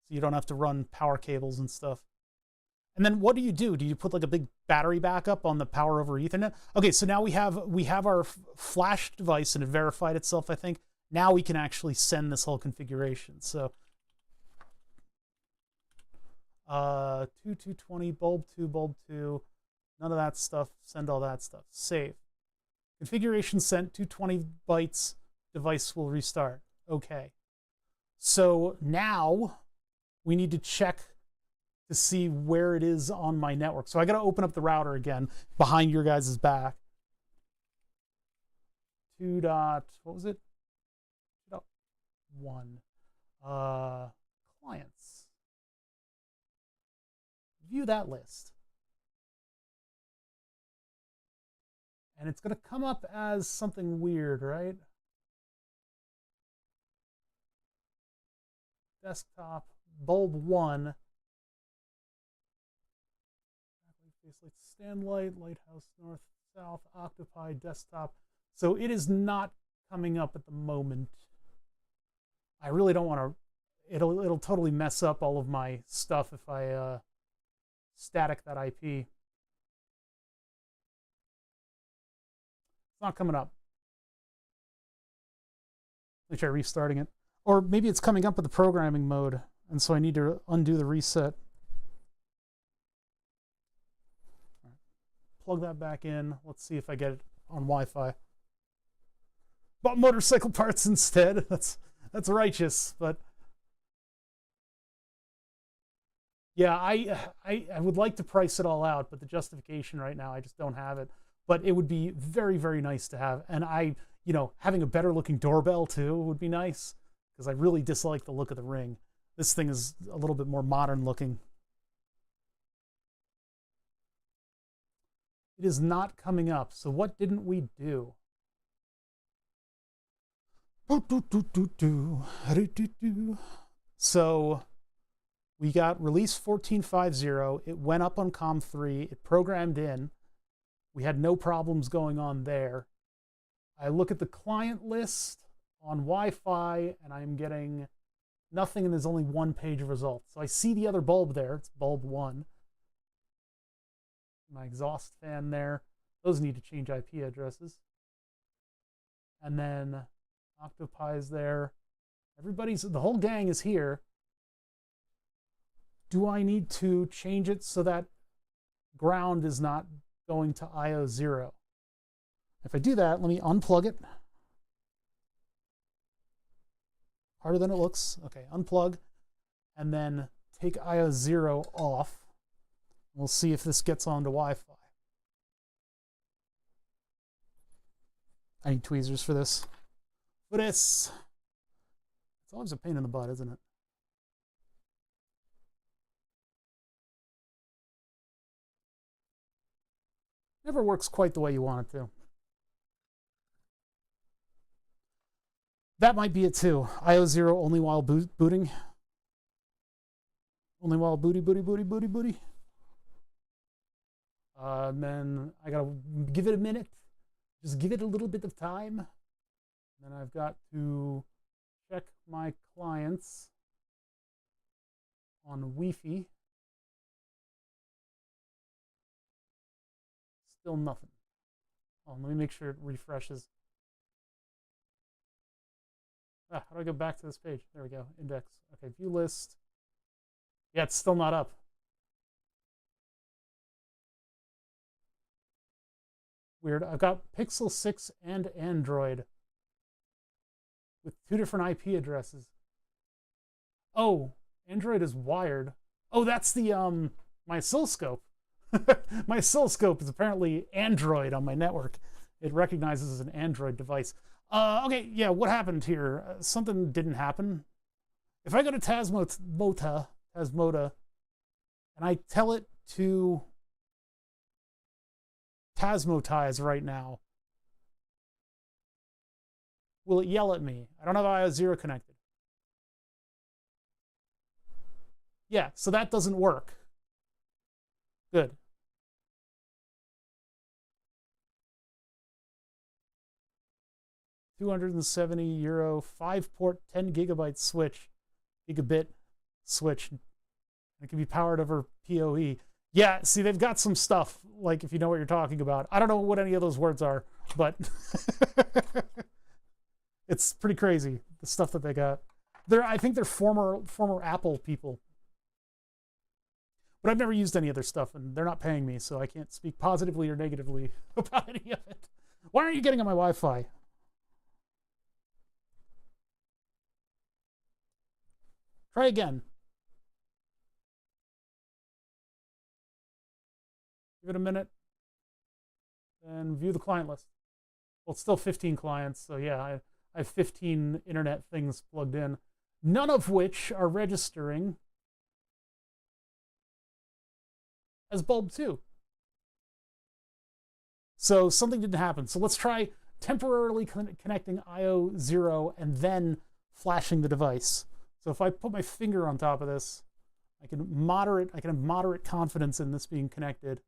Speaker 1: So you don't have to run power cables and stuff. And then what do? Do you put like a big battery backup on the power over Ethernet? Okay, so now we have our flash device, and it verified itself, I think. Now we can actually send this whole configuration. So 2220, bulb 2, none of that stuff, send all that stuff. Save. Configuration sent, 220 bytes, device will restart. Okay. So now we need to check to see where it is on my network. So I got to open up the router again behind your guys' back. 2. What was it? 2.1. Clients. View that list. And it's going to come up as something weird, right? Desktop, bulb 1. Stanlight, Lighthouse North, South, Octopi, Desktop. So it is not coming up at the moment. I really don't want to. It'll totally mess up all of my stuff if I static that IP. It's not coming up. Let me try restarting it. Or maybe it's coming up with the programming mode, and so I need to undo the reset. Plug that back in. Let's see if I get it on Wi-Fi. Bought motorcycle parts instead. That's righteous, but yeah, I would like to price it all out, but the justification right now, I just don't have it. But it would be very, very nice to have, and having a better looking doorbell too would be nice, because I really dislike the look of the Ring. This thing is a little bit more modern looking. It is not coming up. So what didn't we do? So we got release 14.50. It went up on COM3. It programmed in. We had no problems going on there. I look at the client list on Wi-Fi, and I'm getting nothing, and there's only one page of results. So I see the other bulb there. It's bulb 1. My exhaust fan there. Those need to change IP addresses. And then Octopi's there. The whole gang is here. Do I need to change it so that ground is not going to IO 0? If I do that, let me unplug it. harder than it looks. Okay, unplug, and then take IO0 off. We'll see if this gets onto Wi-Fi. I need tweezers for this. For this. It's always a pain in the butt, isn't it? Never works quite the way you want it to. That might be it too. IO0 only while booting. Only while booty. And then I gotta give it a minute. Just give it a little bit of time. Then I've got to check my clients on Wi-Fi. Still nothing. Oh, let me make sure it refreshes. How do I go back to this page? There we go. Index. Okay, view list. Yeah, it's still not up. Weird. I've got Pixel 6 and Android with 2 different IP addresses. Oh, Android is wired. Oh, that's the my oscilloscope. My oscilloscope is apparently Android on my network. It recognizes as an Android device. Okay, yeah, what happened here? Something didn't happen. If I go to Tasmota, and I tell it to Tasmotize right now, will it yell at me? I don't have IO0 connected. Yeah, so that doesn't work. Good. €270, 5-port, 10 gigabyte switch, gigabit switch. It can be powered over PoE. Yeah, see, they've got some stuff, like if you know what you're talking about. I don't know what any of those words are, but it's pretty crazy, the stuff that they got. I think they're former Apple people. But I've never used any of their stuff, and they're not paying me, so I can't speak positively or negatively about any of it. Why aren't you getting on my Wi-Fi? Try again. Give it a minute. And view the client list. Well, it's still 15 clients, so yeah, I have 15 internet things plugged in, none of which are registering as bulb 2. So something didn't happen. So let's try temporarily connecting IO0 and then flashing the device. So if I put my finger on top of this, I can have moderate confidence in this being connected.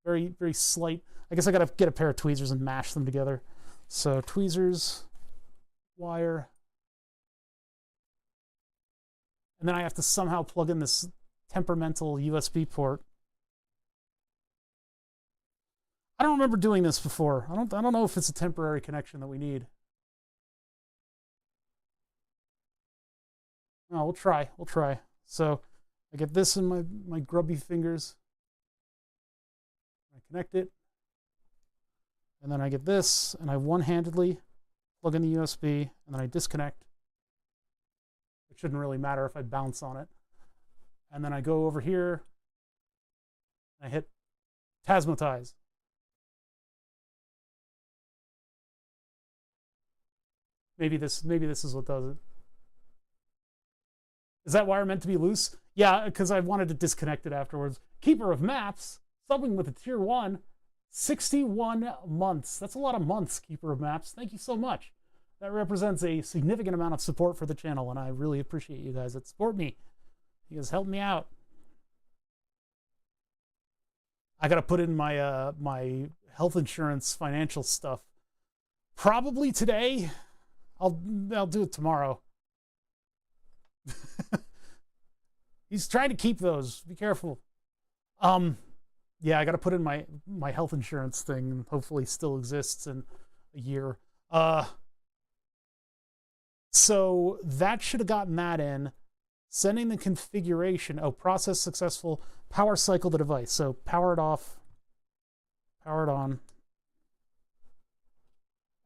Speaker 1: Very, very slight. I guess I gotta get a pair of tweezers and mash them together. So tweezers, wire, and then I have to somehow plug in this temperamental USB port. I don't remember doing this before. I don't know if it's a temporary connection that we need. Oh, we'll try. So I get this in my grubby fingers. I connect it. And then I get this, and I one-handedly plug in the USB, and then I disconnect. It shouldn't really matter if I bounce on it. And then I go over here, and I hit Tasmotize. Maybe this is what does it. Is that wire meant to be loose? Yeah, because I wanted to disconnect it afterwards. Keeper of Maps, subbing with a tier 1, 61 months. That's a lot of months, Keeper of Maps. Thank you so much. That represents a significant amount of support for the channel, and I really appreciate you guys that support me. You guys help me out. I got to put in my my health insurance financial stuff. Probably today. I'll do it tomorrow. He's trying to keep those. Be careful. Yeah, I got to put in my health insurance thing. Hopefully, still exists in a year. So that should have gotten that in. Sending the configuration. Oh, process successful. Power cycle the device. So power it off. Power it on.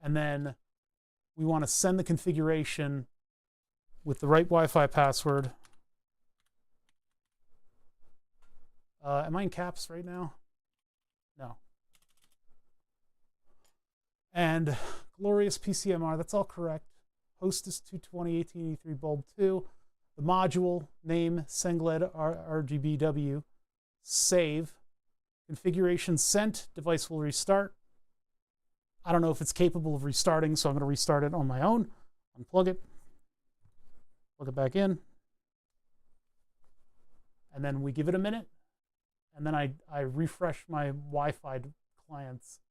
Speaker 1: And then we want to send the configuration with the right Wi-Fi password. Am I in caps right now? No. And glorious PCMR, that's all correct. Hostess 220 bulb 2. The module name Sengled RGBW. Save. Configuration sent. Device will restart. I don't know if it's capable of restarting, so I'm going to restart it on my own. Unplug it. Plug it back in. And then we give it a minute. And then I refresh my Wi-Fi clients.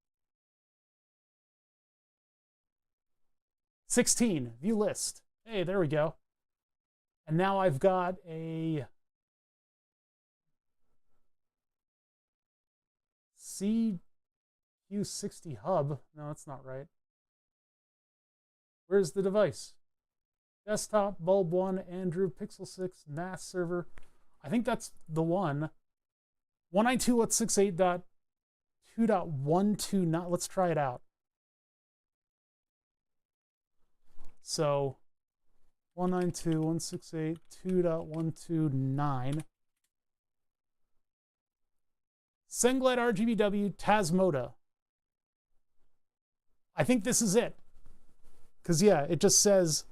Speaker 1: 16, view list. Hey, there we go. And now I've got a CQ60 hub. No, that's not right. Where's the device? Desktop, Bulb 1, Andrew, Pixel 6, NAS server. I think that's the one. 192.168.2.129. Let's try it out. So 192.168.2.129. Sengled RGBW Tasmota. I think this is it. Because, yeah, it just says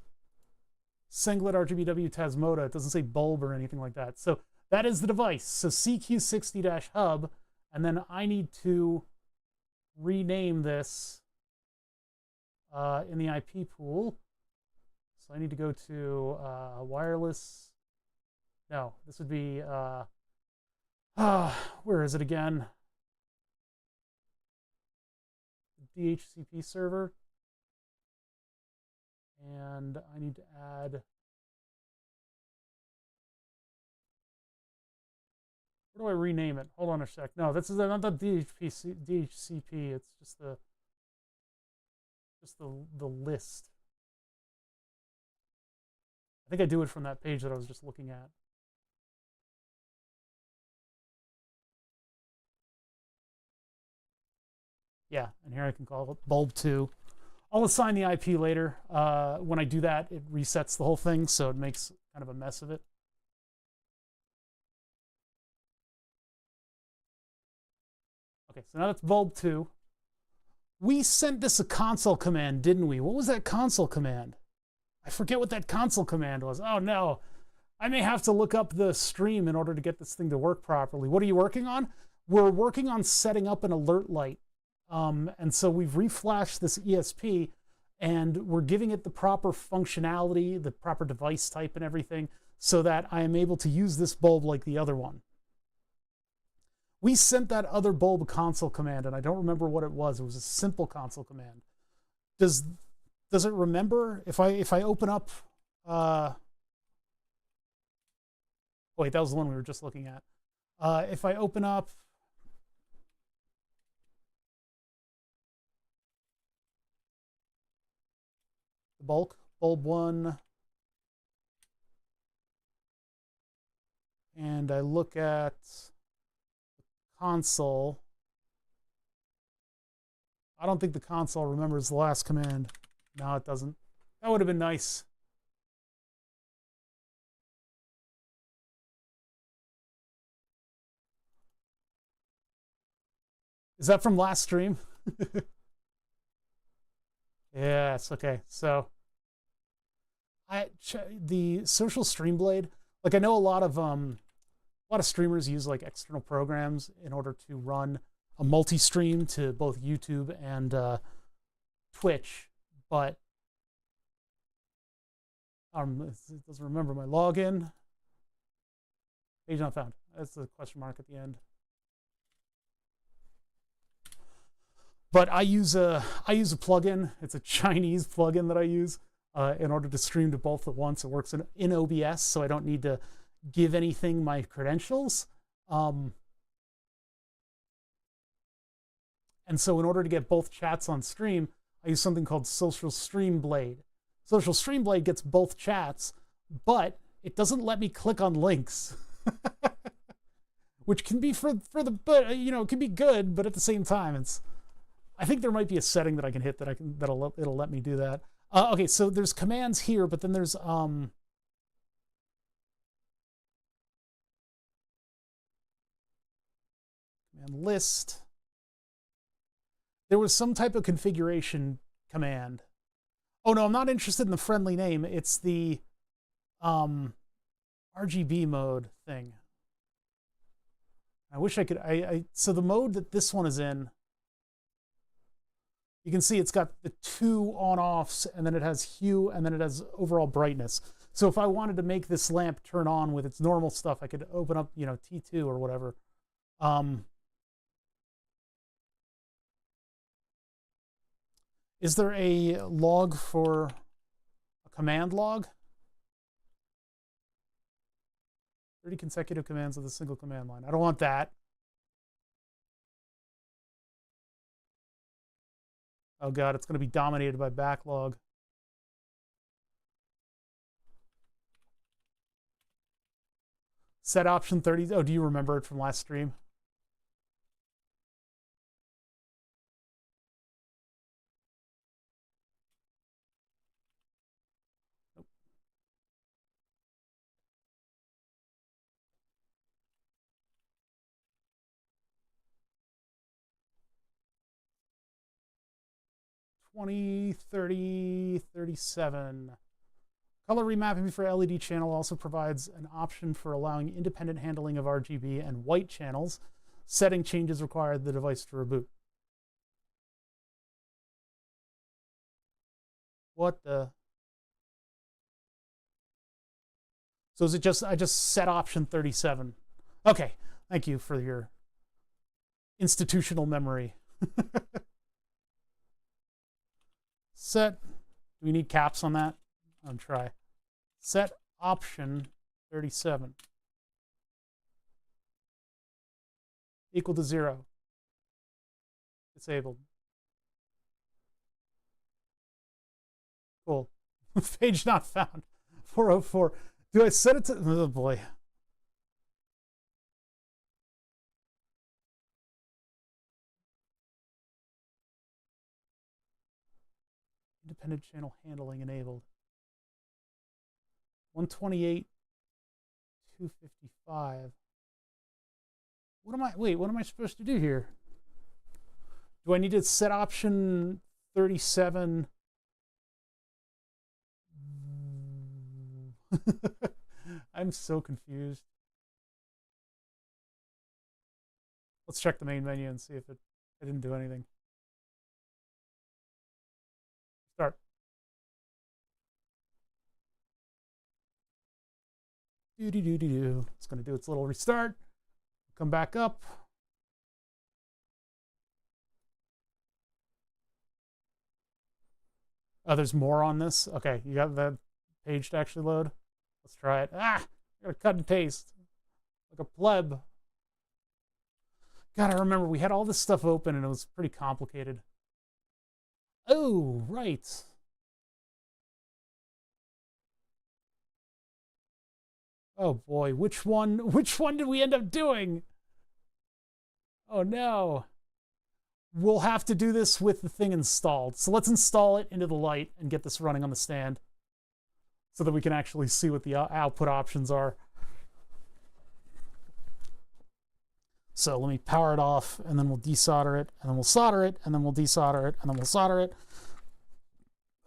Speaker 1: Sengled RGBW Tasmota. It doesn't say bulb or anything like that. So that is the device. So CQ60-hub. And then I need to rename this in the IP pool. So I need to go to wireless. No, this would be, where is it again? DHCP server. And I need to add, where do I rename it? Hold on a sec. No, this is not the DHCP. It's just the list. I think I do it from that page that I was just looking at. Yeah, and here I can call it bulb 2. I'll assign the IP later. When I do that, it resets the whole thing, so it makes kind of a mess of it. Okay, so now that's bulb 2. We sent this a console command, didn't we? What was that console command? I forget what that console command was. Oh no, I may have to look up the stream in order to get this thing to work properly. What are you working on? We're working on setting up an alert light. And so we've reflashed this ESP and we're giving it the proper functionality, the proper device type and everything, so that I am able to use this bulb like the other one. We sent that other bulb console command, and I don't remember what it was. It was a simple console command. Does it remember if I open up wait, that was the one we were just looking at. If I open up the bulb 1, and I look at the console, I don't think the console remembers the last command. No, it doesn't. That would have been nice. Is that from last stream? Yes, okay. So the social stream blade, like I know a lot of streamers use like external programs in order to run a multi-stream to both YouTube and Twitch, but it doesn't remember my login. Page not found. That's the question mark at the end. But I use a plugin. It's a Chinese plugin that I use in order to stream to both at once. It works in OBS, so I don't need to give anything my credentials. And so in order to get both chats on stream, I use something called Social Stream Blade. Social Stream Blade gets both chats, but it doesn't let me click on links. Which can be but you know, it can be good, but at the same time, I think there might be a setting that I can hit it'll let me do that. Okay, so there's commands here, but then there's and list. There was some type of configuration command. Oh no, I'm not interested in the friendly name. It's the RGB mode thing. I wish I could, so the mode that this one is in, you can see it's got the 2 on-offs, and then it has hue, and then it has overall brightness. So if I wanted to make this lamp turn on with its normal stuff, I could open up, you know, T2 or whatever. Is there a log for a command log? 30 consecutive commands with a single command line. I don't want that. Oh God, it's going to be dominated by backlog. Set option 30. Oh, do you remember it from last stream? Nope. $20, $30, $37. Color remapping for LED channel also provides an option for allowing independent handling of RGB and white channels. Setting changes require the device to reboot. What the? So is it just, I just set option 37. Okay, thank you for your institutional memory. Set, do we need caps on that? I'll try. Set option 37. Equal to 0. Disabled. Cool. Page not found. 404. Do I set it to, oh boy. Independent channel handling enabled. 128, 255. What am I supposed to do here? Do I need to set option 37? I'm so confused. Let's check the main menu and see if I didn't do anything. Start. It's going to do its little restart. Come back up. Oh, there's more on this? Okay, you got that page to actually load? Let's try it. Ah! I gotta cut and paste. Like a pleb. God, I remember we had all this stuff open and it was pretty complicated. Oh, right. Oh boy, which one did we end up doing? Oh no. We'll have to do this with the thing installed. So let's install it into the light and get this running on the stand so that we can actually see what the output options are. So let me power it off, and then we'll desolder it, and then we'll solder it, and then we'll desolder it, and then we'll solder it,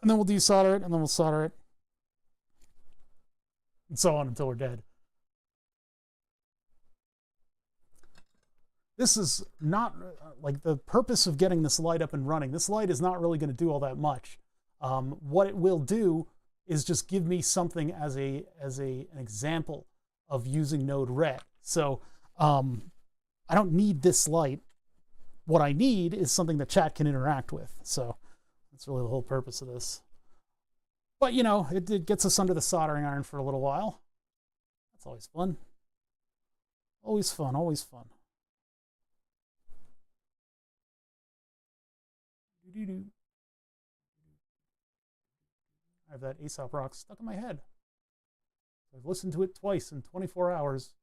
Speaker 1: and then we'll desolder it, and then we'll solder it, and so on until we're dead. This is not like the purpose of getting this light up and running. This light is not really going to do all that much. What it will do is just give me something as an example of using Node Red. So I don't need this light. What I need is something that chat can interact with. So that's really the whole purpose of this. But you know, it gets us under the soldering iron for a little while. That's always fun. Always fun, always fun. I have that Aesop rock stuck in my head. I've listened to it twice in 24 hours.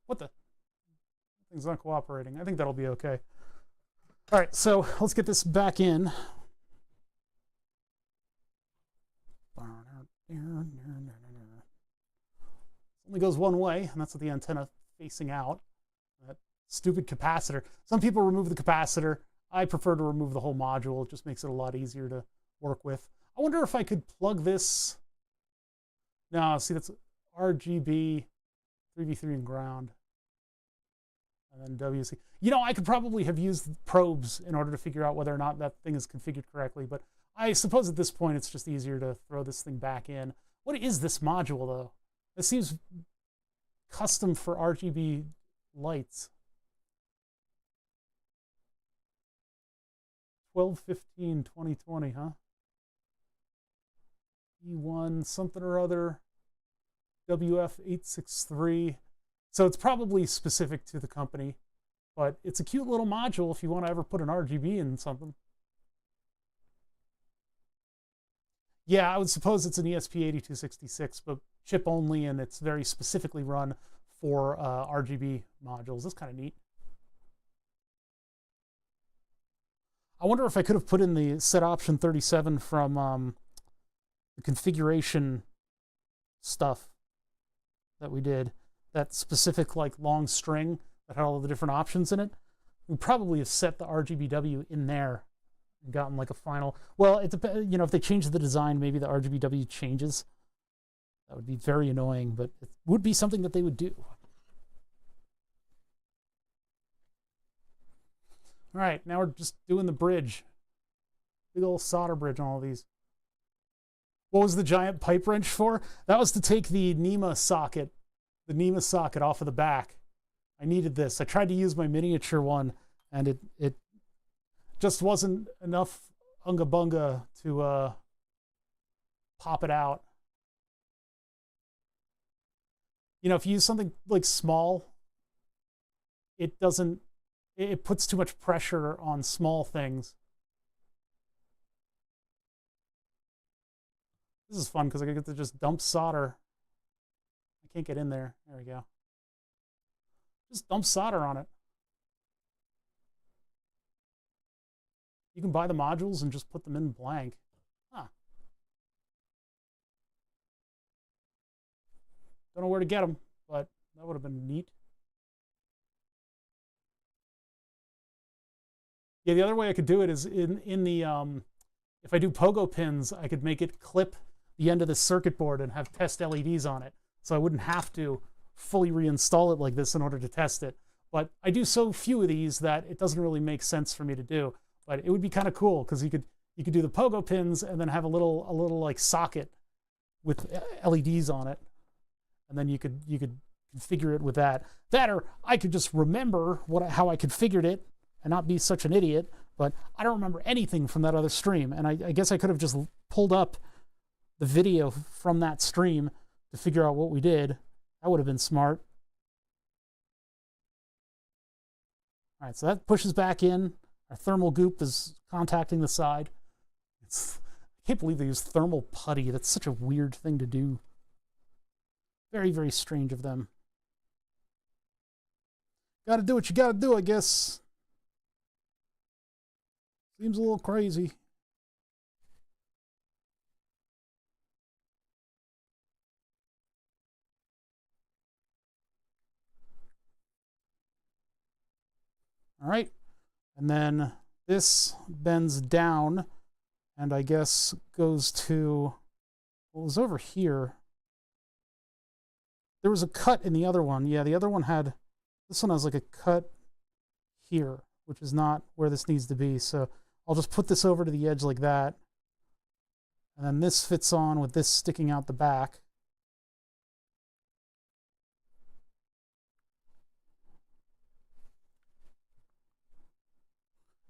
Speaker 1: What the? Thing's not cooperating. I think that'll be okay. All right, so let's get this back in. only goes one way, and that's with the antenna facing out. That stupid capacitor. Some people remove the capacitor. I prefer to remove the whole module. It just makes it a lot easier to work with. I wonder if I could plug this. No, see, that's RGB, 3v3 and ground. And then WC. You know, I could probably have used probes in order to figure out whether or not that thing is configured correctly, but I suppose at this point it's just easier to throw this thing back in. What is this module, though? It seems custom for RGB lights. 12/15/2020, huh? E1 something or other, WF863. So it's probably specific to the company, but it's a cute little module if you want to ever put an RGB in something. Yeah, I would suppose it's an ESP8266, but chip only, and it's very specifically run for RGB modules. That's kind of neat. I wonder if I could have put in the set option 37 from the configuration stuff that we did, that specific like long string that had all of the different options in it. We probably have set the RGBW in there and gotten like a final. Well, it depends. You know, if they change the design, maybe the RGBW changes. That would be very annoying, but it would be something that they would do. All right, now we're just doing the bridge. Big old solder bridge on all these. What was the giant pipe wrench for? That was to take the NEMA socket off of the back. I needed this. I tried to use my miniature one, and it just wasn't enough unga bunga to pop it out. You know, if you use something like small, it puts too much pressure on small things. This is fun because I get to just dump solder. I can't get in there. There we go. Just dump solder on it. You can buy the modules and just put them in blank. Huh. Don't know where to get them, but that would have been neat. Yeah, the other way I could do it is in the if I do pogo pins, I could make it clip the end of the circuit board and have test LEDs on it, so I wouldn't have to fully reinstall it like this in order to test it. But I do so few of these that it doesn't really make sense for me to do. But it would be kind of cool because you could do the pogo pins and then have a little like socket with LEDs on it, and then you could configure it with that. That, or I could just remember how I configured it and not be such an idiot. But I don't remember anything from that other stream, and I guess I could have just pulled up the video from that stream to figure out what we did. That would have been smart. All right, so that pushes back in. Our thermal goop is contacting the side. I can't believe they use thermal putty. That's such a weird thing to do. Very, very strange of them. Gotta do what you gotta do, I guess. Seems a little crazy. All right, and then this bends down and I guess goes to what was over here. There was a cut in the other one. Yeah, the other one had, this one has like a cut here, which is not where this needs to be. So I'll just put this over to the edge like that. And then this fits on with this sticking out the back.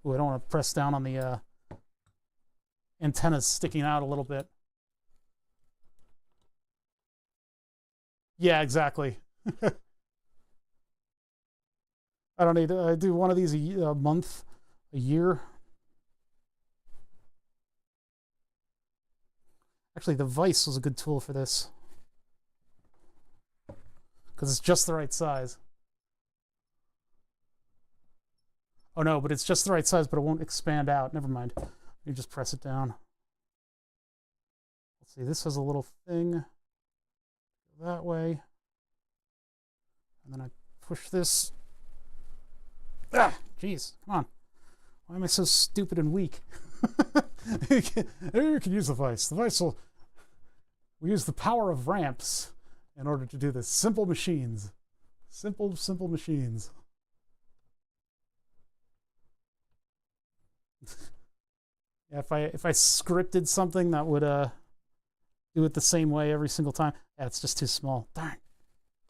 Speaker 1: Ooh, I don't want to press down on the antennas sticking out a little bit. Yeah, exactly. I don't need, I do one of these a month, a year. Actually, the vise was a good tool for this because it's just the right size. Oh no, but it's just the right size, but it won't expand out. Never mind. You just press it down. Let's see, this has a little thing that way. And then I push this. Ah, jeez, come on. Why am I so stupid and weak? You can use the vice. The vice will... We use the power of ramps in order to do this. Simple machines. Simple machines. Yeah, if I scripted something that would do it the same way every single time, it's just too small. Darn.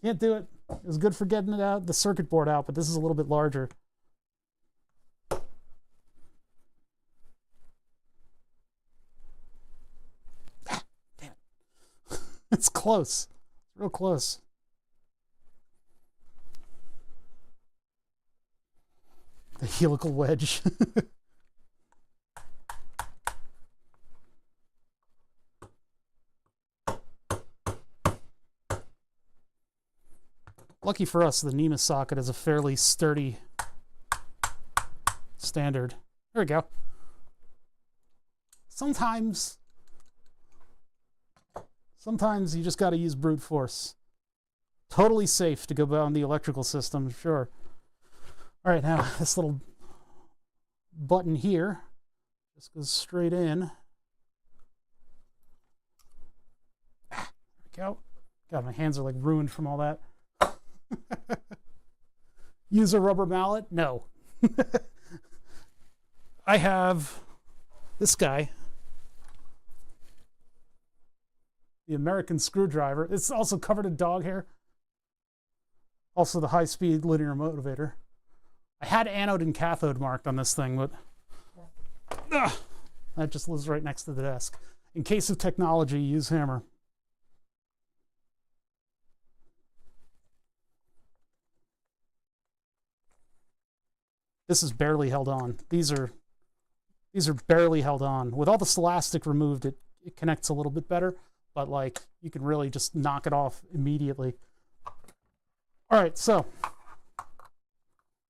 Speaker 1: Can't do it. It was good for getting it out, the circuit board out, but this is a little bit larger. It's close. It's real close. The helical wedge. Lucky for us, the NEMA socket is a fairly sturdy standard. There we go. Sometimes you just got to use brute force. Totally safe to go beyond the electrical system, sure. All right, now this little button here just goes straight in. There we go. God, my hands are like ruined from all that. Use a rubber mallet? No. I have this guy. The American screwdriver. It's also covered in dog hair. Also the high-speed linear motivator. I had anode and cathode marked on this thing, but that just lives right next to the desk. In case of technology, use hammer. This is barely held on. These are barely held on. With all this elastic removed, it connects a little bit better. But like, you can really just knock it off immediately. All right, so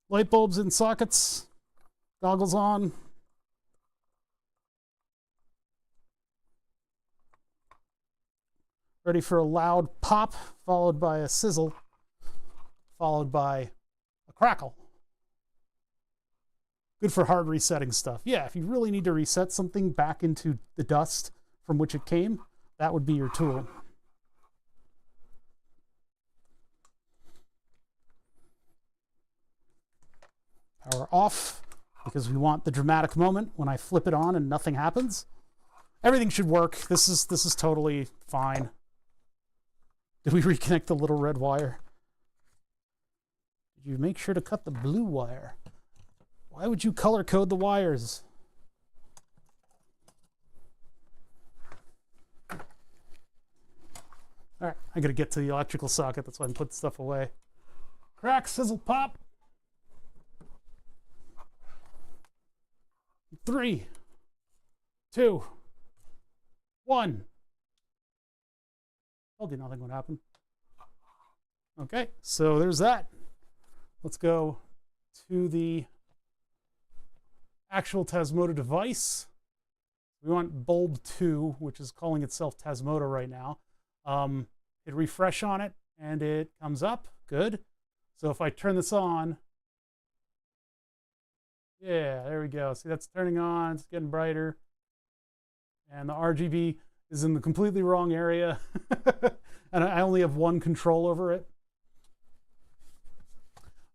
Speaker 1: light bulbs in sockets, goggles on. Ready for a loud pop, followed by a sizzle, followed by a crackle. Good for hard resetting stuff. Yeah, if you really need to reset something back into the dust from which it came, that would be your tool. Power off, because we want the dramatic moment when I flip it on and nothing happens. Everything should work. This is totally fine. Did we reconnect the little red wire? Did you make sure to cut the blue wire? Why would you color code the wires? All right, I gotta get to the electrical socket. That's why I'm putting stuff away. Crack, sizzle, pop. 3, 2, 1. Told you nothing would happen. Okay, so there's that. Let's go to the actual Tasmota device. We want bulb 2, which is calling itself Tasmota right now. Hit refresh on it, and it comes up. Good. So if I turn this on, yeah, there we go. See, that's turning on. It's getting brighter. And the RGB is in the completely wrong area. And I only have one control over it.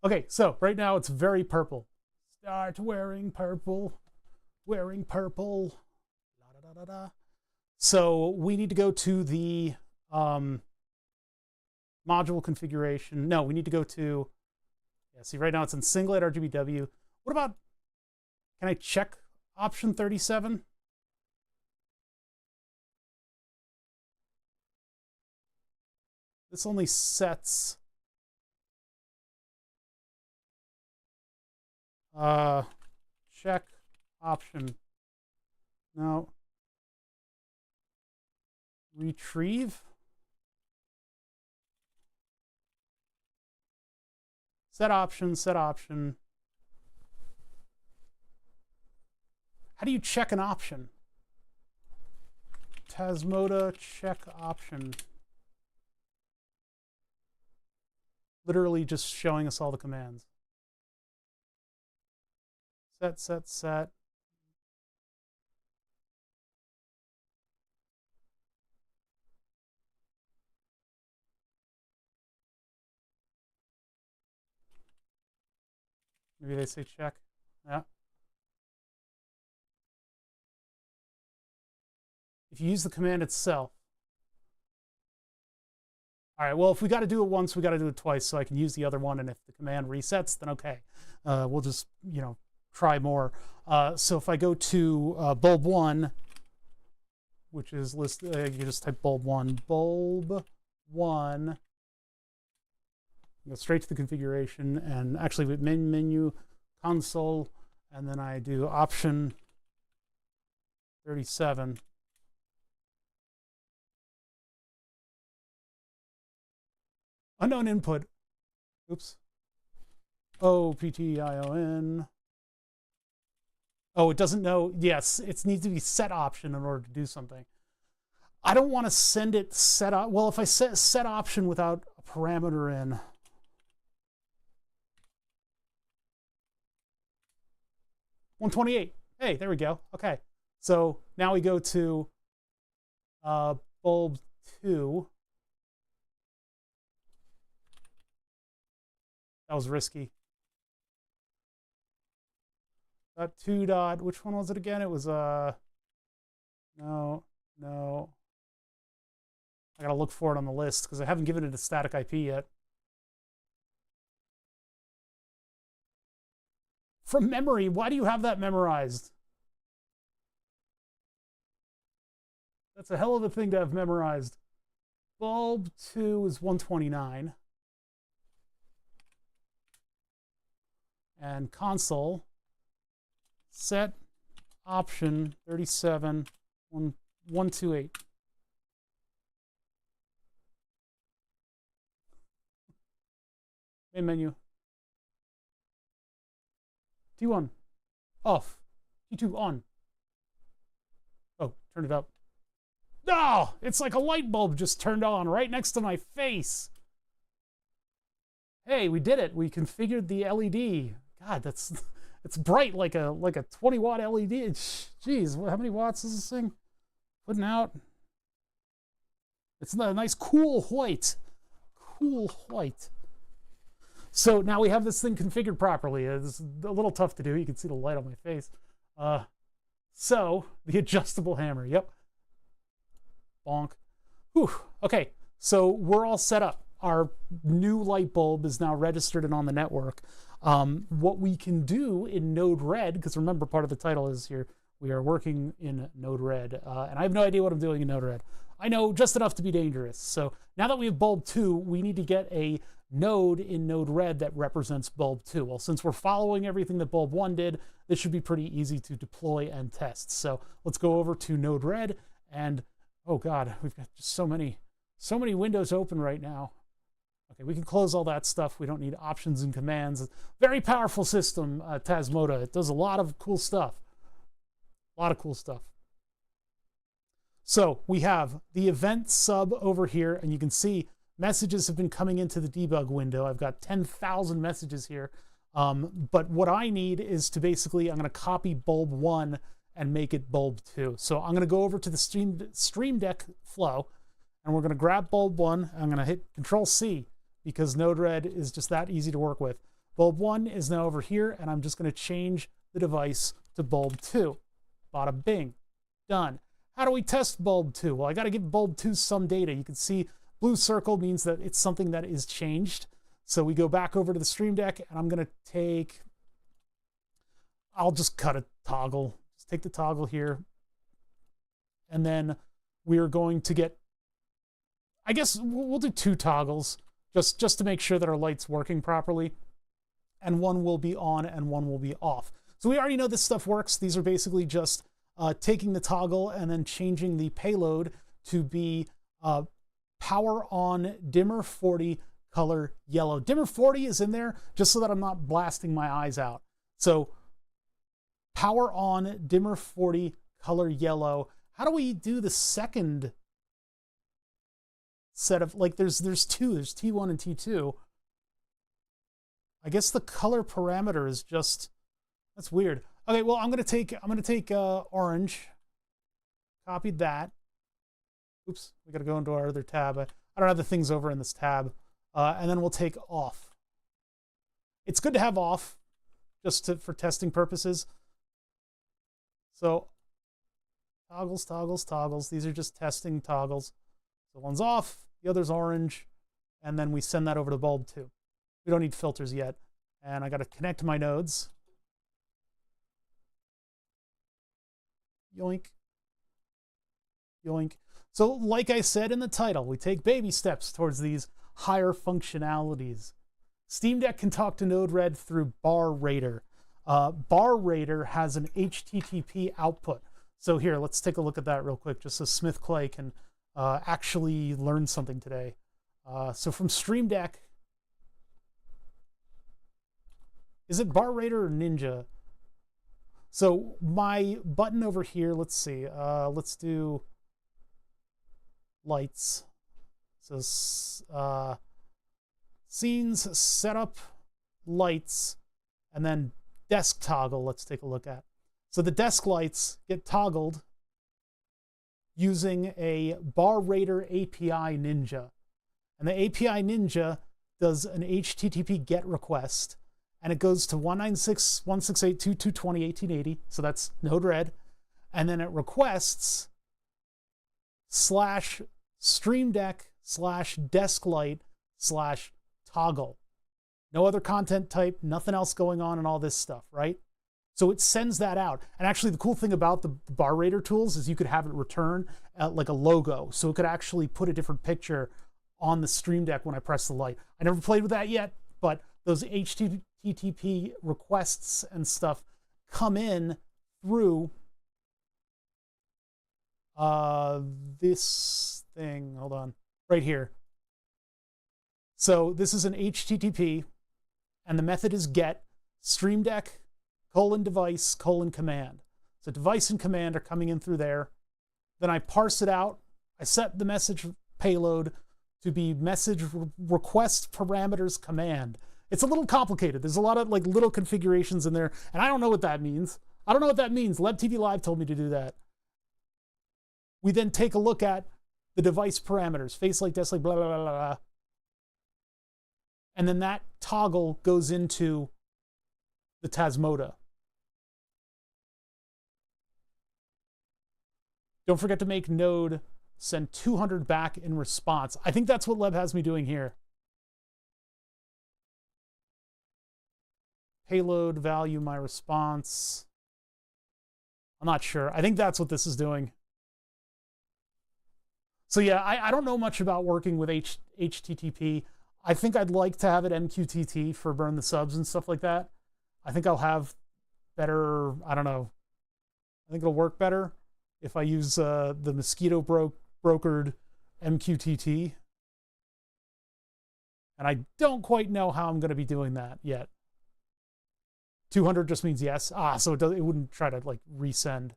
Speaker 1: Okay, so right now it's very purple. Start wearing purple. Wearing purple. Da, da, da, da, da. So we need to go to the module configuration. No, we need to go to, yeah, see right now it's in singlet RGBW. What about, can I check option 37? This only sets check option. No. Retrieve. Set option, set option. How do you check an option? Tasmota check option. literally just showing us all the commands. Set, set, set. Maybe they say check. Yeah. If you use the command itself. All right, well, if we got to do it once, we got to do it twice, so I can use the other one, and if the command resets, then okay. We'll just, try more. So if I go to bulb 1, which is listed, you just type bulb 1, bulb 1, go straight to the configuration, and actually with menu, console, and then I do option 37. Unknown input. Oops. OPTION. Oh, it doesn't know. Yes, it needs to be set option in order to do something. I don't want to send it set up. Well, if I set option without a parameter in. $128. Hey, there we go. Okay. So now we go to bulb 2. That was risky. .2 dot, which one was it again? It was no. I gotta look for it on the list because I haven't given it a static IP yet. From memory, why do you have that memorized? That's a hell of a thing to have memorized. Bulb 2 is 129. And console set option 37 128. Main menu. T1 off. T2 on. Oh, turn it up. Oh, it's like a light bulb just turned on right next to my face. Hey, we did it. We configured the LED. God, it's bright like a 20-watt LED. Jeez, how many watts is this thing putting out? It's a nice cool white. Cool white. So now we have this thing configured properly. It's a little tough to do. You can see the light on my face. So the adjustable hammer. Yep. Bonk. Whew. Okay, so we're all set up. Our new light bulb is now registered and on the network. What we can do in Node-RED, because remember part of the title is here, we are working in Node-RED, and I have no idea what I'm doing in Node-RED. I know just enough to be dangerous. So now that we have bulb 2, we need to get a node in Node-RED that represents bulb 2. Well, since we're following everything that bulb 1 did, this should be pretty easy to deploy and test. So let's go over to Node-RED, and oh God, we've got just so many windows open right now. Okay, we can close all that stuff. We don't need options and commands. Very powerful system, Tasmota. It does a lot of cool stuff. A lot of cool stuff. So we have the event sub over here, and you can see messages have been coming into the debug window. I've got 10,000 messages here. But what I need is to basically, I'm going to copy bulb 1 and make it bulb 2. So I'm going to go over to the Stream Deck flow, and we're going to grab bulb 1. I'm going to hit Control-C because Node-RED is just that easy to work with. Bulb 1 is now over here, and I'm just going to change the device to bulb 2. Bada bing. Done. How do we test bulb 2? Well, I got to give bulb 2 some data. You can see blue circle means that it's something that is changed. So we go back over to the Stream Deck, and I'm going to take, I'll just cut a toggle. Just take the toggle here. And then we're going to get, I guess we'll do 2 toggles just to make sure that our light's working properly. And one will be on and one will be off. So we already know this stuff works. These are basically just taking the toggle and then changing the payload to be power on dimmer 40 color yellow. Dimmer 40 is in there just so that I'm not blasting my eyes out. So power on dimmer 40 color yellow. How do we do the second set of, like there's two, there's T1 and T2. I guess the color parameter is just, that's weird. Okay, well, I'm gonna take orange, copied that. Oops, we gotta go into our other tab. I don't have the things over in this tab. And then we'll take off. It's good to have off, just for testing purposes. So toggles, toggles, toggles. These are just testing toggles. So one's off, the other's orange, and then we send that over to bulb 2. We don't need filters yet. And I got to connect my nodes. Yoink. Yoink. So like I said in the title, we take baby steps towards these higher functionalities. Steam Deck can talk to Node-RED through bar rater. Bar rater has an HTTP output. So here, let's take a look at that real quick, just so Smith Clay can actually learn something today. So from Stream Deck, is it bar rater or Ninja? So my button over here, let's see, let's do lights. So scenes, setup, lights, and then desk toggle, let's take a look at. So the desk lights get toggled using a bar rater API Ninja. And the API Ninja does an HTTP GET request, and it goes to 196.168.2.220.1880, so that's Node-RED, and then it requests /StreamDeck/DeskLight/toggle. No other content type, nothing else going on and all this stuff, right? So it sends that out. And actually the cool thing about the bar rater tools is you could have it return like a logo. So it could actually put a different picture on the Stream Deck when I press the light. I never played with that yet, but those HTTP requests and stuff come in through this thing, hold on, right here. So this is an HTTP, and the method is get Stream Deck :device :command. So device and command are coming in through there. Then I parse it out. I set the message payload to be message request parameters command. It's a little complicated. There's a lot of like little configurations in there, and I don't know what that means. I don't know what that means. LebTV Live told me to do that. We then take a look at the device parameters, face light, desk light, blah, blah, blah, blah. And then that toggle goes into the Tasmota. Don't forget to make node send 200 back in response. I think that's what Leb has me doing here. Payload value my response. I'm not sure. I think that's what this is doing. So yeah, I don't know much about working with HTTP. I think I'd like to have it MQTT for burn the subs and stuff like that. I think I'll have better, I don't know. I think it'll work better if I use the Mosquito brokered MQTT. And I don't quite know how I'm going to be doing that yet. 200 just means yes. So it wouldn't try to like resend.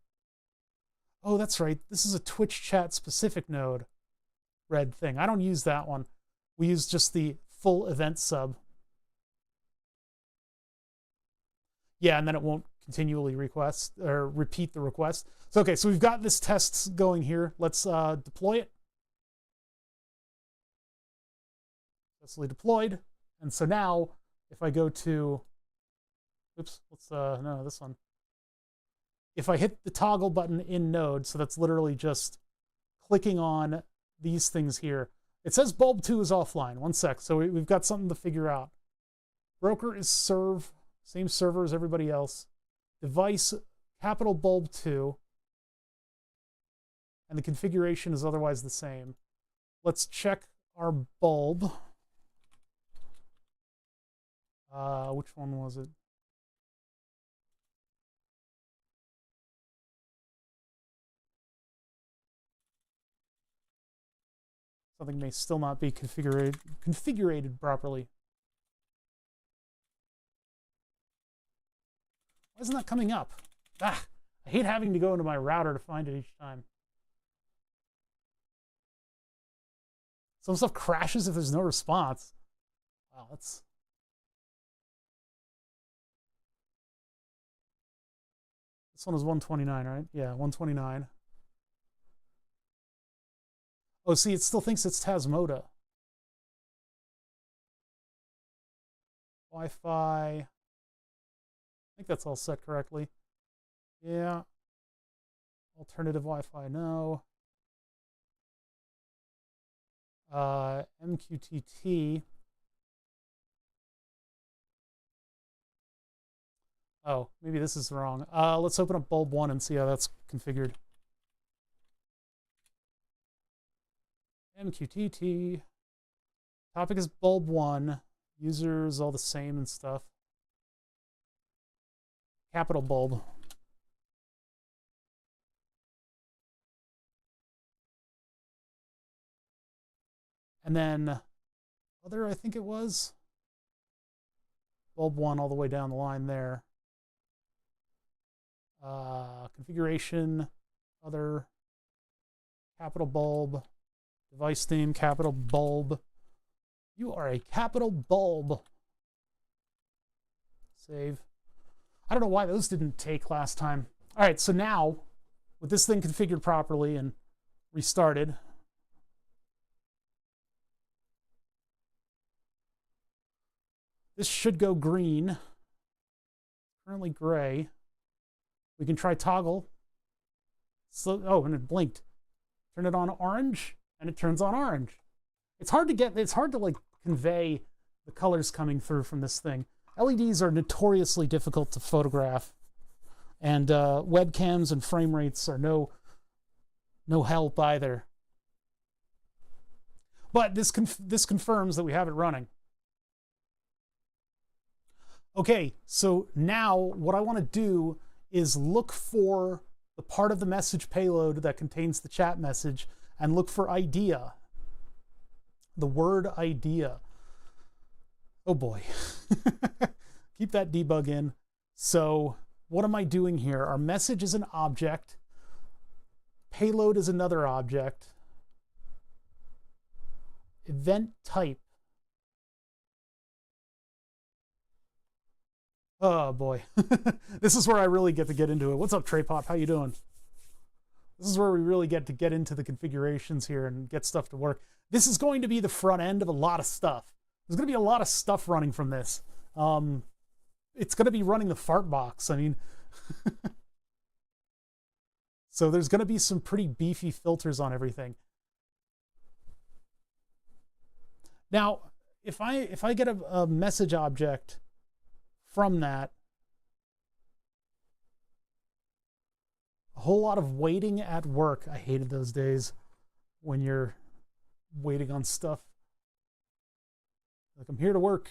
Speaker 1: Oh, that's right. This is a Twitch chat specific node red thing. I don't use that one. We use just the full event sub. Yeah, and then it won't continually request or repeat the request. So, okay, so we've got this test going here. Let's deploy it. Successfully deployed. And so now, if I go to, oops, let's, no, this one. If I hit the toggle button in Node, so that's literally just clicking on these things here. It says bulb 2 is offline. One sec. So we've got something to figure out. Broker is serve, same server as everybody else. Device, capital bulb 2. And the configuration is otherwise the same. Let's check our bulb. Which one was it? Something may still not be configured properly. Why isn't that coming up? I hate having to go into my router to find it each time. Some stuff crashes if there's no response. Wow, that's This one is 129, right? Yeah, 129. Oh, see, it still thinks it's Tasmota. Wi-Fi. I think that's all set correctly. Yeah. Alternative Wi-Fi, no. MQTT. Oh, maybe this is wrong. Let's open up bulb 1 and see how that's configured. MQTT. Topic is bulb 1. Users all the same and stuff. Capital bulb. And then other, I think it was. Bulb 1 all the way down the line there. Configuration, other, capital bulb, device name, capital bulb. You are a capital bulb. Save. I don't know why those didn't take last time. All right, so now, with this thing configured properly and restarted, this should go green. Currently gray. We can try toggle. So, oh, and it blinked. Turn it on orange, and it turns on orange. It's hard to like convey the colors coming through from this thing. LEDs are notoriously difficult to photograph, and webcams and frame rates are no help either. But this confirms that we have it running. Okay, so now what I want to do is look for the part of the message payload that contains the chat message and look for idea. The word idea. Oh boy. Keep that debug in. So what am I doing here? Our message is an object. Payload is another object. Event type. Oh boy. This is where I really get into it. What's up, Trey Pop? How you doing? This is where we really get into the configurations here and get stuff to work. This is going to be the front end of a lot of stuff. There's going to be a lot of stuff running from this. It's going to be running the fart box. I mean, so there's going to be some pretty beefy filters on everything. Now, if I get a message object from that, a whole lot of waiting at work. I hated those days when you're waiting on stuff. Like, I'm here to work.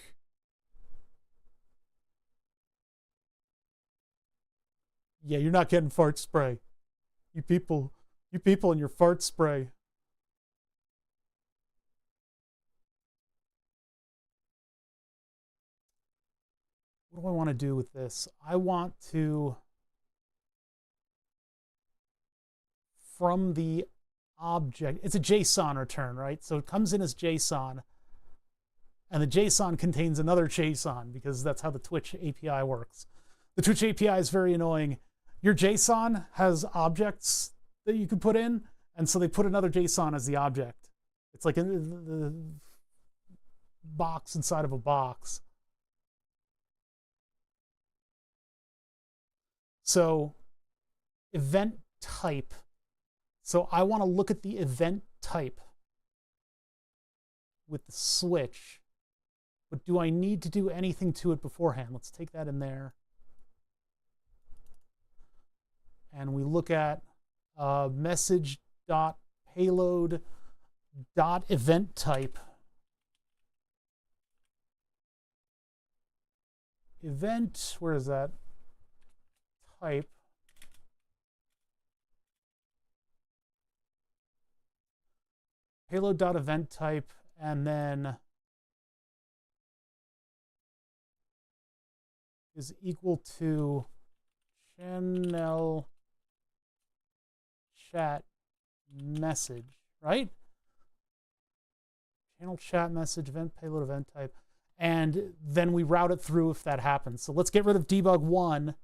Speaker 1: Yeah, you're not getting fart spray. You people and your fart spray. What do I want to do with this? I want to, from the object, it's a JSON return, right? So it comes in as JSON, and the JSON contains another JSON because that's how the Twitch API works. The Twitch API is very annoying. Your JSON has objects that you can put in, and so they put another JSON as the object. It's like the box inside of a box. So event type. So I want to look at the event type with the switch. But do I need to do anything to it beforehand? Let's take that in there. And we look at message.payload.event type. Event, where is that? Type. Payload.event type, and then is equal to channel chat message, right? Channel chat message, event payload, event type. And then we route it through if that happens. So let's get rid of debug 1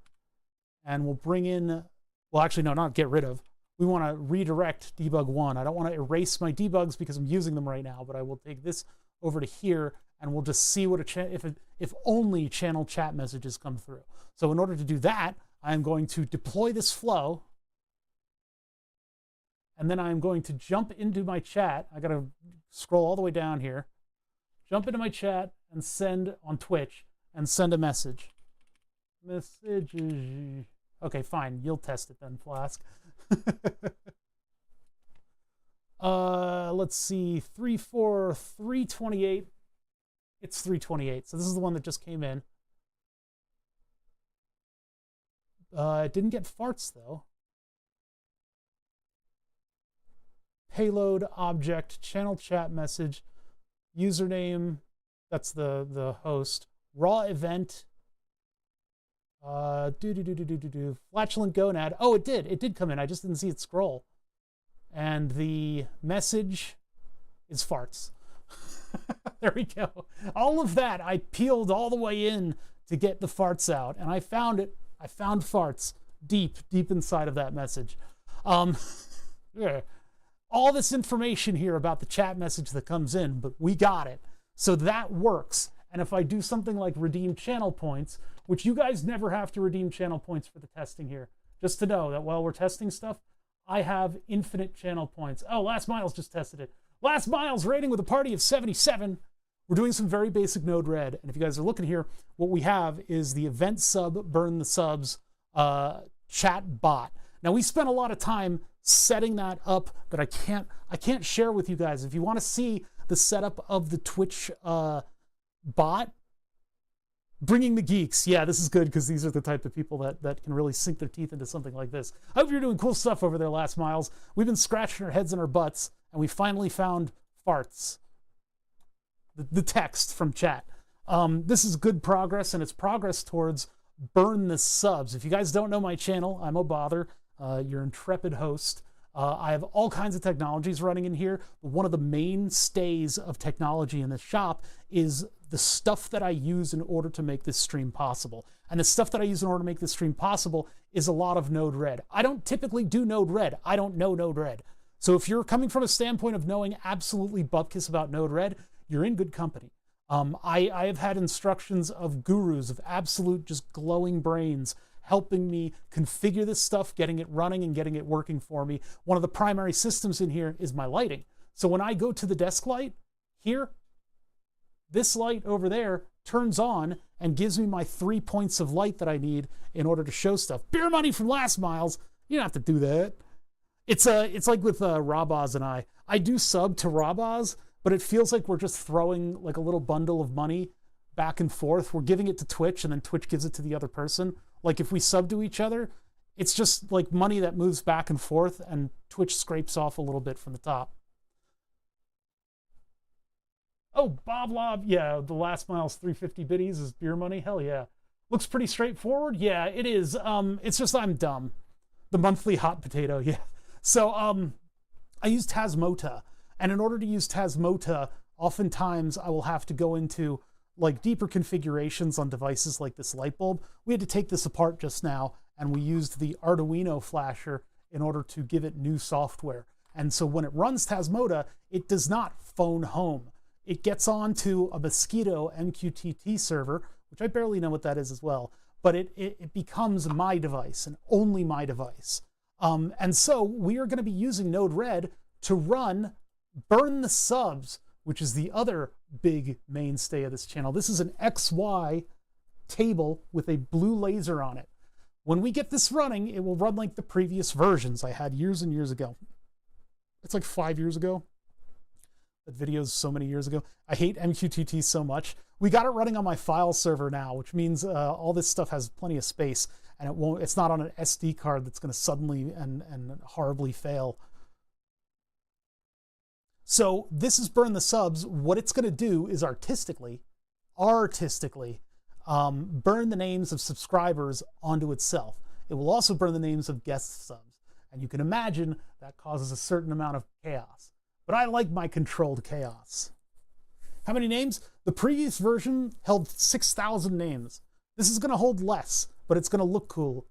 Speaker 1: and we'll bring in, well, actually, no, not get rid of. We want to redirect debug 1. I don't want to erase my debugs because I'm using them right now, but I will take this over to here, and we'll just see what if only channel chat messages come through. So in order to do that, I'm going to deploy this flow, and then I'm going to jump into my chat. I got to scroll all the way down here, jump into my chat, and send on Twitch, and send a message. Messages. Okay, fine. You'll test it then, Flask. Let's see. 328. It's 328. So this is the one that just came in. It didn't get farts though. Payload object, channel chat message, username. That's the host. Raw event. Flatulent gonad. Oh, it did come in. I just didn't see it scroll. And the message is farts. There we go. All of that I peeled all the way in to get the farts out, and I found it. I found farts deep inside of that message. Yeah. All this information here about the chat message that comes in, but we got it. So that works. And if I do something like redeem channel points, which you guys never have to redeem channel points for the testing here, just to know that while we're testing stuff, I have infinite channel points. Oh, Last Miles just tested it. Last Miles rating with a party of 77. We're doing some very basic Node-RED. And if you guys are looking here, what we have is the event sub burn the subs chat bot. Now, we spent a lot of time setting that up that I can't share with you guys. If you want to see the setup of the Twitch bot, bringing the geeks. Yeah, this is good because these are the type of people that can really sink their teeth into something like this. I hope you're doing cool stuff over there, Last Miles. We've been scratching our heads in our butts, and we finally found farts. The text from chat. This is good progress, and it's progress towards burn the subs. If you guys don't know my channel, I'm O'Bother, your intrepid host. I have all kinds of technologies running in here. One of the mainstays of technology in the shop is the stuff that I use in order to make this stream possible. And the stuff that I use in order to make this stream possible is a lot of Node-RED. I don't typically do Node-RED. I don't know Node-RED. So if you're coming from a standpoint of knowing absolutely bupkis about Node-RED, you're in good company. I have had instructions of gurus, of absolute just glowing brains, helping me configure this stuff, getting it running and getting it working for me. One of the primary systems in here is my lighting. So when I go to the desk light here, this light over there turns on and gives me my 3 points of light that I need in order to show stuff. Beer money from Last Miles. You don't have to do that. It's like with Rabaz and I do sub to Rabaz, but it feels like we're just throwing like a little bundle of money back and forth. We're giving it to Twitch, and then Twitch gives it to the other person. Like if we sub to each other, it's just like money that moves back and forth, and Twitch scrapes off a little bit from the top. Oh, Bob Lob, yeah, the Last Miles 350 biddies is beer money. Hell yeah. Looks pretty straightforward. Yeah, it is. It's just I'm dumb. The monthly hot potato, yeah. So I use Tasmota, and in order to use Tasmota, oftentimes I will have to go into like deeper configurations on devices like this light bulb. We had to take this apart just now, and we used the Arduino flasher in order to give it new software. And so when it runs Tasmota, it does not phone home. It gets onto a Mosquito MQTT server, which I barely know what that is as well, but it becomes my device and only my device. And so we are going to be using Node-RED to run Burn the Subs, which is the other big mainstay of this channel. This is an XY table with a blue laser on it. When we get this running, it will run like the previous versions I had years and years ago. It's like 5 years ago. That video's so many years ago. I hate MQTT so much. We got it running on my file server now, which means all this stuff has plenty of space, and it's not on an SD card that's going to suddenly and horribly fail. So this is Burn the Subs. What it's going to do is artistically burn the names of subscribers onto itself. It will also burn the names of guest subs. And you can imagine that causes a certain amount of chaos. But I like my controlled chaos. How many names? The previous version held 6,000 names. This is going to hold less, but it's going to look cool.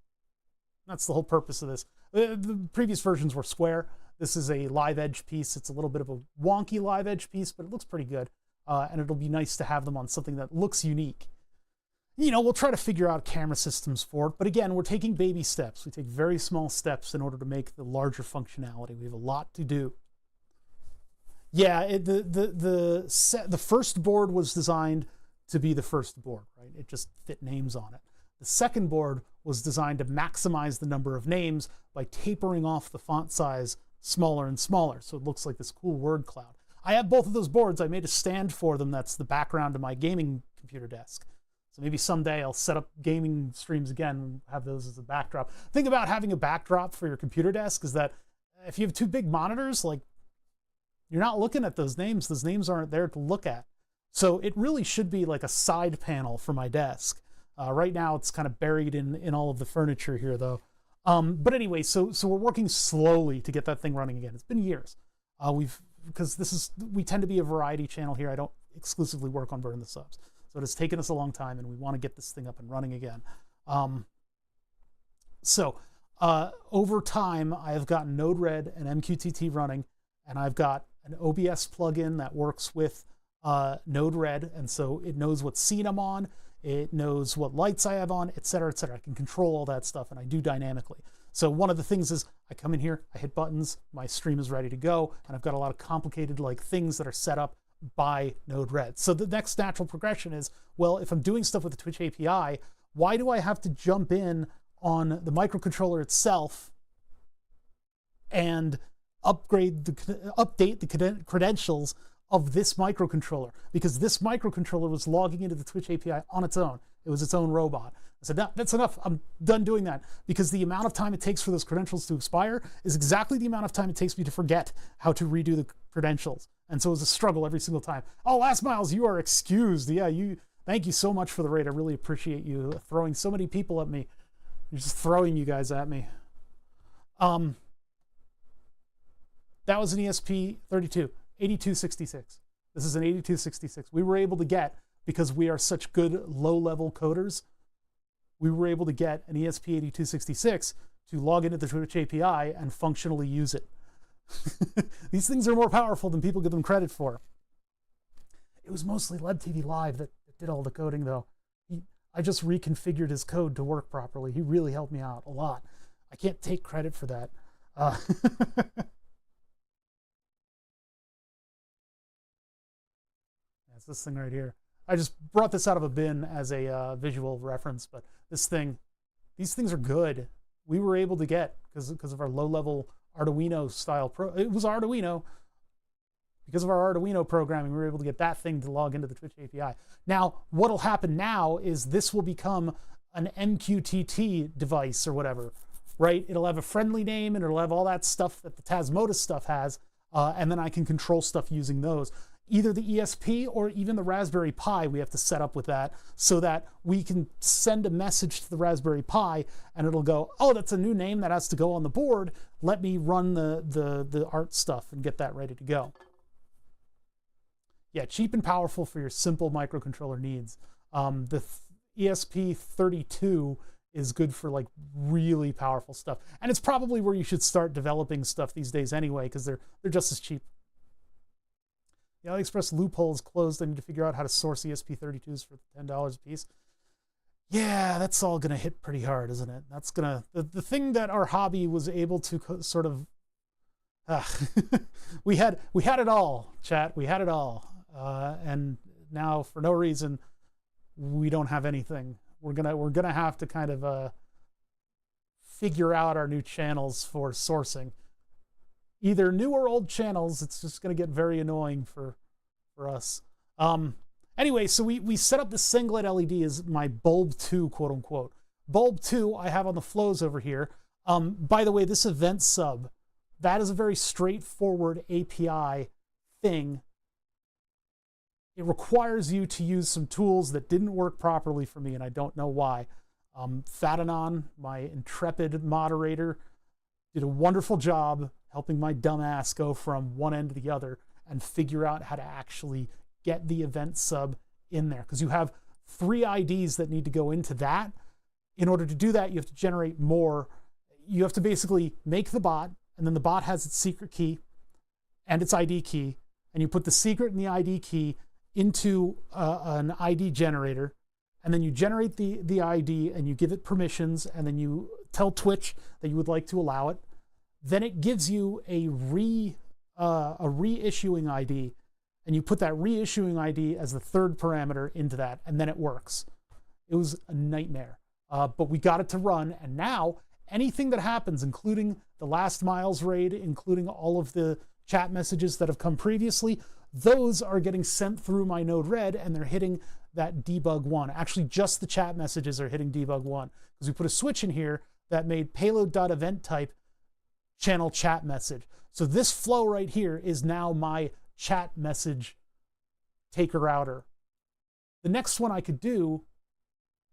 Speaker 1: That's the whole purpose of this. The previous versions were square. This is a live edge piece. It's a little bit of a wonky live edge piece, but it looks pretty good. And it'll be nice to have them on something that looks unique. You know, we'll try to figure out camera systems for it. But again, we're taking baby steps. We take very small steps in order to make the larger functionality. We have a lot to do. Yeah, the first board was designed to be the first board, right? It just fit names on it. The second board was designed to maximize the number of names by tapering off the font size smaller and smaller, so it looks like this cool word cloud. I have both of those boards. I made a stand for them that's the background of my gaming computer desk. So maybe someday I'll set up gaming streams again and have those as a backdrop. The thing about having a backdrop for your computer desk is that if you have two big monitors, like, you're not looking at those names. Those names aren't there to look at. So it really should be like a side panel for my desk. Right now it's kind of buried in all of the furniture here though. But anyway, so we're working slowly to get that thing running again. It's been years. Because we tend to be a variety channel here. I don't exclusively work on Burn the Subs. So it has taken us a long time and we want to get this thing up and running again. Over time, I have gotten Node-RED and MQTT running, and I've got an OBS plugin that works with Node-RED, and so it knows what scene I'm on, it knows what lights I have on, etc., etc. I can control all that stuff, and I do dynamically. So one of the things is I come in here, I hit buttons, my stream is ready to go, and I've got a lot of complicated things that are set up by Node-RED. So the next natural progression is, well, if I'm doing stuff with the Twitch API, why do I have to jump in on the microcontroller itself and update the credentials of this microcontroller? Because this microcontroller was logging into the Twitch API on its own. It was its own robot. I said, no, that's enough. I'm done doing that, because the amount of time it takes for those credentials to expire is exactly the amount of time it takes me to forget how to redo the credentials. And so it was a struggle every single time. Oh, Last Miles, you are excused. Yeah, thank you so much for the raid. I really appreciate you throwing so many people at me. You're just throwing you guys at me. That was an ESP32, 8266. This is an 8266. We were able to get, because we are such good low-level coders, we were able to get an ESP8266 to log into the Twitch API and functionally use it. These things are more powerful than people give them credit for. It was mostly LebTV Live that did all the coding, though. I just reconfigured his code to work properly. He really helped me out a lot. I can't take credit for that. That's this thing right here. I just brought this out of a bin as a visual reference, but these things are good. We were able to get, because of our low-level Arduino style it was Arduino. Because of our Arduino programming, we were able to get that thing to log into the Twitch API. Now, what'll happen now is this will become an MQTT device or whatever, right? It'll have a friendly name and it'll have all that stuff that the Tasmodus stuff has, and then I can control stuff using those. Either the ESP or even the Raspberry Pi we have to set up with that, so that we can send a message to the Raspberry Pi and it'll go, oh, that's a new name that has to go on the board. Let me run the art stuff and get that ready to go. Yeah, cheap and powerful for your simple microcontroller needs. The ESP32 is good for really powerful stuff. And it's probably where you should start developing stuff these days anyway, because they're just as cheap. The AliExpress loophole is closed. I need to figure out how to source ESP32s for $10 a piece. Yeah, that's all going to hit pretty hard, isn't it? That's going to... The thing that our hobby was able to sort of... we had it all, chat. We had it all. And now, for no reason, we don't have anything. We're gonna have to kind of figure out our new channels for sourcing. Either new or old channels. It's just going to get very annoying for us. Anyway, so we set up the singlet LED as my bulb 2, quote unquote. Bulb 2 I have on the flows over here. By the way, this event sub, that is a very straightforward API thing. It requires you to use some tools that didn't work properly for me, and I don't know why. Fatanon, my intrepid moderator, did a wonderful job helping my dumbass go from one end to the other and figure out how to actually get the event sub in there. Because you have 3 IDs that need to go into that. In order to do that, you have to generate more you have to basically make the bot, and then the bot has its secret key and its ID key, and you put the secret and the ID key into an ID generator, and then you generate the ID and you give it permissions, and then you tell Twitch that you would like to allow it. Then it gives you a reissuing ID, and you put that reissuing ID as the third parameter into that, and then it works. It was a nightmare, but we got it to run, and now anything that happens, including the last Miles raid, including all of the chat messages that have come previously, those are getting sent through my Node-RED, and they're hitting that debug 1. Actually, just the chat messages are hitting debug 1, because we put a switch in here that made payload.eventType channel chat message. So this flow right here is now my chat message taker router. The next one I could do,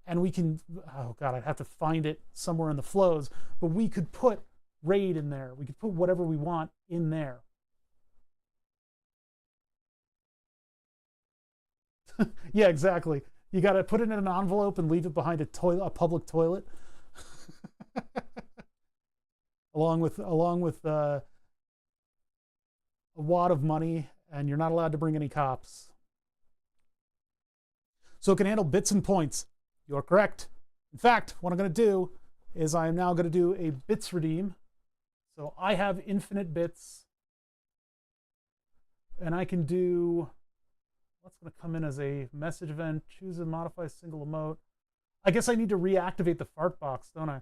Speaker 1: and we can, oh God, I'd have to find it somewhere in the flows, but we could put RAID in there. We could put whatever we want in there. Yeah, exactly. You got to put it in an envelope and leave it behind a public toilet. along with a wad of money, and you're not allowed to bring any cops. So it can handle bits and points. You're correct. In fact, what I'm going to do is I am now going to do a bits redeem. So I have infinite bits, and I can do, what's going to come in as a message event, choose and modify single emote. I guess I need to reactivate the fart box, don't I?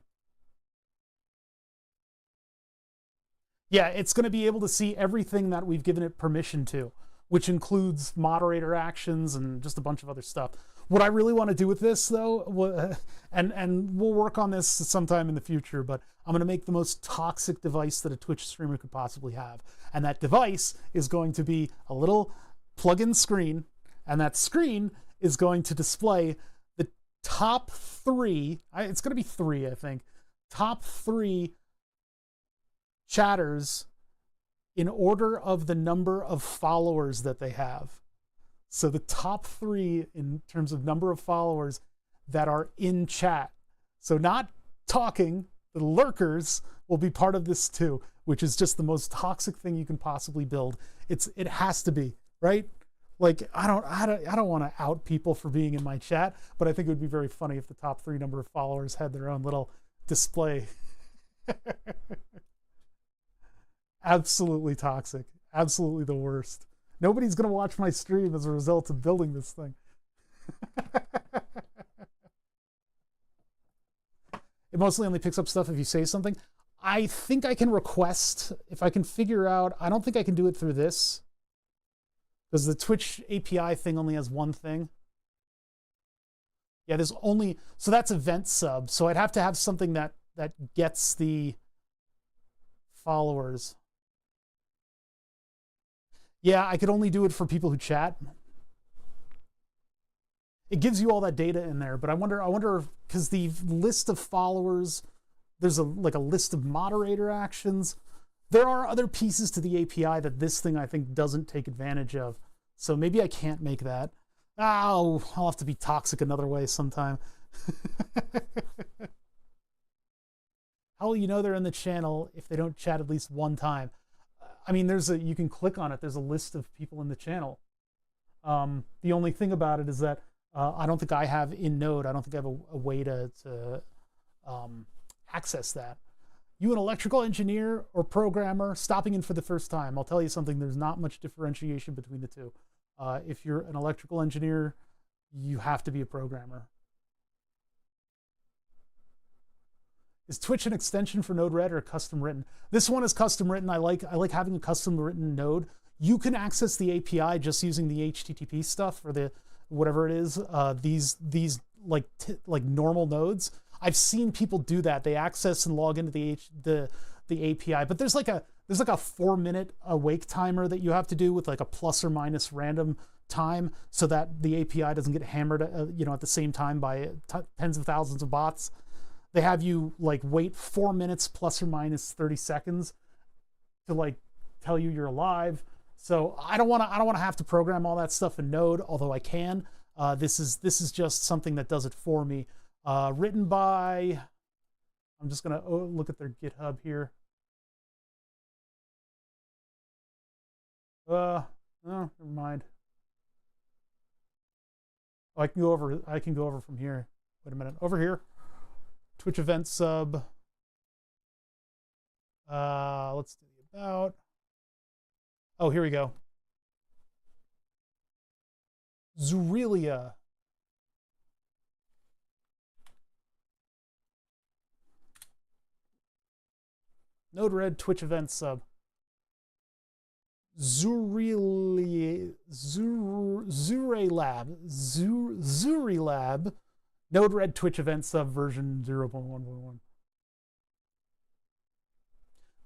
Speaker 1: Yeah, it's going to be able to see everything that we've given it permission to, which includes moderator actions and just a bunch of other stuff. What I really want to do with this, though, and we'll work on this sometime in the future, but I'm going to make the most toxic device that a Twitch streamer could possibly have. And that device is going to be a little plug-in screen, and that screen is going to display the top 3, it's going to be 3, I think, top 3 chatters in order of the number of followers that they have. So the top 3 in terms of number of followers that are in chat. So not talking, the lurkers will be part of this too, which is just the most toxic thing you can possibly build. It has to be, right? Like, I don't want to out people for being in my chat, but I think it would be very funny if the top 3 number of followers had their own little display. Absolutely toxic. Absolutely the worst. Nobody's going to watch my stream as a result of building this thing. It mostly only picks up stuff if you say something. I think I can request, if I can figure out, I don't think I can do it through this, because the Twitch API thing only has one thing. Yeah, there's only, so that's event sub. So I'd have to have something that gets the followers. Yeah, I could only do it for people who chat. It gives you all that data in there, but I wonder, because the list of followers, there's like a list of moderator actions. There are other pieces to the API that this thing I think doesn't take advantage of. So maybe I can't make that. Oh, I'll have to be toxic another way sometime. How will you know they're in the channel if they don't chat at least one time? I mean, you can click on it. There's a list of people in the channel. The only thing about it is that I don't think I have in Node. I don't think I have a way to access that. You an electrical engineer or programmer stopping in for the first time? I'll tell you something. There's not much differentiation between the two. If you're an electrical engineer, you have to be a programmer. Is Twitch an extension for Node-RED or custom written? This one is custom written. I like having a custom written node. You can access the API just using the HTTP stuff or the whatever it is. These like normal nodes. I've seen people do that. They access and log into the API, but there's like a 4-minute awake timer that you have to do with like a plus or minus random time, so that the API doesn't get hammered at the same time by tens of thousands of bots. They have you like wait 4 minutes plus or minus 30 seconds to like tell you you're alive. So I don't want to have to program all that stuff in Node, although I can. This is just something that does it for me. Written by I'm just going to look at their GitHub here. No, never mind. Oh, I can go over from here. Wait a minute. Over here. Twitch event sub. Let's do the about. Oh, here we go. Zurelia. Node-RED Twitch event sub. Zurilab, Node-RED Twitch event sub version 0.1.1.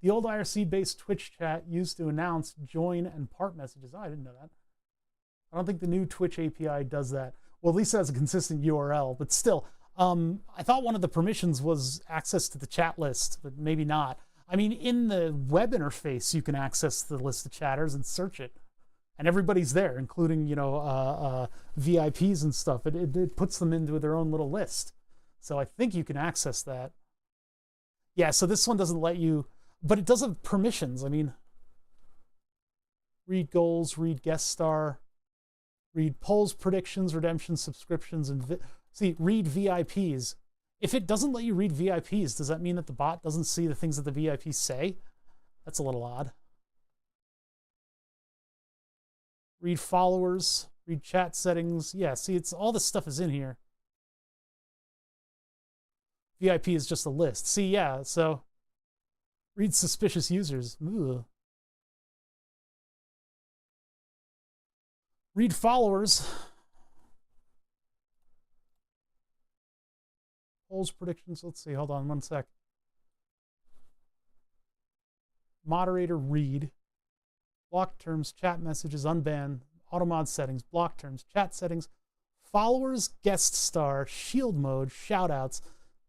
Speaker 1: The old IRC-based Twitch chat used to announce, join, and part messages. Oh, I didn't know that. I don't think the new Twitch API does that. Well, at least it has a consistent URL, but still, I thought one of the permissions was access to the chat list, but maybe not. I mean, in the web interface, you can access the list of chatters and search it. And everybody's there, including, you know, VIPs and stuff. It puts them into their own little list. So I think you can access that. Yeah, so this one doesn't let you, but it does have permissions. I mean, read goals, read guest star, read polls, predictions, redemptions, subscriptions, and see, read VIPs. If it doesn't let you read VIPs, does that mean that the bot doesn't see the things that the VIPs say? That's a little odd. Read followers, read chat settings. Yeah, see, it's all this stuff is in here. VIP is just a list. See, yeah, so read suspicious users. Ugh. Read followers. Polls, predictions. Let's see. Hold on one sec. Moderator read. Block terms, chat messages, unban, automod settings, block terms, chat settings, followers, guest star, shield mode, shoutouts,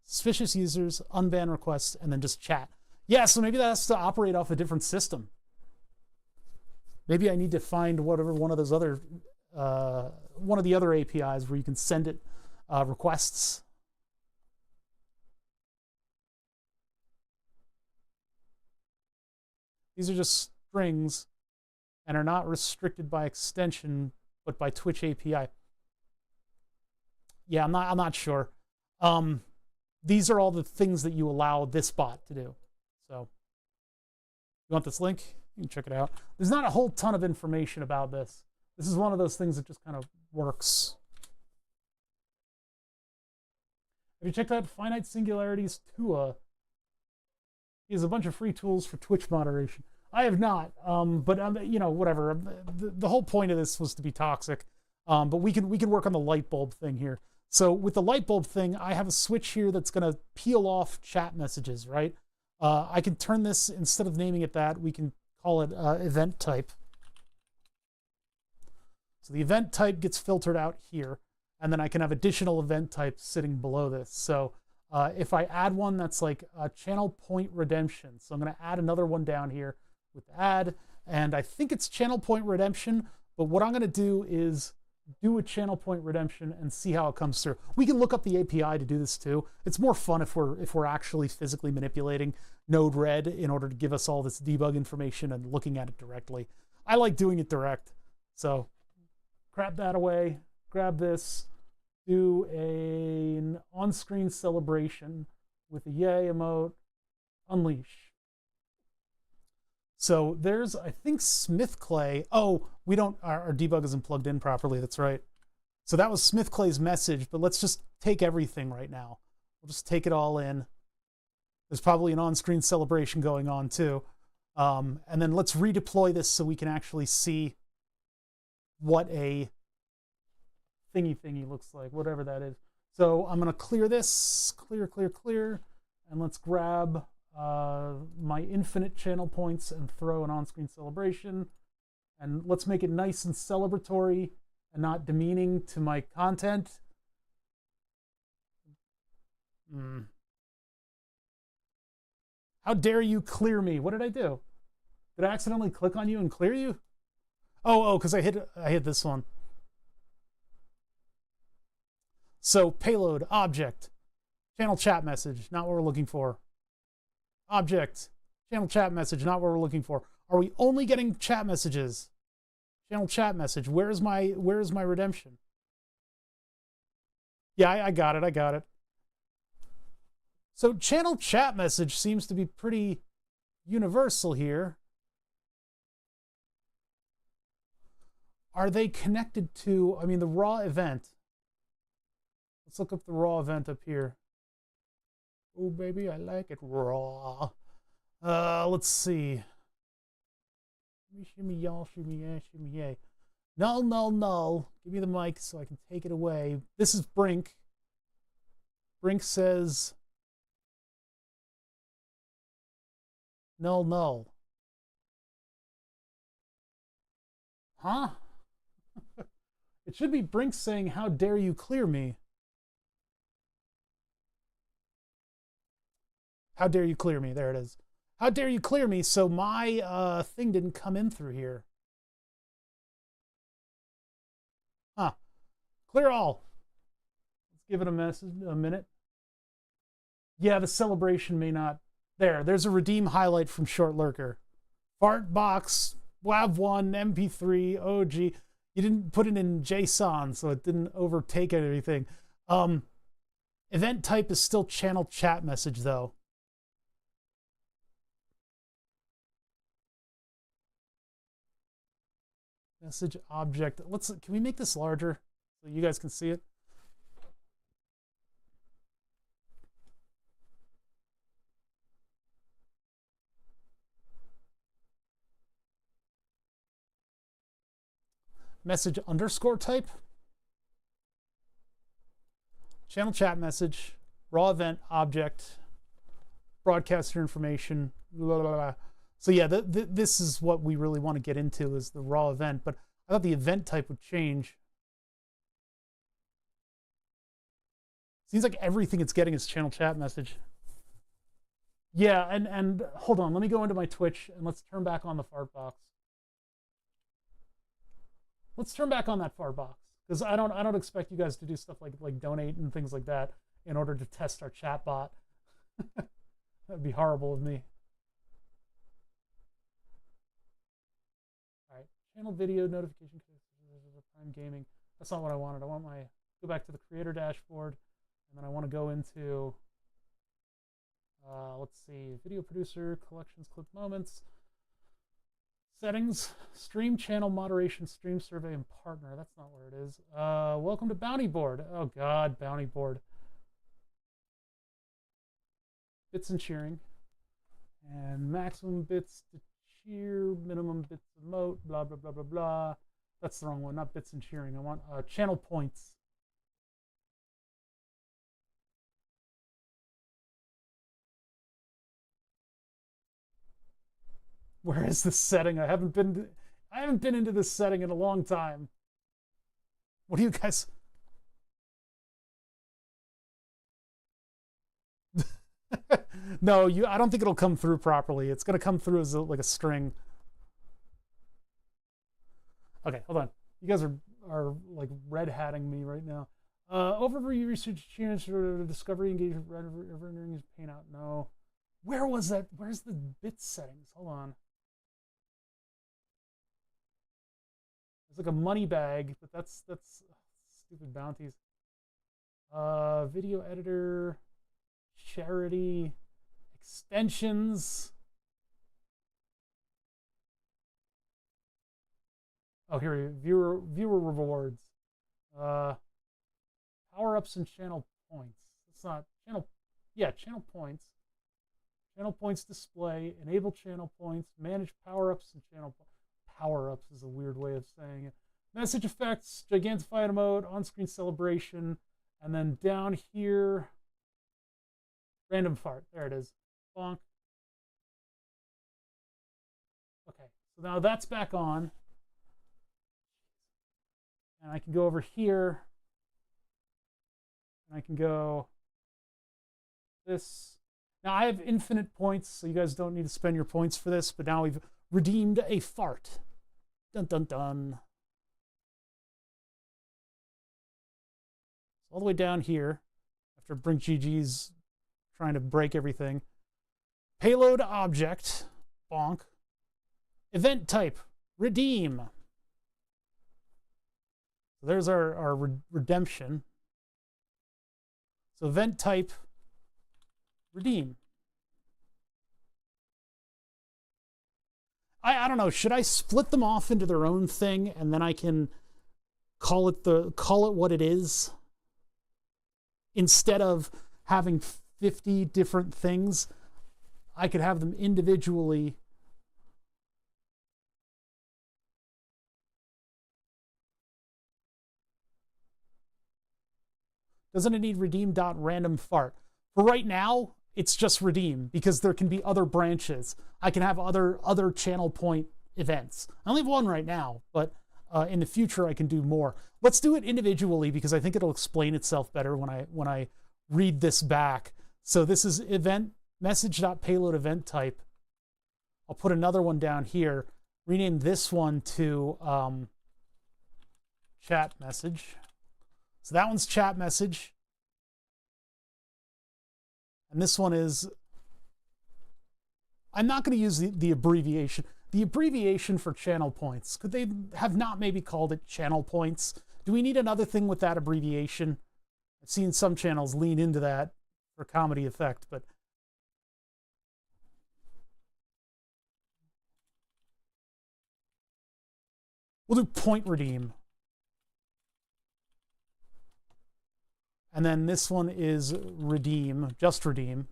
Speaker 1: suspicious users, unban requests, and then just chat. Yeah, so maybe that has to operate off a different system. Maybe I need to find whatever one of those other, one of the other APIs where you can send it requests. These are just strings and are not restricted by extension, but by Twitch API. Yeah, I'm not sure. These are all the things that you allow this bot to do. So, you want this link? You can check it out. There's not a whole ton of information about this. This is one of those things that just kind of works. Have you checked out Finite Singularity's Tua? He has a bunch of free tools for Twitch moderation. I have not, but you know, whatever. The whole point of this was to be toxic, but we can work on the light bulb thing here. So with the light bulb thing, I have a switch here that's going to peel off chat messages, right? I can turn this, instead of naming it that, we can call it event type. So the event type gets filtered out here, and then I can have additional event types sitting below this. So if I add one that's like a channel point redemption, so I'm going to add another one down here with add, and I think it's channel point redemption, but what I'm going to do is do a channel point redemption and see how it comes through. We can look up the API to do this too. It's more fun if we're actually physically manipulating Node-RED in order to give us all this debug information and looking at it directly. I like doing it direct. So grab that away, grab this, do an on-screen celebration with a yay emote, unleash. So there's, I think, SmithClay. Oh, we don't, our debug isn't plugged in properly. That's right. So that was SmithClay's message, but let's just take everything right now. We'll just take it all in. There's probably an on-screen celebration going on too. And then let's redeploy this so we can actually see what a thingy looks like, whatever that is. So I'm going to clear this, clear, and let's grab my infinite channel points and throw an on-screen celebration. And let's make it nice and celebratory and not demeaning to my content. How dare you clear me? What did I do? Did I accidentally click on you and clear you? Oh, because I hit this one. So payload object Channel chat message, not what we're looking for. Object, channel chat message, not what we're looking for. Are we only getting chat messages? Channel chat message, where is my redemption? Yeah, I got it. So channel chat message seems to be pretty universal here. Are they connected to, I mean, the raw event? Let's look up the raw event up here. Oh, baby, I like it raw. Let's see. Shimmy y'all, shimmy yeah, shimmy yay. Null. Give me the mic so I can take it away. This is Brink. Brink says null. Huh? It should be Brink saying, how dare you clear me? How dare you clear me? There it is. How dare you clear me? So my thing didn't come in through here. Huh. Clear all. Let's give it a minute. Yeah, the celebration may not. There's a redeem highlight from Short Lurker. Fart box, WAV1, MP3, OG. You didn't put it in JSON, so it didn't overtake anything. Event type is still channel chat message, though. Message object. Can we make this larger so you guys can see it? Message underscore type. Channel chat message. Raw event object. Broadcaster information. Blah, blah, blah. So yeah, this is what we really want to get into, is the raw event. But I thought the event type would change. Seems like everything it's getting is channel chat message. Yeah, and hold on, let me go into my Twitch and let's turn back on the fart box. Let's turn back on that fart box, because I don't expect you guys to do stuff like donate and things like that in order to test our chat bot. That'd be horrible of me. All right, channel video notification, Prime Gaming. That's not what I wanted. I want go back to the creator dashboard, and then I want to go into, let's see, video producer, collections, clip moments, settings, stream channel moderation, stream survey, and partner. That's not where it is. Welcome to Bounty Board. Oh God, Bounty Board. Bits and cheering, and maximum bits to cheer, minimum bits to emote, blah blah blah blah blah. That's the wrong one, not bits and cheering. I want channel points. Where is this setting? I haven't been into this setting in a long time. What do you guys? No, I don't think it'll come through properly. It's going to come through as like a string. Okay, hold on. You guys are like red hatting me right now. Overview research change discovery engagement rendering paint out. No. Where was that? Where's the bit settings? Hold on. It's like a money bag, but that's stupid bounties. Video editor, charity, extensions. Oh, here, viewer rewards. Power-ups and channel points. It's not channel. Yeah, channel points. Channel points display. Enable channel points. Manage power-ups and channel power-ups is a weird way of saying it. Message effects. Gigantified emote. On-screen celebration. And then down here, random fart. There it is. Bonk. Okay, so now that's back on. And I can go over here. And I can go this. Now I have infinite points, so you guys don't need to spend your points for this, but now we've redeemed a fart. Dun dun dun. All the way down here. after Brink GG's trying to break everything. Payload object, bonk. Event type, redeem. So there's our redemption. So event type, redeem. I don't know, should I split them off into their own thing and then I can call it what it is instead of having 50 different things? I could have them individually. Doesn't it need redeem.randomFart? For right now, it's just redeem because there can be other branches. I can have other channel point events. I only have one right now, but in the future I can do more. Let's do it individually because I think it'll explain itself better when I read this back. So this is event message.payload event type. I'll put another one down here. Rename this one to chat message. So that one's chat message. And this one is, I'm not going to use the abbreviation. The abbreviation for channel points, could they have not maybe called it channel points? Do we need another thing with that abbreviation? I've seen some channels lean into that for comedy effect, but we'll do point redeem. And then this one is redeem, just redeem.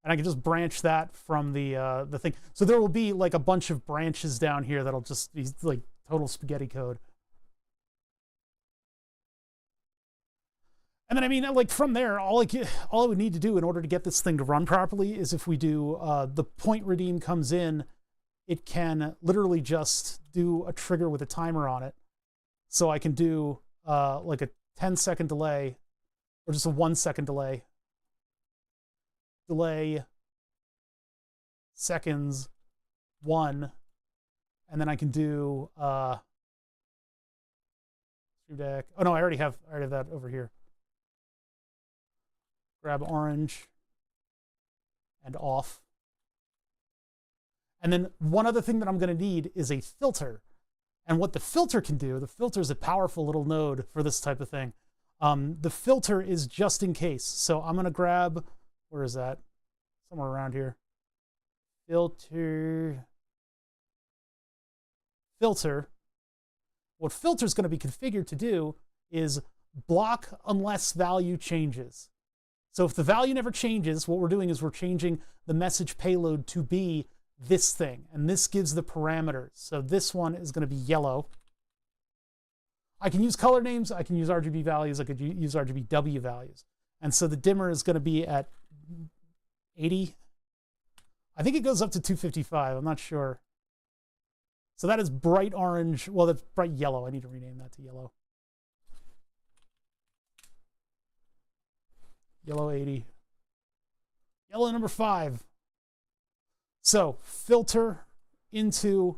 Speaker 1: And I can just branch that from the thing. So there will be like a bunch of branches down here that'll just be like total spaghetti code. And then, I mean, like from there, all I would need to do in order to get this thing to run properly is if we do the point redeem comes in, it can literally just do a trigger with a timer on it. So I can do like a 10-second delay or just a 1-second delay. Delay seconds 1, and then I can do deck. Oh no, I already have that over here. Grab orange and off. And then one other thing that I'm going to need is a filter. And what the filter can do, the filter is a powerful little node for this type of thing. The filter is just in case. So I'm going to grab, where is that? Somewhere around here. Filter. What filter is going to be configured to do is block unless value changes. So if the value never changes, what we're doing is we're changing the message payload to be this thing, and this gives the parameters. So this one is going to be yellow. I can use color names, I can use RGB values, I could use RGBW values. And so the dimmer is going to be at 80. I think it goes up to 255, I'm not sure. So that is bright orange, well, that's bright yellow. I need to rename that to yellow. Yellow 80. Yellow number 5. So filter into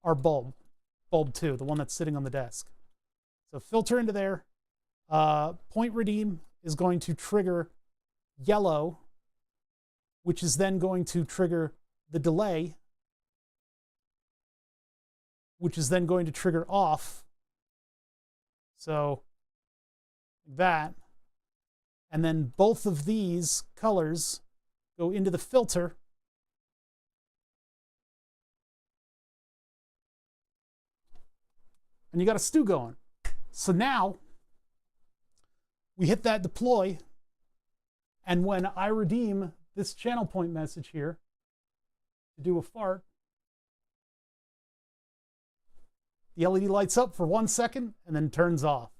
Speaker 1: our bulb 2, the one that's sitting on the desk. So filter into there. Point redeem is going to trigger yellow, which is then going to trigger the delay, which is then going to trigger off. So that. And then both of these colors go into the filter. And you got a stew going. So now we hit that deploy. And when I redeem this channel point message here to do a fart, the LED lights up for 1 second and then turns off.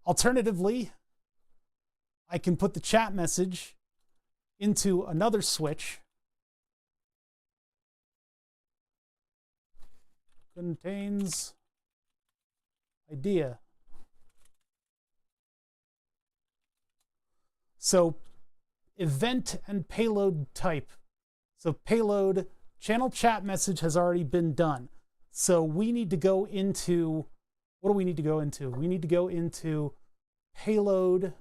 Speaker 1: Alternatively, I can put the chat message into another switch. Contains idea. So event and payload type. So payload channel chat message has already been done. So we need to go into what do we need to go into? We need to go into payload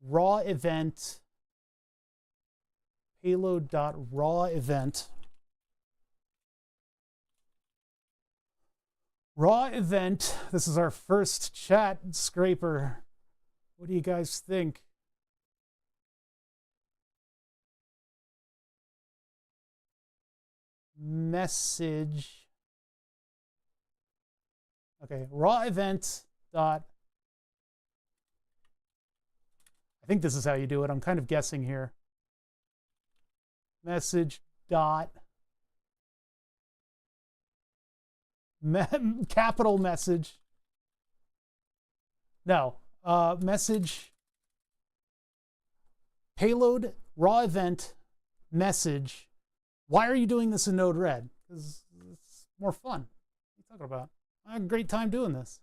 Speaker 1: raw event, payload.raw event. Raw event, this is our first chat scraper. What do you guys think? Message. Okay, raw event dot. I think this is how you do it. I'm kind of guessing here. Message dot. Capital message. No. Message. Payload raw event message. Why are you doing this in Node-RED? Because it's more fun. What are you talking about? I had a great time doing this.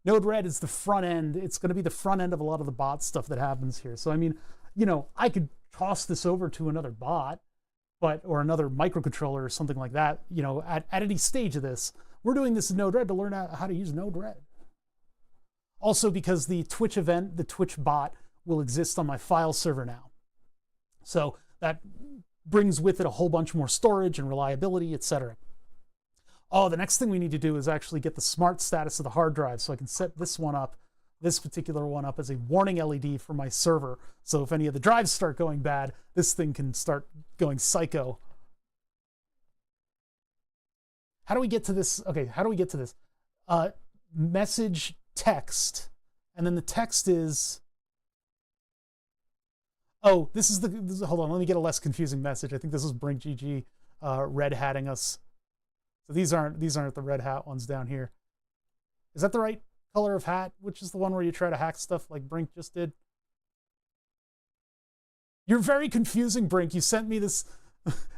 Speaker 1: Node-RED is the front end. It's going to be the front end of a lot of the bot stuff that happens here. So, I mean, you know, I could toss this over to another bot, or another microcontroller or something like that, you know, at any stage of this. We're doing this in Node-RED to learn how to use Node-RED. Also because the Twitch event, the Twitch bot, will exist on my file server now. So that brings with it a whole bunch more storage and reliability, etc. Oh, the next thing we need to do is actually get the smart status of the hard drive, so I can set this one up, this particular one up, as a warning LED for my server. So if any of the drives start going bad, this thing can start going psycho. How do we get to this? Okay, how do we get to this? Message text, and then the text is, oh, this is hold on, let me get a less confusing message. I think this is BrinkGG red hatting us. So these aren't the red hat ones down here. Is that the right color of hat? Which is the one where you try to hack stuff like Brink just did? You're very confusing, Brink. You sent me this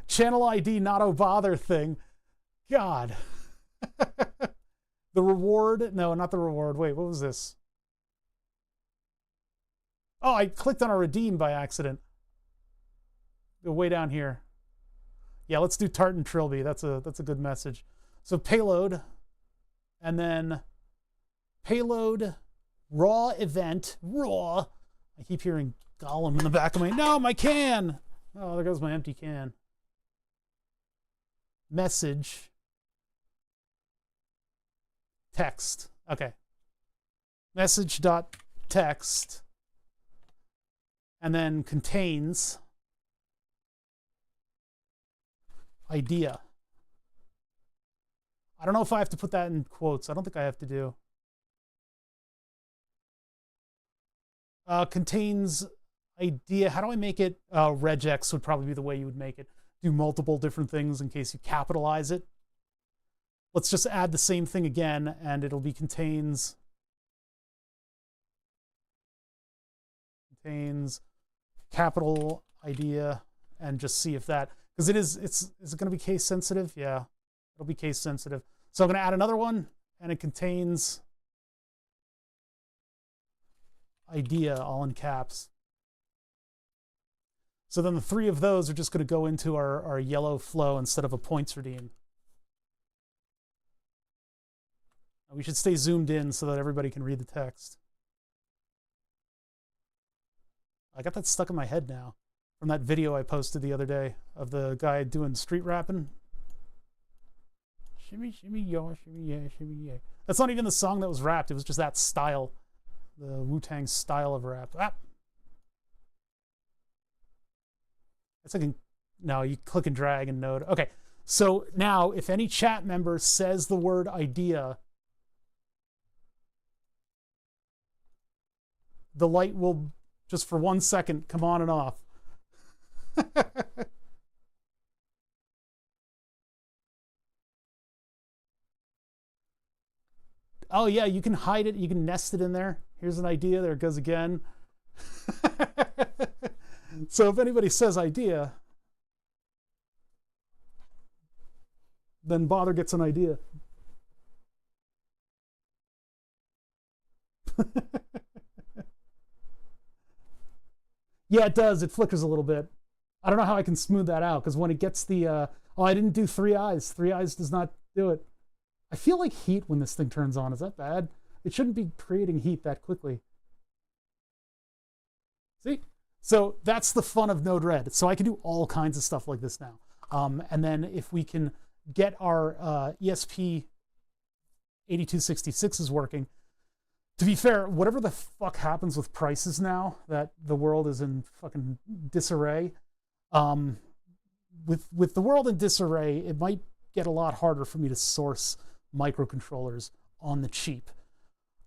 Speaker 1: channel ID not a bother thing. God. The reward, no, not the reward. Wait, what was this? Oh, I clicked on a redeem by accident. Way down here. Yeah, let's do Tartan Trilby. That's a good message. So payload, and then payload raw event raw. I keep hearing Gollum in the back of my can. Oh, there goes my empty can. Message text. Okay. Message dot text. And then contains idea. I don't know if I have to put that in quotes. I don't think I have to do. Contains idea. How do I make it? Regex would probably be the way you would make it. Do multiple different things in case you capitalize it. Let's just add the same thing again, and it'll be contains capital idea, and just see if that, because is it going to be case sensitive? Yeah, it'll be case sensitive. So I'm going to add another one, and it contains idea, all in caps. So then the three of those are just going to go into our yellow flow instead of a points redeem. We should stay zoomed in so that everybody can read the text. I got that stuck in my head now from that video I posted the other day of the guy doing street rapping. Shimmy, shimmy, yo, shimmy, yeah, shimmy, yeah. That's not even the song that was rapped. It was just that style, the Wu-Tang style of rap. Ah. It's like, no, you click and drag and Node. Okay, so now if any chat member says the word idea, the light will just for 1 second come on and off. Oh yeah, you can hide it, you can nest it in there. Here's an idea, there it goes again. So if anybody says idea, then Bother gets an idea. Yeah, it does. It flickers a little bit. I don't know how I can smooth that out, because when it gets the... oh, I didn't do 3 eyes. 3 eyes does not Do it. I feel like heat when this thing turns on. Is that bad? It shouldn't be creating heat that quickly. See? So that's the fun of Node-RED. So I can do all kinds of stuff like this now. And then if we can get our ESP 8266s working, to be fair, whatever the fuck happens with prices now that the world is in fucking disarray, with the world in disarray, it might get a lot harder for me to source microcontrollers on the cheap.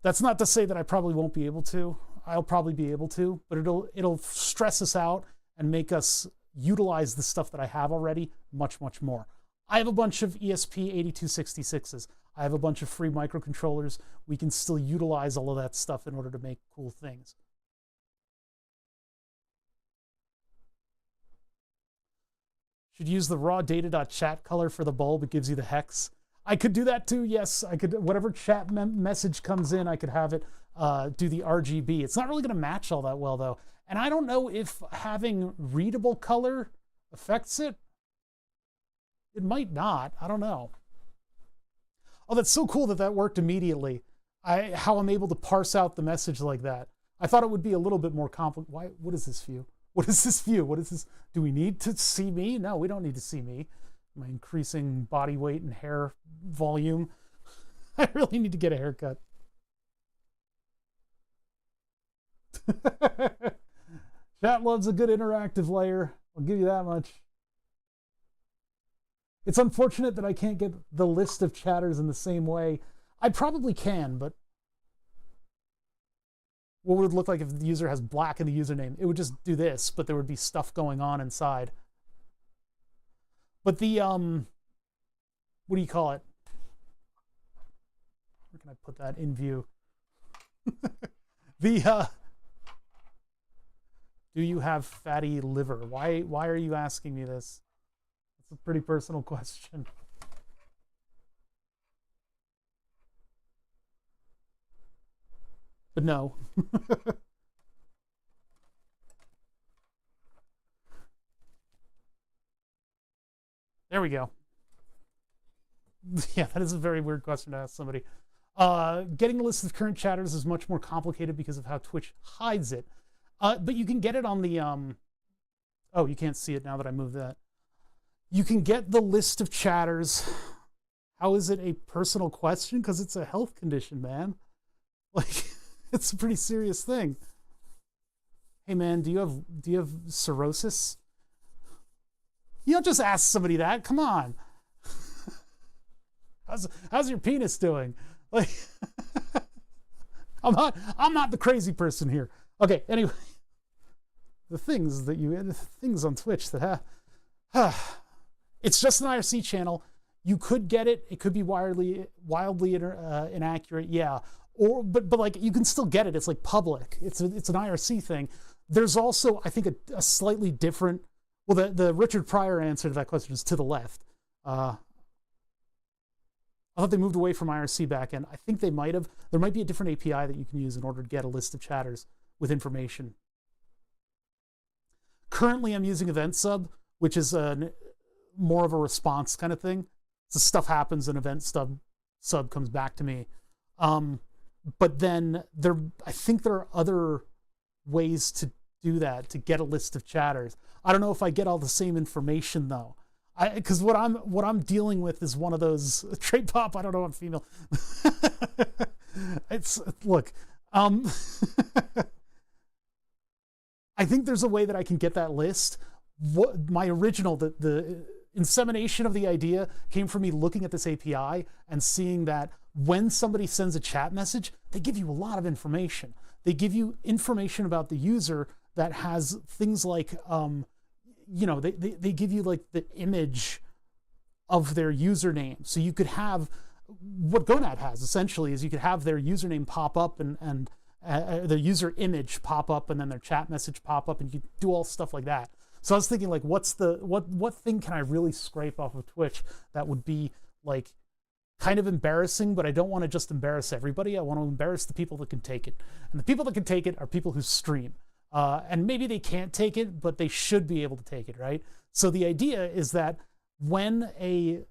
Speaker 1: That's not to say that I probably won't be able to. I'll probably be able to, but it'll stress us out and make us utilize the stuff that I have already much, much more. I have a bunch of ESP 8266s. I have a bunch of free microcontrollers. We can still utilize all of that stuff in order to make cool things. Should use the raw data.chat color for the bulb. It gives you the hex. I could do that too, yes. I could, whatever chat message comes in, I could have it do the RGB. It's not really going to match all that well, though. And I don't know if having readable color affects it. It might not. I don't know. Oh, that's so cool that that worked immediately. How I'm able to parse out the message like that. I thought it would be a little bit more complicated. Why? What is this view? What is this view? What is this? Do we need to see me? No, we don't need to see me. My increasing body weight and hair volume. I really need to get a haircut. Chat loves a good interactive layer. I'll give you that much. It's unfortunate that I can't get the list of chatters in the same way. I probably can, but what would it look like if the user has black in the username? It would just do this, but there would be stuff going on inside. But the, what do you call it? Where can I put that in view? The, do you have fatty liver? Why are you asking me this? It's a pretty personal question. But no. There we go. Yeah, that is a very weird question to ask somebody. Getting a list of current chatters is much more complicated because of how Twitch hides it. But you can get it on the... Oh, you can't see it now that I moved that. You can get the list of chatters. How is it a personal question? Because it's a health condition, man. Like, it's a pretty serious thing. Hey, man, do you have cirrhosis? You don't just ask somebody that. Come on. How's your penis doing? Like, I'm not the crazy person here. Okay, anyway, the things on Twitch that it's just an IRC channel. You could get it. It could be wildly inaccurate. Yeah. But like you can still get it. It's like public. It's an IRC thing. There's also, I think, a slightly different. Well, the Richard Pryor answer to that question is to the left. I thought they moved away from IRC backend. I think they might have. There might be a different API that you can use in order to get a list of chatters with information. Currently, I'm using Event Sub, which is more of a response kind of thing. So stuff happens, and Event Sub comes back to me. But then I think there are other ways to do that, to get a list of chatters. I don't know if I get all the same information though. Because what I'm dealing with is one of those trade pop. I don't know, I'm female. It's look. I think there's a way that I can get that list. My original, the insemination of the idea came from me looking at this API and seeing that when somebody sends a chat message, they give you a lot of information. They give you information about the user that has things like, they give you like the image of their username. So you could have, what Gonad has essentially is you could have their username pop up and their user image pop up and then their chat message pop up, and you do all stuff like that. So I was thinking, like, what thing can I really scrape off of Twitch that would be like kind of embarrassing, but I don't want to just embarrass everybody. I want to embarrass the people that can take it, and the people that can take it are people who stream. And maybe they can't take it, but they should be able to take it, right? So the idea is that when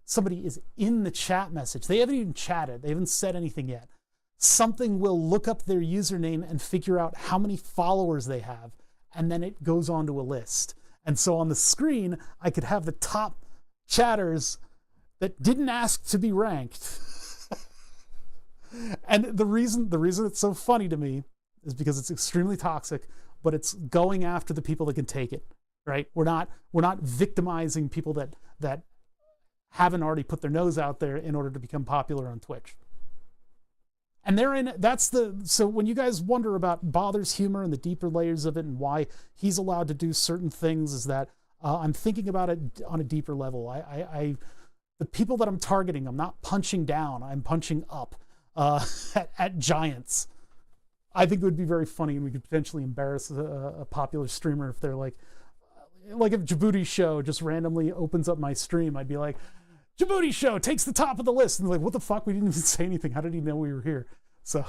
Speaker 1: somebody is in the chat message, they haven't even chatted, they haven't said anything yet, something will look up their username and figure out how many followers they have, and then it goes onto a list. And so on the screen, I could have the top chatters that didn't ask to be ranked. And the reason it's so funny to me is because it's extremely toxic, but it's going after the people that can take it, right? We're not victimizing people that haven't already put their nose out there in order to become popular on Twitch. And so when you guys wonder about Bother's humor and the deeper layers of it and why he's allowed to do certain things, is that I'm thinking about it on a deeper level. The people that I'm targeting, I'm not punching down, I'm punching up at giants. I think it would be very funny, and we could potentially embarrass a popular streamer if they're like if Djibouti Show just randomly opens up my stream, I'd be like, Djibouti Show takes the top of the list. And they're like, what the fuck? We didn't even say anything. How did he know we were here? So,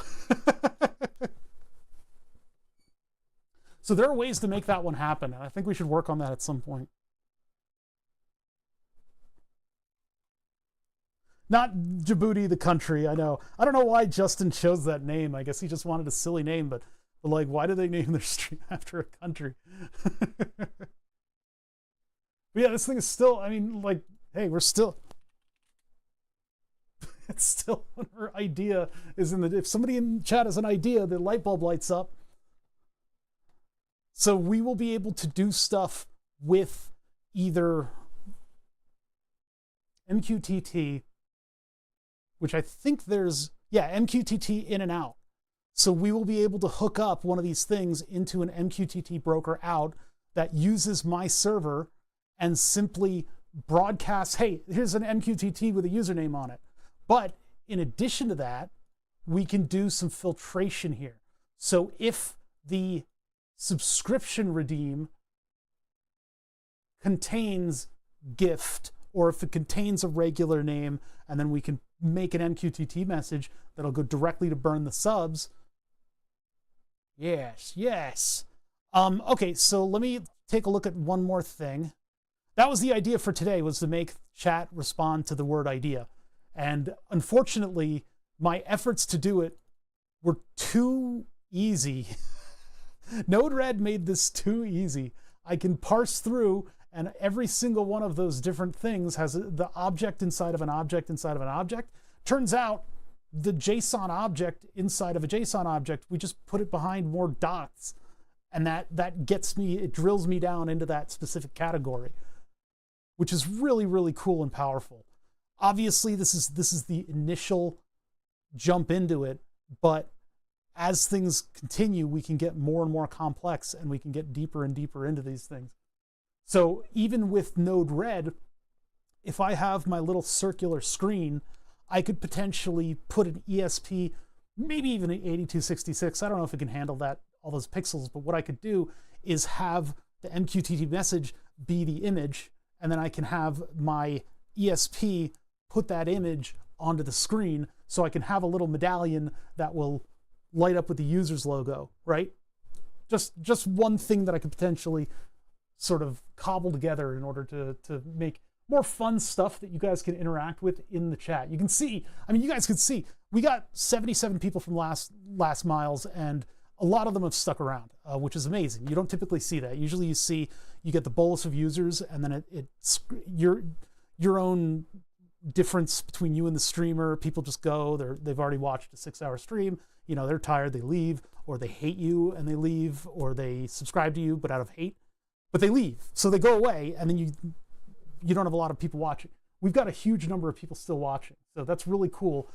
Speaker 1: so there are ways to make that one happen. And I think we should work on that at some point. Not Djibouti, the country, I know. I don't know why Justin chose that name. I guess he just wanted a silly name, but like, why do they name their stream after a country? But yeah, this thing is still, I mean, like, hey, we're still, it's still, her idea is if somebody in chat has an idea, the light bulb lights up. So we will be able to do stuff with either MQTT, which I think there's, MQTT in and out. So we will be able to hook up one of these things into an MQTT broker out that uses my server and simply broadcasts, hey, here's an MQTT with a username on it. But in addition to that, we can do some filtration here. So if the subscription redeem contains gift, or if it contains a regular name, and then we can make an MQTT message that'll go directly to burn the subs. Yes. Okay, so let me take a look at one more thing. That was the idea for today, was to make chat respond to the word idea. And unfortunately, my efforts to do it were too easy. Node-RED made this too easy. I can parse through, and every single one of those different things has the object inside of an object inside of an object. Turns out the JSON object inside of a JSON object, we just put it behind more dots. And that gets me, it drills me down into that specific category, which is really, really cool and powerful. Obviously, this is the initial jump into it, but as things continue, we can get more and more complex, and we can get deeper and deeper into these things. So even with Node-RED, if I have my little circular screen, I could potentially put an ESP, maybe even an 8266. I don't know if it can handle that, all those pixels, but what I could do is have the MQTT message be the image, and then I can have my ESP put that image onto the screen, so I can have a little medallion that will light up with the user's logo, right? Just one thing that I could potentially sort of cobble together in order to make more fun stuff that you guys can interact with in the chat. You can see, I mean, you guys can see, we got 77 people from last miles, and a lot of them have stuck around, which is amazing. You don't typically see that. Usually you get the bolus of users, and then it's your own difference between you and the streamer. People just go, they've already watched a 6-hour stream, they're tired, they leave, or they hate you and they leave, or they subscribe to you but out of hate, but they leave. So they go away, and then you don't have a lot of people watching. We've got a huge number of people still watching, so that's really cool.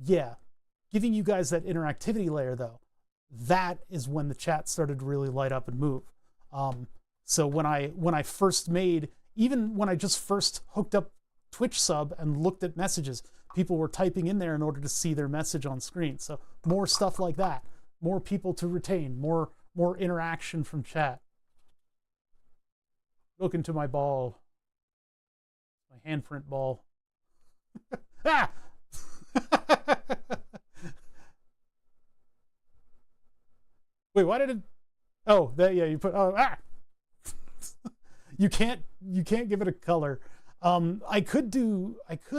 Speaker 1: Yeah, giving you guys that interactivity layer, though, that is when the chat started to really light up and move. So when I first made, even when I just first hooked up Twitch sub and looked at messages, people were typing in there in order to see their message on screen. So more stuff like that, more people to retain, more interaction from chat. Look into my ball, my handprint ball. Ah! Wait, why did it? Oh, that, yeah, you put, oh, ah! you can't give it a color. I could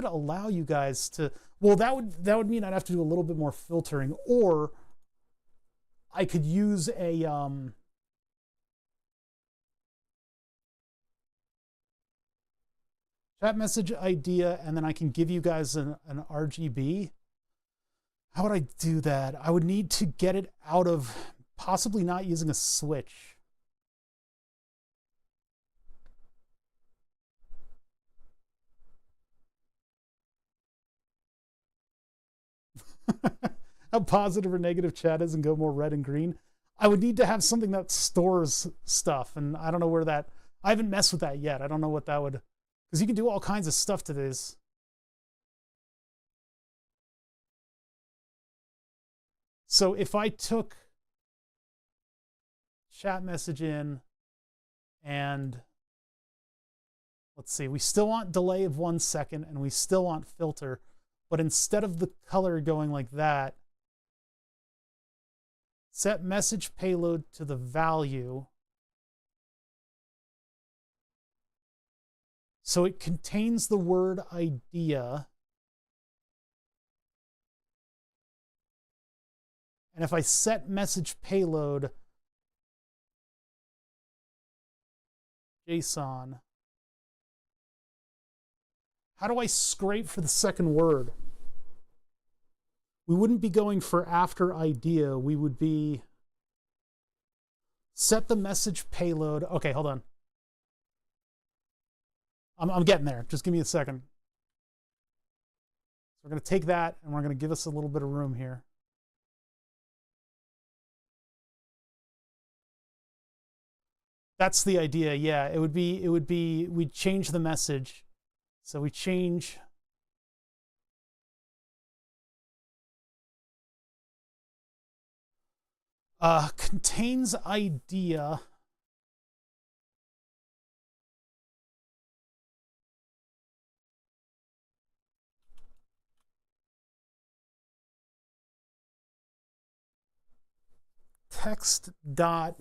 Speaker 1: allow you guys to, well, that would mean I'd have to do a little bit more filtering, or I could use a chat message idea, and then I can give you guys an RGB. How would I do that? I would need to get it out of, possibly not using a switch. How positive or negative chat is and go more red and green. I would need to have something that stores stuff, and I don't know where that, I haven't messed with that yet. I don't know what that would, because you can do all kinds of stuff to this. So if I took chat message in, and let's see, we still want delay of 1 second, and we still want filter, but instead of the color going like that, set message payload to the value. So it contains the word idea. And if I set message payload JSON, how do I scrape for the second word? We wouldn't be going for after idea. We would be set the message payload. Okay, hold on. I'm getting there. Just give me a second. So we're going to take that, and we're going to give us a little bit of room here. That's the idea. Yeah, it would be we'd change the message. So we change contains idea. Text dot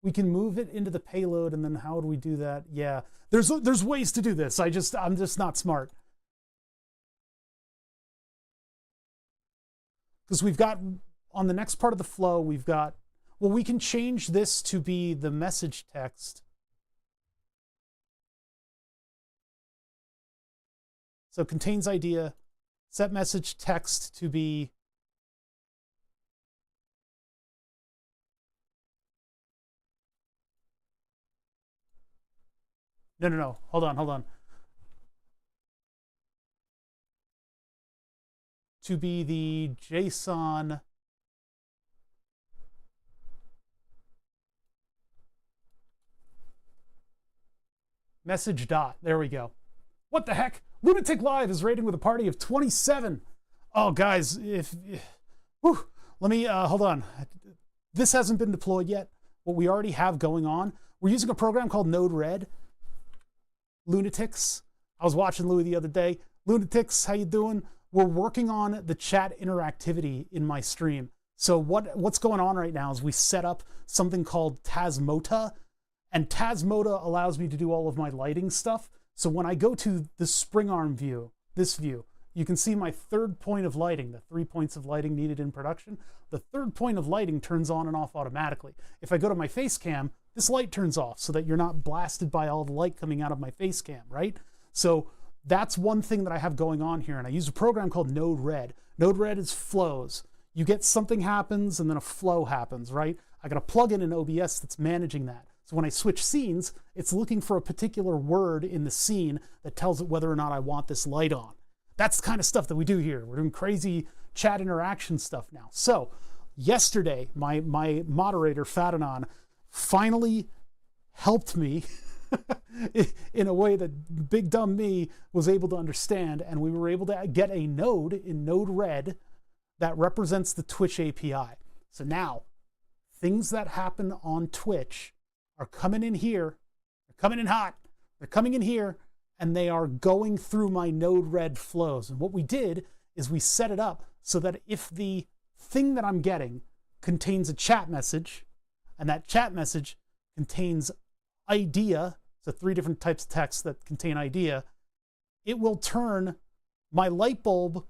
Speaker 1: we can move it into the payload, and then how would we do that? Yeah, there's ways to do this. I'm just not smart. Because we've got, on the next part of the flow, we've got, well, we can change this to be the message text. So contains idea, set message text to be no, hold on. To be the JSON message dot. There we go. What the heck? Lunatic Live is rating with a party of 27. Oh, guys, let me, hold on. This hasn't been deployed yet. What we already have going on, we're using a program called Node-RED. Lunatics. I was watching Louis the other day. Lunatics, how you doing? We're working on the chat interactivity in my stream. So what's going on right now is we set up something called Tasmota, and Tasmota allows me to do all of my lighting stuff. So when I go to the spring arm view, this view, you can see my third point of lighting, the 3 points of lighting needed in production. The third point of lighting turns on and off automatically. If I go to my face cam, this light turns off so that you're not blasted by all the light coming out of my face cam, right? So that's one thing that I have going on here, and I use a program called Node-RED. Node-RED is flows. You get something happens, and then a flow happens, right? I got a plugin in OBS that's managing that. So when I switch scenes, it's looking for a particular word in the scene that tells it whether or not I want this light on. That's the kind of stuff that we do here. We're doing crazy chat interaction stuff now. So yesterday, my moderator, Fadanon, finally helped me in a way that big dumb me was able to understand, and we were able to get a node in Node-RED that represents the Twitch API. So now, things that happen on Twitch are coming in here, they're coming in hot, they're coming in here, and they are going through my Node-RED flows. And what we did is we set it up so that if the thing that I'm getting contains a chat message, and that chat message contains idea, so 3 different types of text that contain idea, it will turn my light bulb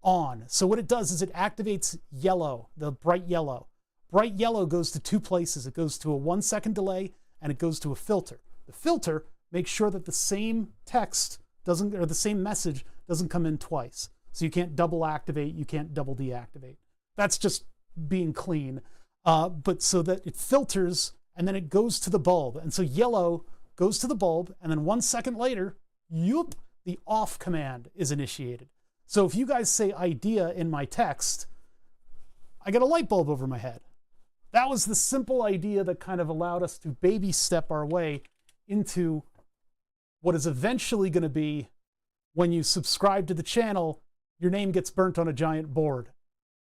Speaker 1: on. So what it does is it activates yellow, the bright yellow. Bright yellow goes to 2 places. It goes to a 1-second delay, and it goes to a filter. The filter makes sure that the same text doesn't, or the same message doesn't come in twice. So you can't double activate, you can't double deactivate. That's just being clean. But so that it filters, and then it goes to the bulb. And so yellow goes to the bulb, and then 1 second later, yoop, the off command is initiated. So if you guys say idea in my text, I get a light bulb over my head. That was the simple idea that kind of allowed us to baby step our way into what is eventually going to be, when you subscribe to the channel, your name gets burnt on a giant board.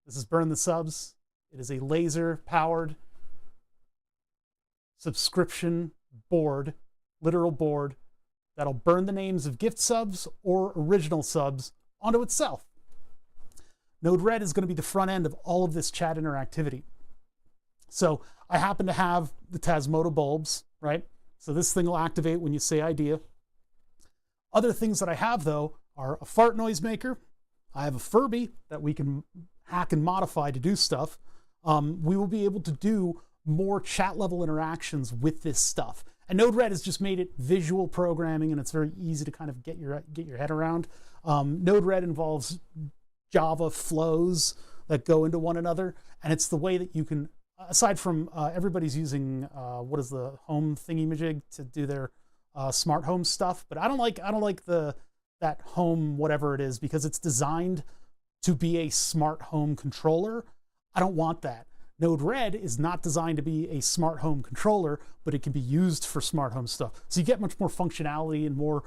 Speaker 1: This is Burn the Subs. It is a laser-powered subscription board, literal board, that'll burn the names of gift subs or original subs onto itself. Node-RED is going to be the front end of all of this chat interactivity. So I happen to have the Tasmota bulbs, right? So this thing will activate when you say idea. Other things that I have, though, are a fart noise maker. I have a Furby that we can hack and modify to do stuff. We will be able to do more chat level interactions with this stuff. And Node-RED has just made it visual programming, and it's very easy to kind of get your head around. Node-RED involves Java flows that go into one another, and it's the way that you can, aside from everybody's using what is the home thingy-majig to do their smart home stuff, but I don't like that home whatever it is, because it's designed to be a smart home controller. I don't want that. Node-RED is not designed to be a smart home controller, but it can be used for smart home stuff. So you get much more functionality and more,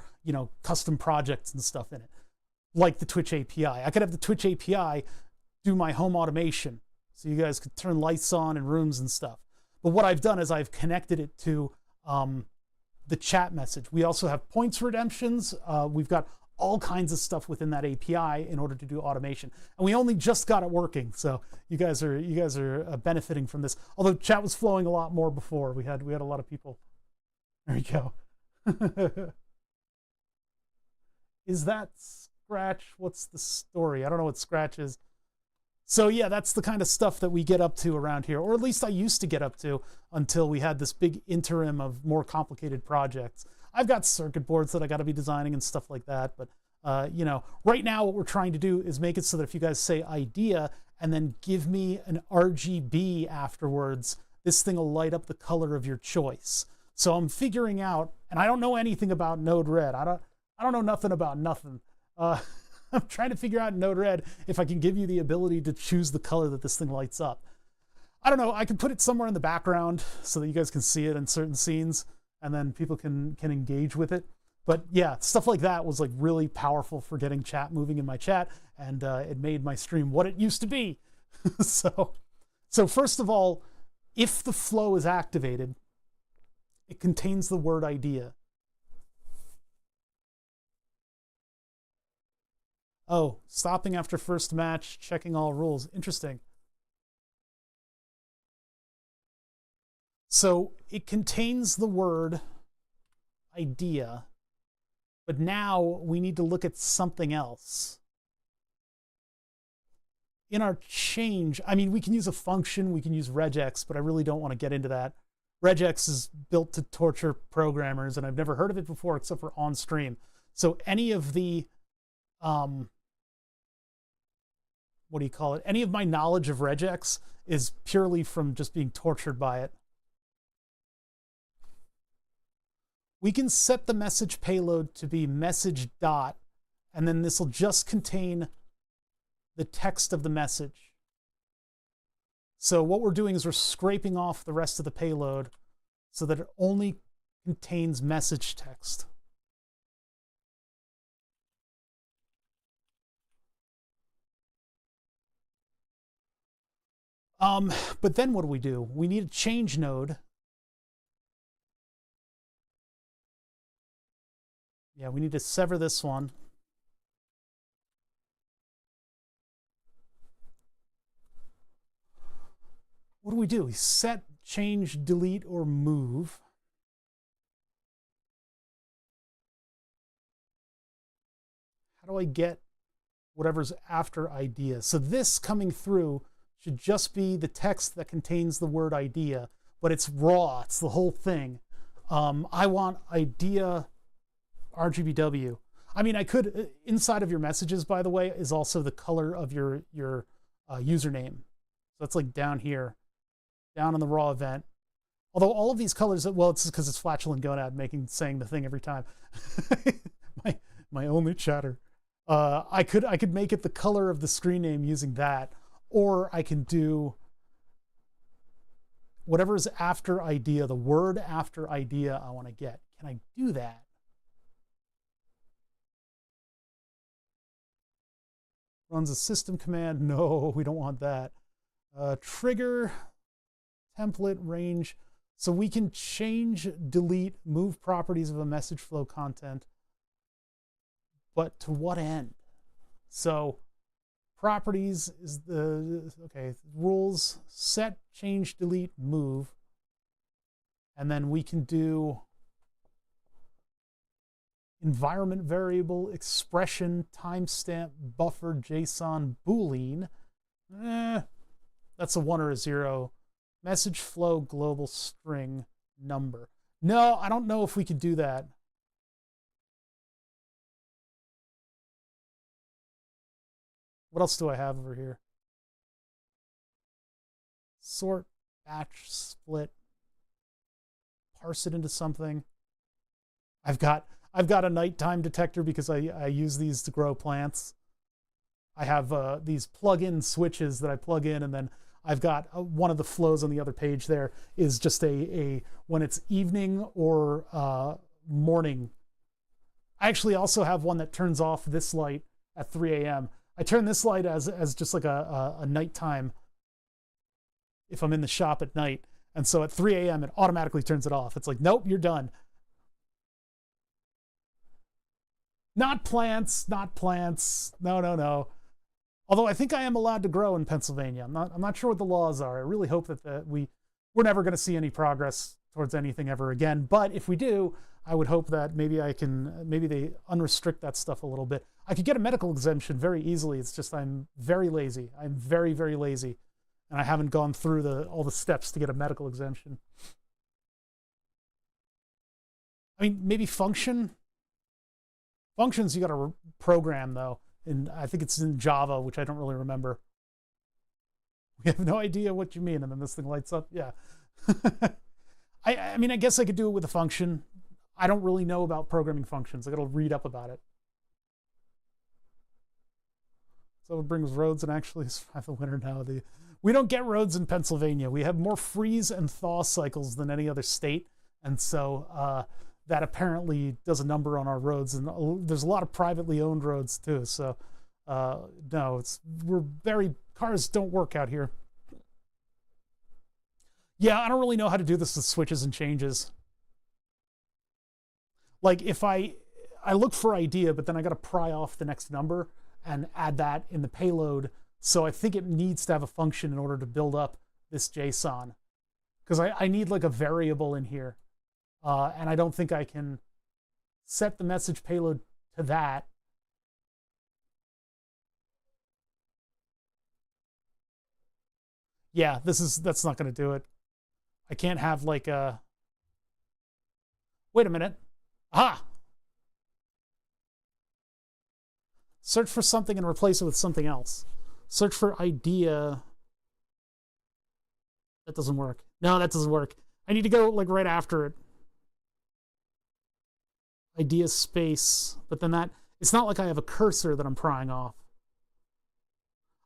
Speaker 1: custom projects and stuff in it, like the Twitch API. I could have the Twitch API do my home automation, so you guys could turn lights on in rooms and stuff. But what I've done is I've connected it to the chat message. We also have points redemptions. We've got all kinds of stuff within that API in order to do automation, and we only just got it working. So you guys are benefiting from this. Although chat was flowing a lot more before. We had a lot of people. There you go. Is that Scratch? What's the story? I don't know what Scratch is. So yeah, that's the kind of stuff that we get up to around here, or at least I used to get up to until we had this big interim of more complicated projects. I've got circuit boards that I got to be designing and stuff like that. But, right now what we're trying to do is make it so that if you guys say idea and then give me an RGB afterwards, this thing will light up the color of your choice. So I'm figuring out, and I don't know anything about Node-RED. I don't know nothing about nothing. I'm trying to figure out in Node-RED if I can give you the ability to choose the color that this thing lights up. I don't know. I can put it somewhere in the background so that you guys can see it in certain scenes, and then people can engage with it. But yeah, stuff like that was like really powerful for getting chat moving in my chat, and it made my stream what it used to be. So first of all, if the flow is activated, it contains the word idea. Oh, stopping after first match, checking all rules. Interesting. So it contains the word idea, but now we need to look at something else. In our change, I mean, we can use a function, we can use regex, but I really don't want to get into that. Regex is built to torture programmers, and I've never heard of it before except for on stream. So any of the, what do you call it? Any of my knowledge of regex is purely from just being tortured by it. We can set the message payload to be message dot, and then this will just contain the text of the message. So what we're doing is we're scraping off the rest of the payload so that it only contains message text. But then what do? We need a change node. Yeah, we need to sever this one. what do we do? We set, change, delete, or move. How do I get whatever's after idea? So this coming through should just be the text that contains the word idea, but it's raw. It's the whole thing. I want idea RGBW. I mean, I could, inside of your messages, by the way, is also the color of your username. So that's like down here, down in the raw event. Although all of these colors, well, it's because it's flatulent gonad saying the thing every time. my only chatter. I could make it the color of the screen name using that, or I can do whatever is after idea, the word after idea I want to get. Can I do that? Runs a system command. No, we don't want that. Trigger, template, range. So we can change, delete, move properties of a message flow content. But to what end? So properties is the, okay, rules, set, change, delete, move. And then we can do environment variable, expression, timestamp, buffer, JSON, Boolean. That's a 1 or a 0. Message flow, global string, number. No, I don't know if we could do that. What else do I have over here? Sort, batch, split, parse it into something. I've got a nighttime detector because I use these to grow plants. I have these plug-in switches that I plug in, and then I've got one of the flows on the other page there is just a when it's evening or morning. I actually also have one that turns off this light at 3 a.m. I turn this light as just like a nighttime if I'm in the shop at night. And so at 3 a.m. it automatically turns it off. It's like, nope, you're done. Not plants, not plants. No, no, no. Although I think I am allowed to grow in Pennsylvania. I'm not sure what the laws are. I really hope that we're never going to see any progress towards anything ever again. But if we do, I would hope that maybe they unrestrict that stuff a little bit. I could get a medical exemption very easily. It's just I'm very lazy. I'm very, very lazy. And I haven't gone through all the steps to get a medical exemption. I mean, maybe function. Functions you got to program, though. And I think it's in Java, which I don't really remember. We have no idea what you mean. And then this thing lights up. Yeah. I mean, I guess I could do it with a function. I don't really know about programming functions. I got to read up about it. So it brings roads and actually survive the winter now. We don't get roads in Pennsylvania. We have more freeze and thaw cycles than any other state. And so that apparently does a number on our roads. And there's a lot of privately owned roads too. So no, cars don't work out here. Yeah, I don't really know how to do this with switches and changes. Like if I look for idea, but then I got to pry off the next number and add that in the payload. So I think it needs to have a function in order to build up this JSON. Because I need like a variable in here. And I don't think I can set the message payload to that. Yeah, that's not going to do it. I can't have like a... Wait a minute. Aha! Search for something and replace it with something else. Search for idea. That doesn't work. No, that doesn't work. I need to go like right after it. Idea space. But then it's not like I have a cursor that I'm prying off.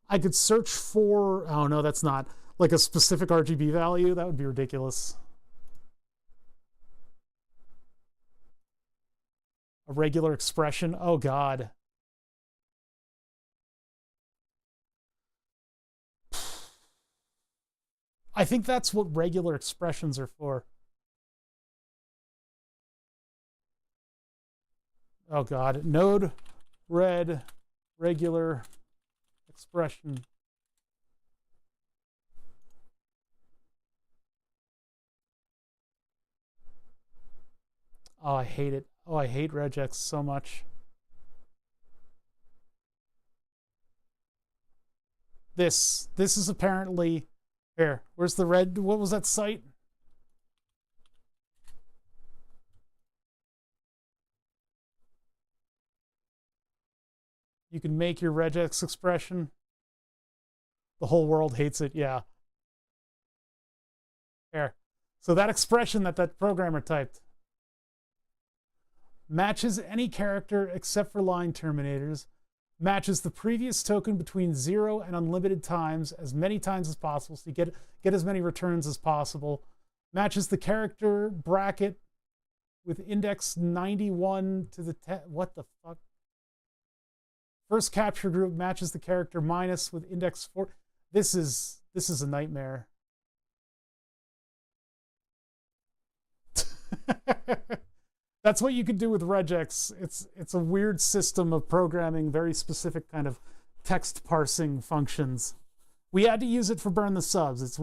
Speaker 1: I could search for, oh no, that's not like a specific RGB value. That would be ridiculous. A regular expression. Oh God. I think that's what regular expressions are for. Oh God. Node red regular expression. Oh, I hate it. Oh, I hate regex so much. This is apparently here. Where's the red? What was that site? You can make your regex expression. The whole world hates it. Yeah. Here. So that expression that programmer typed matches any character except for line terminators, matches the previous token between 0 and unlimited times as many times as possible, so you get as many returns as possible, matches the character bracket with index 91 to the what the fuck? First capture group matches the character minus with index 4. This is a nightmare. That's what you can do with regex. It's a weird system of programming very specific kind of text parsing functions. We had to use it for burn the subs. It's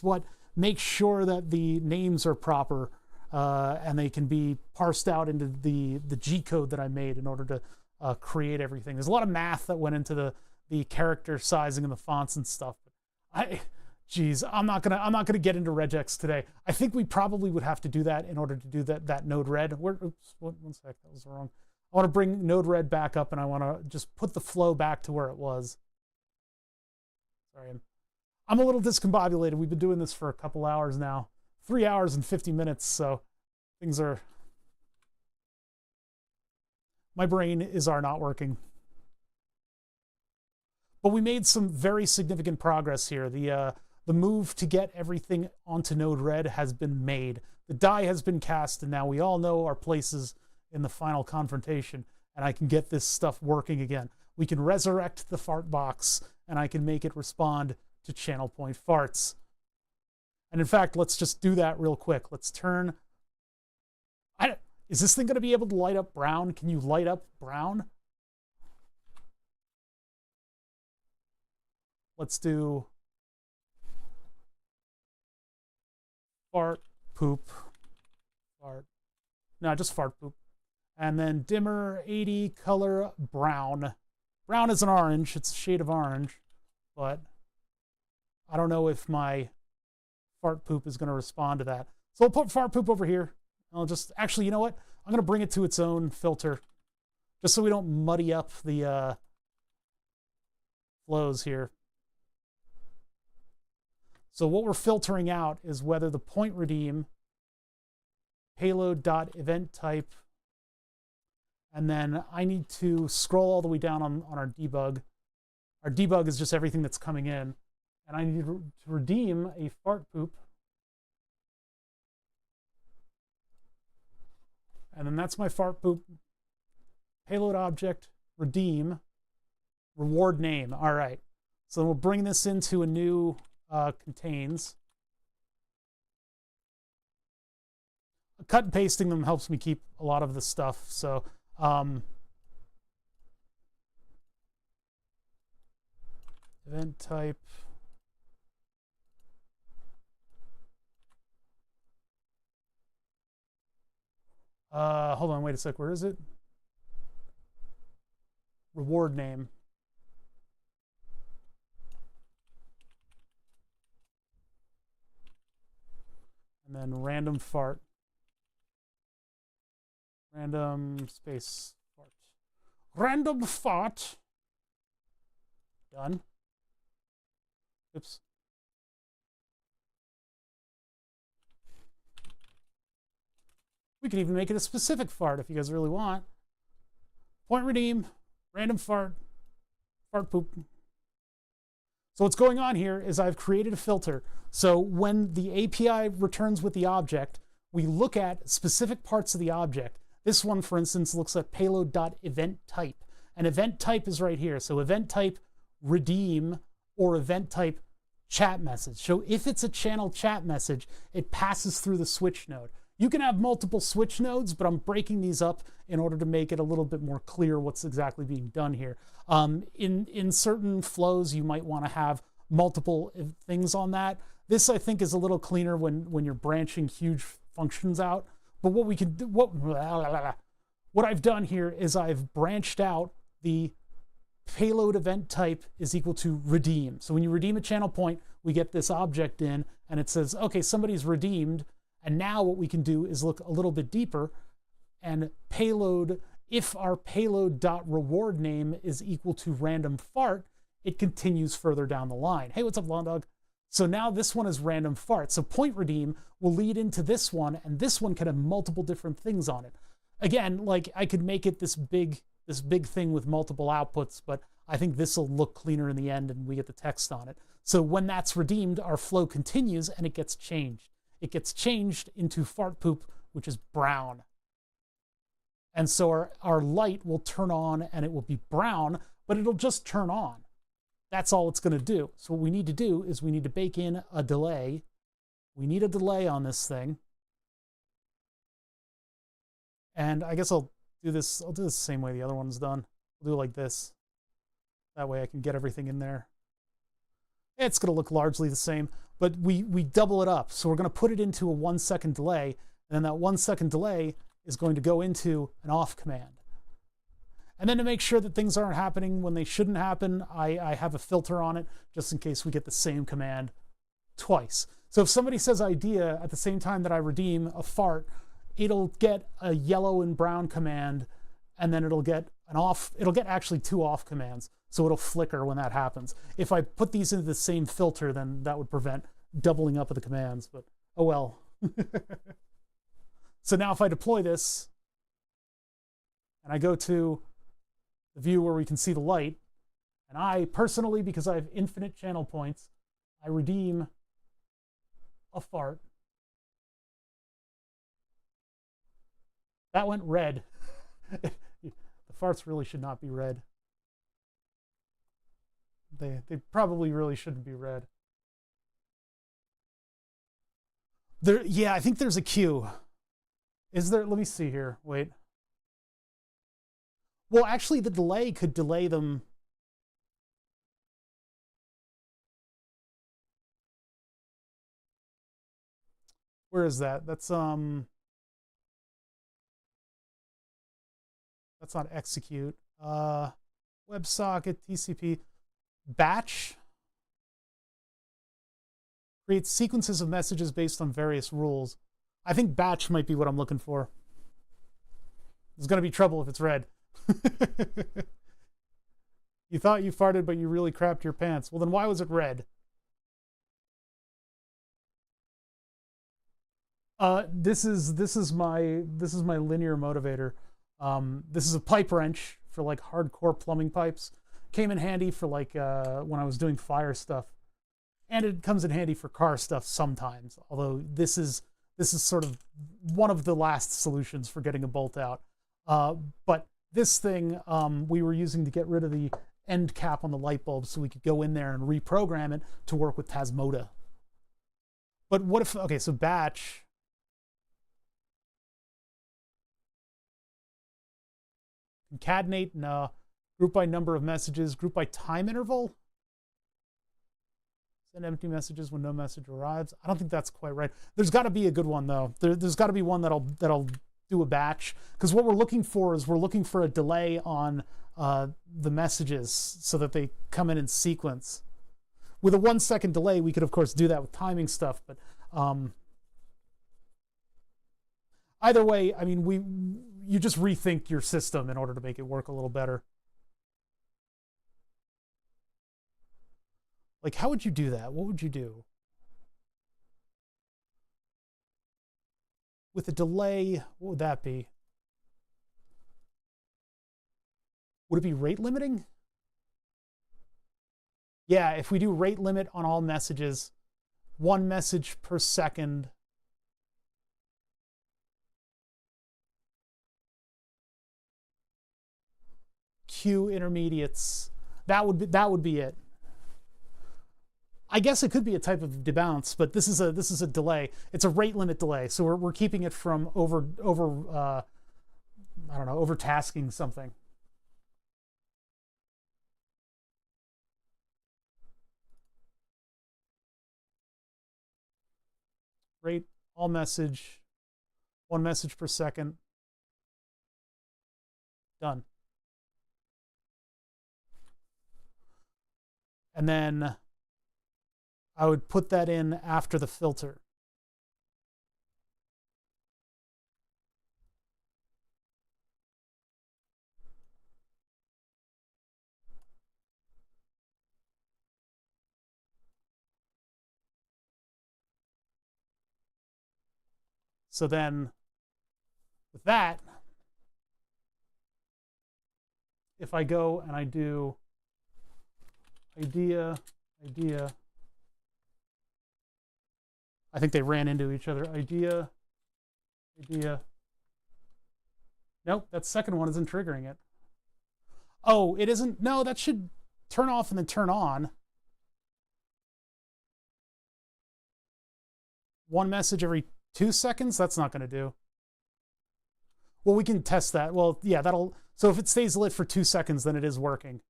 Speaker 1: what makes sure that the names are proper and they can be parsed out into the G code that I made in order to create everything. There's a lot of math that went into the character sizing and the fonts and stuff. Geez, I'm not gonna get into regex today. I think we probably would have to do that in order to do that node red. Oops, one sec, that was wrong. I want to bring node red back up, and I want to just put the flow back to where it was. Sorry, I'm a little discombobulated. We've been doing this for a couple hours now, 3 hours and 50 minutes. So things are. My brain is not working. But we made some very significant progress here. The move to get everything onto node red has been made. The die has been cast, and now we all know our places in the final confrontation, and I can get this stuff working again. We can resurrect the fart box, and I can make it respond to channel point farts. And in fact, let's just do that real quick. Let's turn... Is this thing going to be able to light up brown? Can you light up brown? Let's do... fart poop, fart, no, just fart poop, and then dimmer 80 color brown. Brown is an orange, it's a shade of orange, but I don't know if my fart poop is going to respond to that. So I'll put fart poop over here. I'll just, actually, you know what? I'm going to bring it to its own filter, just so we don't muddy up the flows here. So what we're filtering out is whether the point redeem payload.event type, and then I need to scroll all the way down on our debug. Our debug is just everything that's coming in, and I need to redeem a fart poop, and then that's my fart poop. Payload object redeem reward name. All right, so we'll bring this into a new contains. Cut and pasting them helps me keep a lot of the stuff. So event type, hold on, wait a sec, where is it? Reward name. And then random fart. Random space fart. Random fart. Done. Oops. We can even make it a specific fart if you guys really want. Point redeem, random fart, fart poop. So what's going on here is I've created a filter. So when the API returns with the object, we look at specific parts of the object. This one, for instance, looks at payload.event type. And event type is right here. So event type redeem or event type chat message. So if it's a channel chat message, it passes through the switch node. You can have multiple switch nodes, but I'm breaking these up in order to make it a little bit more clear what's exactly being done here. In certain flows, you might want to have multiple things on that. This, I think, is a little cleaner when you're branching huge functions out. But what we can do, what I've done here is I've branched out the payload event type is equal to redeem. So when you redeem a channel point, we get this object in, and it says, okay, somebody's redeemed. And now what we can do is look a little bit deeper and payload, if our payload.reward name is equal to random fart, it continues further down the line. Hey, what's up, Lawn Dog? So now this one is random fart. So point redeem will lead into this one, and this one can have multiple different things on it. Again, like I could make it this big thing with multiple outputs, but I think this will look cleaner in the end and we get the text on it. So when that's redeemed, our flow continues and it gets changed. It gets changed into fart poop, which is brown. And so our light will turn on and it will be brown, but it'll just turn on. That's all it's going to do. So what we need to do is we need to bake in a delay. We need a delay on this thing. And I guess I'll do this the same way the other one's done. I'll do it like this. That way I can get everything in there. It's going to look largely the same, but we double it up. So we're going to put it into a 1 second delay, and then that 1 second delay is going to go into an off command. And then to make sure that things aren't happening when they shouldn't happen, I have a filter on it just in case we get the same command twice. So if somebody says idea at the same time that I redeem a fart, it'll get a yellow and brown command, and then it'll get actually 2 off commands. So it'll flicker when that happens. If I put these into the same filter, then that would prevent doubling up of the commands, but oh well. So now if I deploy this, and I go to the view where we can see the light, and I personally, because I have infinite channel points, I redeem a fart. That went red. The farts really should not be red. They probably really shouldn't be red. Yeah, I think there's a queue. Is there? Let me see here. Wait. Well, actually, the delay could delay them. Where is that? That's not execute. WebSocket, TCP. Batch creates sequences of messages based on various rules. I think batch might be what I'm looking for. There's going to be trouble if it's red. You thought you farted, but you really crapped your pants. Well, then why was it red? This is my linear motivator. This is a pipe wrench for like hardcore plumbing pipes. Came in handy for like when I was doing fire stuff, and it comes in handy for car stuff sometimes. Although this is sort of one of the last solutions for getting a bolt out. But this thing we were using to get rid of the end cap on the light bulb, so we could go in there and reprogram it to work with Tasmota. But what if? Okay, so batch. Concatenate, no. Group by number of messages, group by time interval. Send empty messages when no message arrives. I don't think that's quite right. There's got to be a good one though. There's got to be one that'll do a batch, because what we're looking for is a delay on the messages so that they come in sequence. With a 1 second delay, we could of course do that with timing stuff, but either way, I mean, you just rethink your system in order to make it work a little better. Like, how would you do that? What would you do? With a delay, what would that be? Would it be rate limiting? Yeah, if we do rate limit on all messages, 1 message per second. Queue intermediates. That would be it. I guess it could be a type of debounce, but this is a delay. It's a rate limit delay, so we're keeping it from over I don't know, overtasking something. Rate all message 1 message per second. Done. And then I would put that in after the filter. So then with that, if I go and I do idea, I think they ran into each other. Idea. Nope, that second one isn't triggering it. Oh, it isn't. No, that should turn off and then turn on. 1 message every 2 seconds. That's not going to do. Well, we can test that. Well, yeah, that'll. So if it stays lit for 2 seconds, then it is working.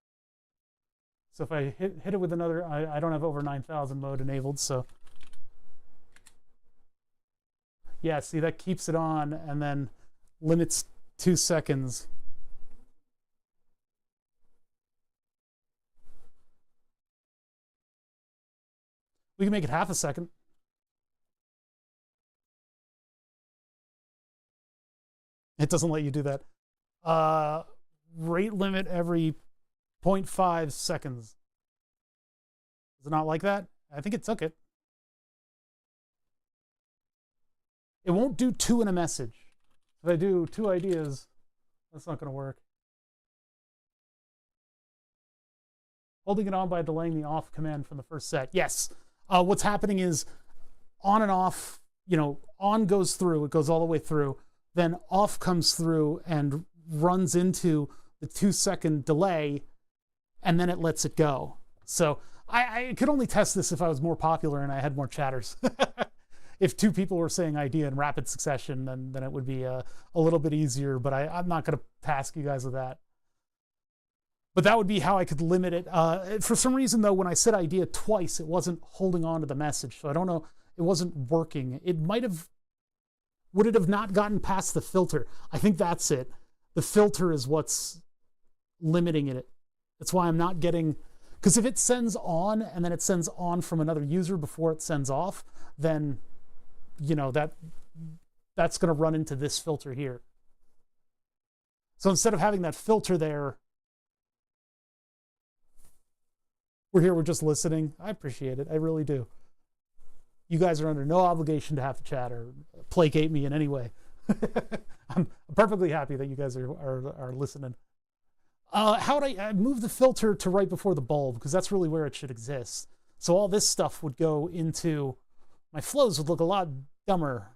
Speaker 1: So if I hit it with another, I don't have over 9,000 mode enabled, so. Yeah, see, that keeps it on and then limits 2 seconds. We can make it half a second. It doesn't let you do that. Rate limit every 0.5 seconds. Is it not like that? I think it took it. It won't do 2 in a message. If I do 2 ideas, that's not going to work. Holding it on by delaying the off command from the first set. Yes. What's happening is on and off, you know, on goes through, it goes all the way through. Then off comes through and runs into the 2-second delay, and then it lets it go. So I could only test this if I was more popular and I had more chatters. If 2 people were saying idea in rapid succession, then it would be a little bit easier, but I'm not going to task you guys with that. But that would be how I could limit it. For some reason, though, when I said idea twice, it wasn't holding on to the message. So I don't know, it wasn't working. It might have, would it have not gotten past the filter? I think that's it. The filter is what's limiting it. That's why I'm not getting, because if it sends on and then it sends on from another user before it sends off, then, you know, that's going to run into this filter here. So instead of having that filter there, we're here, we're just listening. I appreciate it. I really do. You guys are under no obligation to have to chat or placate me in any way. I'm perfectly happy that you guys are listening. How would I move the filter to right before the bulb? Because that's really where it should exist. So all this stuff would go into, my flows would look a lot dumber.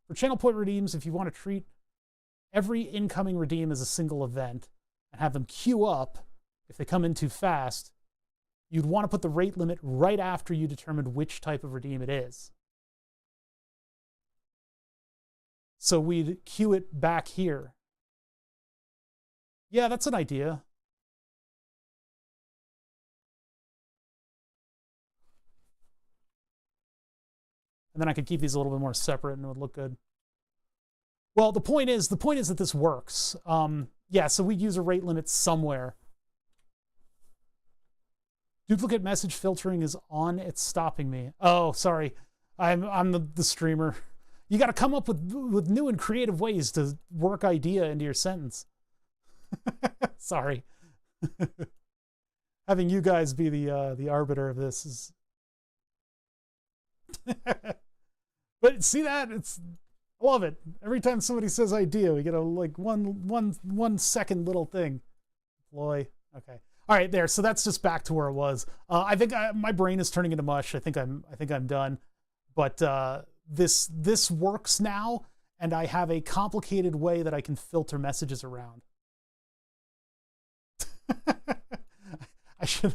Speaker 1: For channel point redeems, if you want to treat every incoming redeem as a single event and have them queue up if they come in too fast, you'd want to put the rate limit right after you determined which type of redeem it is. So we'd queue it back here. Yeah, that's an idea. And then I could keep these a little bit more separate and it would look good. Well, the point is that this works. Yeah, so we'd use a rate limit somewhere. Duplicate message filtering is on, it's stopping me. Oh, sorry. I'm the streamer. You got to come up with new and creative ways to work idea into your sentence. Sorry. Having you guys be the arbiter of this is. But see that? I love it. Every time somebody says idea, we get a like one second little thing. Floy. Okay. All right, there. So that's just back to where it was. I think my brain is turning into mush. I think I'm done. But this works now, and I have a complicated way that I can filter messages around. I should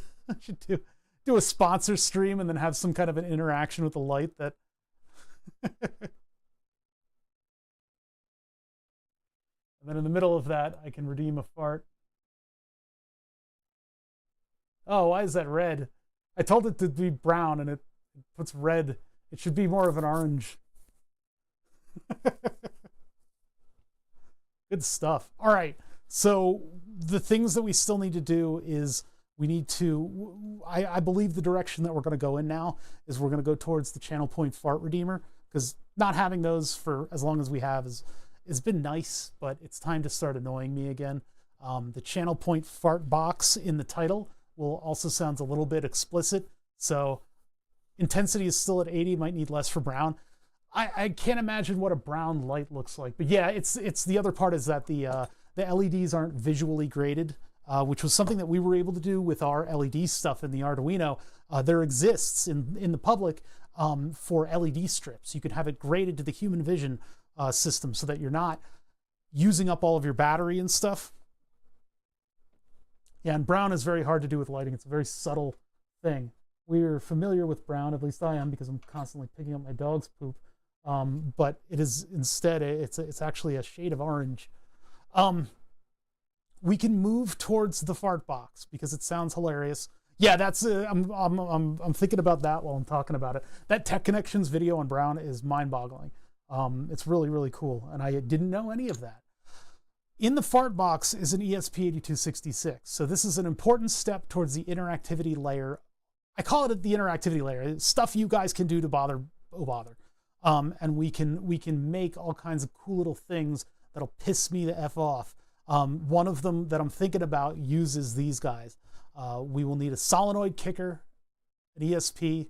Speaker 1: do a sponsor stream and then have some kind of an interaction with the light that. And then in the middle of that, I can redeem a fart. Oh, why is that red? I told it to be brown and it puts red It should be more of an orange. Good stuff. All right. So the things that we still need to do is we need to, I believe the direction that we're going to go in now is we're going to go towards the channel point fart redeemer, because not having those for as long as we have has been nice, but it's time to start annoying me again. The channel point fart box in the title will also sounds a little bit explicit. So intensity is still at 80, might need less for brown. I can't imagine what a brown light looks like, but yeah, it's the other part is that the LEDs aren't visually graded, which was something that we were able to do with our LED stuff in the Arduino. There exists in the public for LED strips. You can have it graded to the human vision system so that you're not using up all of your battery and stuff. Yeah, and brown is very hard to do with lighting. It's a very subtle thing. We're familiar with brown, at least I am, because I'm constantly picking up my dog's poop. But it is instead, it's actually a shade of orange. We can move towards the fart box because it sounds hilarious. Yeah, that's I'm thinking about that while I'm talking about it. That Tech Connections video on brown is mind-boggling. It's really, really cool, and I didn't know any of that. In the fart box is an ESP8266. So this is an important step towards the interactivity layer. I call it the interactivity layer. It's stuff you guys can do to bother. And we can make all kinds of cool little things that'll piss me the F off. One of them that I'm thinking about uses these guys. We will need a solenoid kicker, an ESP,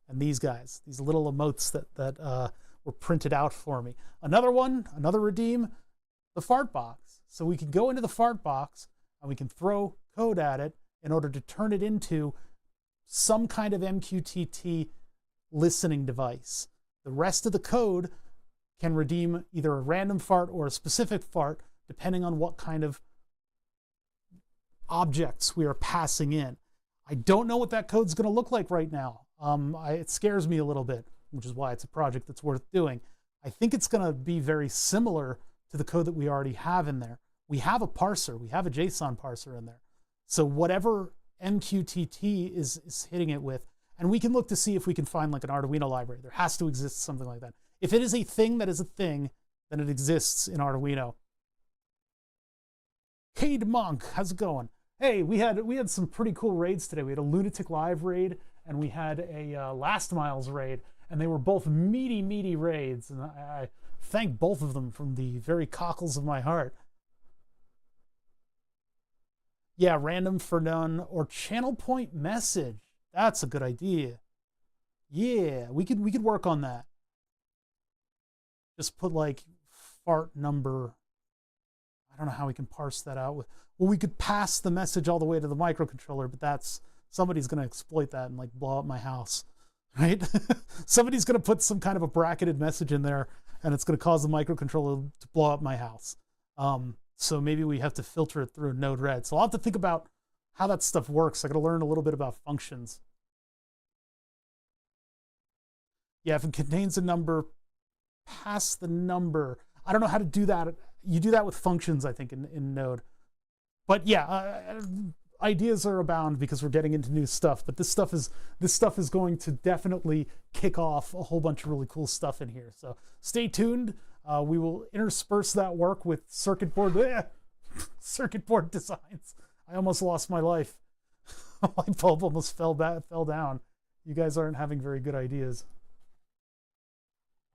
Speaker 1: and these guys, these little emotes that were printed out for me. Another one, another redeem, the fart box. So we can go into the fart box and we can throw code at it in order to turn it into some kind of MQTT listening device. The rest of the code can redeem either a random fart or a specific fart, depending on what kind of objects we are passing in. I don't know what that code's going to look like right now. It scares me a little bit, which is why it's a project that's worth doing. I think it's going to be very similar to the code that we already have in there. We have a parser. We have a JSON parser in there. So whatever MQTT is hitting it with, and we can look to see if we can find like an Arduino library. There has to exist something like that. If it is a thing that is a thing, then it exists in Arduino. Cade Monk, how's it going? Hey, we had some pretty cool raids today. We had a Lunatic Live raid, and we had a Last Miles raid, and they were both meaty raids, and I thank both of them from the very cockles of my heart. Yeah, random for none or channel point message. That's a good idea. Yeah, we could work on that. Just put like fart number. I don't know how we can parse that out. Well, we could pass the message all the way to the microcontroller, but that's somebody's going to exploit that and like blow up my house, right? Somebody's going to put some kind of a bracketed message in there, and it's going to cause the microcontroller to blow up my house. So maybe we have to filter it through Node-RED. So I'll have to think about how that stuff works. I got to learn a little bit about functions. Yeah, if it contains a number, pass the number. I don't know how to do that. You do that with functions, I think, in Node. But yeah, ideas are abound because we're getting into new stuff. But this stuff is going to definitely kick off a whole bunch of really cool stuff in here. So stay tuned. We will intersperse that work with circuit board designs. I almost lost my life. My bulb almost fell down. You guys aren't having very good ideas.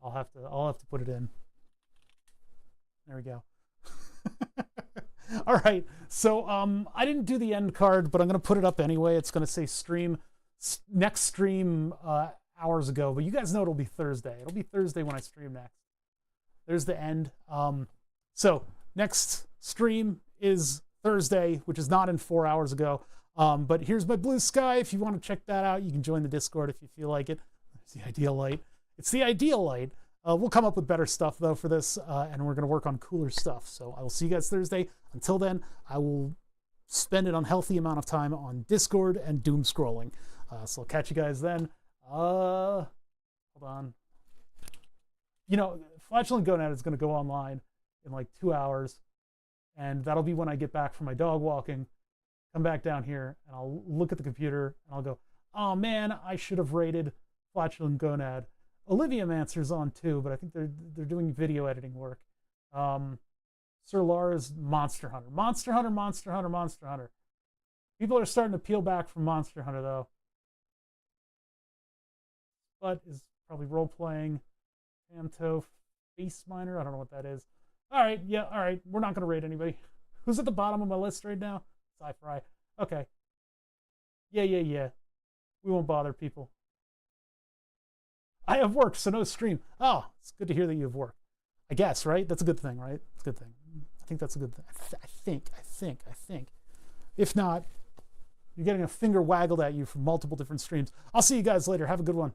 Speaker 1: I'll have to put it in. There we go. All right. So I didn't do the end card, but I'm going to put it up anyway. It's going to say next stream hours ago, but you guys know it'll be Thursday. It'll be Thursday when I stream next. There's the end. So next stream is Thursday, which is not in 4 hours ago. But here's my blue sky. If you want to check that out, you can join the Discord if you feel like it. It's the ideal light. It's the ideal light. We'll come up with better stuff, though, for this, and we're going to work on cooler stuff. So I will see you guys Thursday. Until then, I will spend an unhealthy amount of time on Discord and doom scrolling. So I'll catch you guys then. Hold on. You know, Flatulent Gonad is going to go online in like 2 hours, and that'll be when I get back from my dog walking, come back down here, and I'll look at the computer, and I'll go, oh man, I should have rated Flatulent Gonad. Olivia Mancer's on too, but I think they're doing video editing work. Sir Lara's Monster Hunter. Monster Hunter, Monster Hunter, Monster Hunter. People are starting to peel back from Monster Hunter, though. But is probably role-playing. Panto, Face Miner. I don't know what that is. All right, yeah, all right. We're not going to rate anybody. Who's at the bottom of my list right now? Sci-Fi. Okay. Yeah. We won't bother people. I have work, so no stream. Oh, it's good to hear that you have work. I guess, right? That's a good thing, right? It's a good thing. I think that's a good thing. I think. If not, you're getting a finger waggled at you from multiple different streams. I'll see you guys later. Have a good one.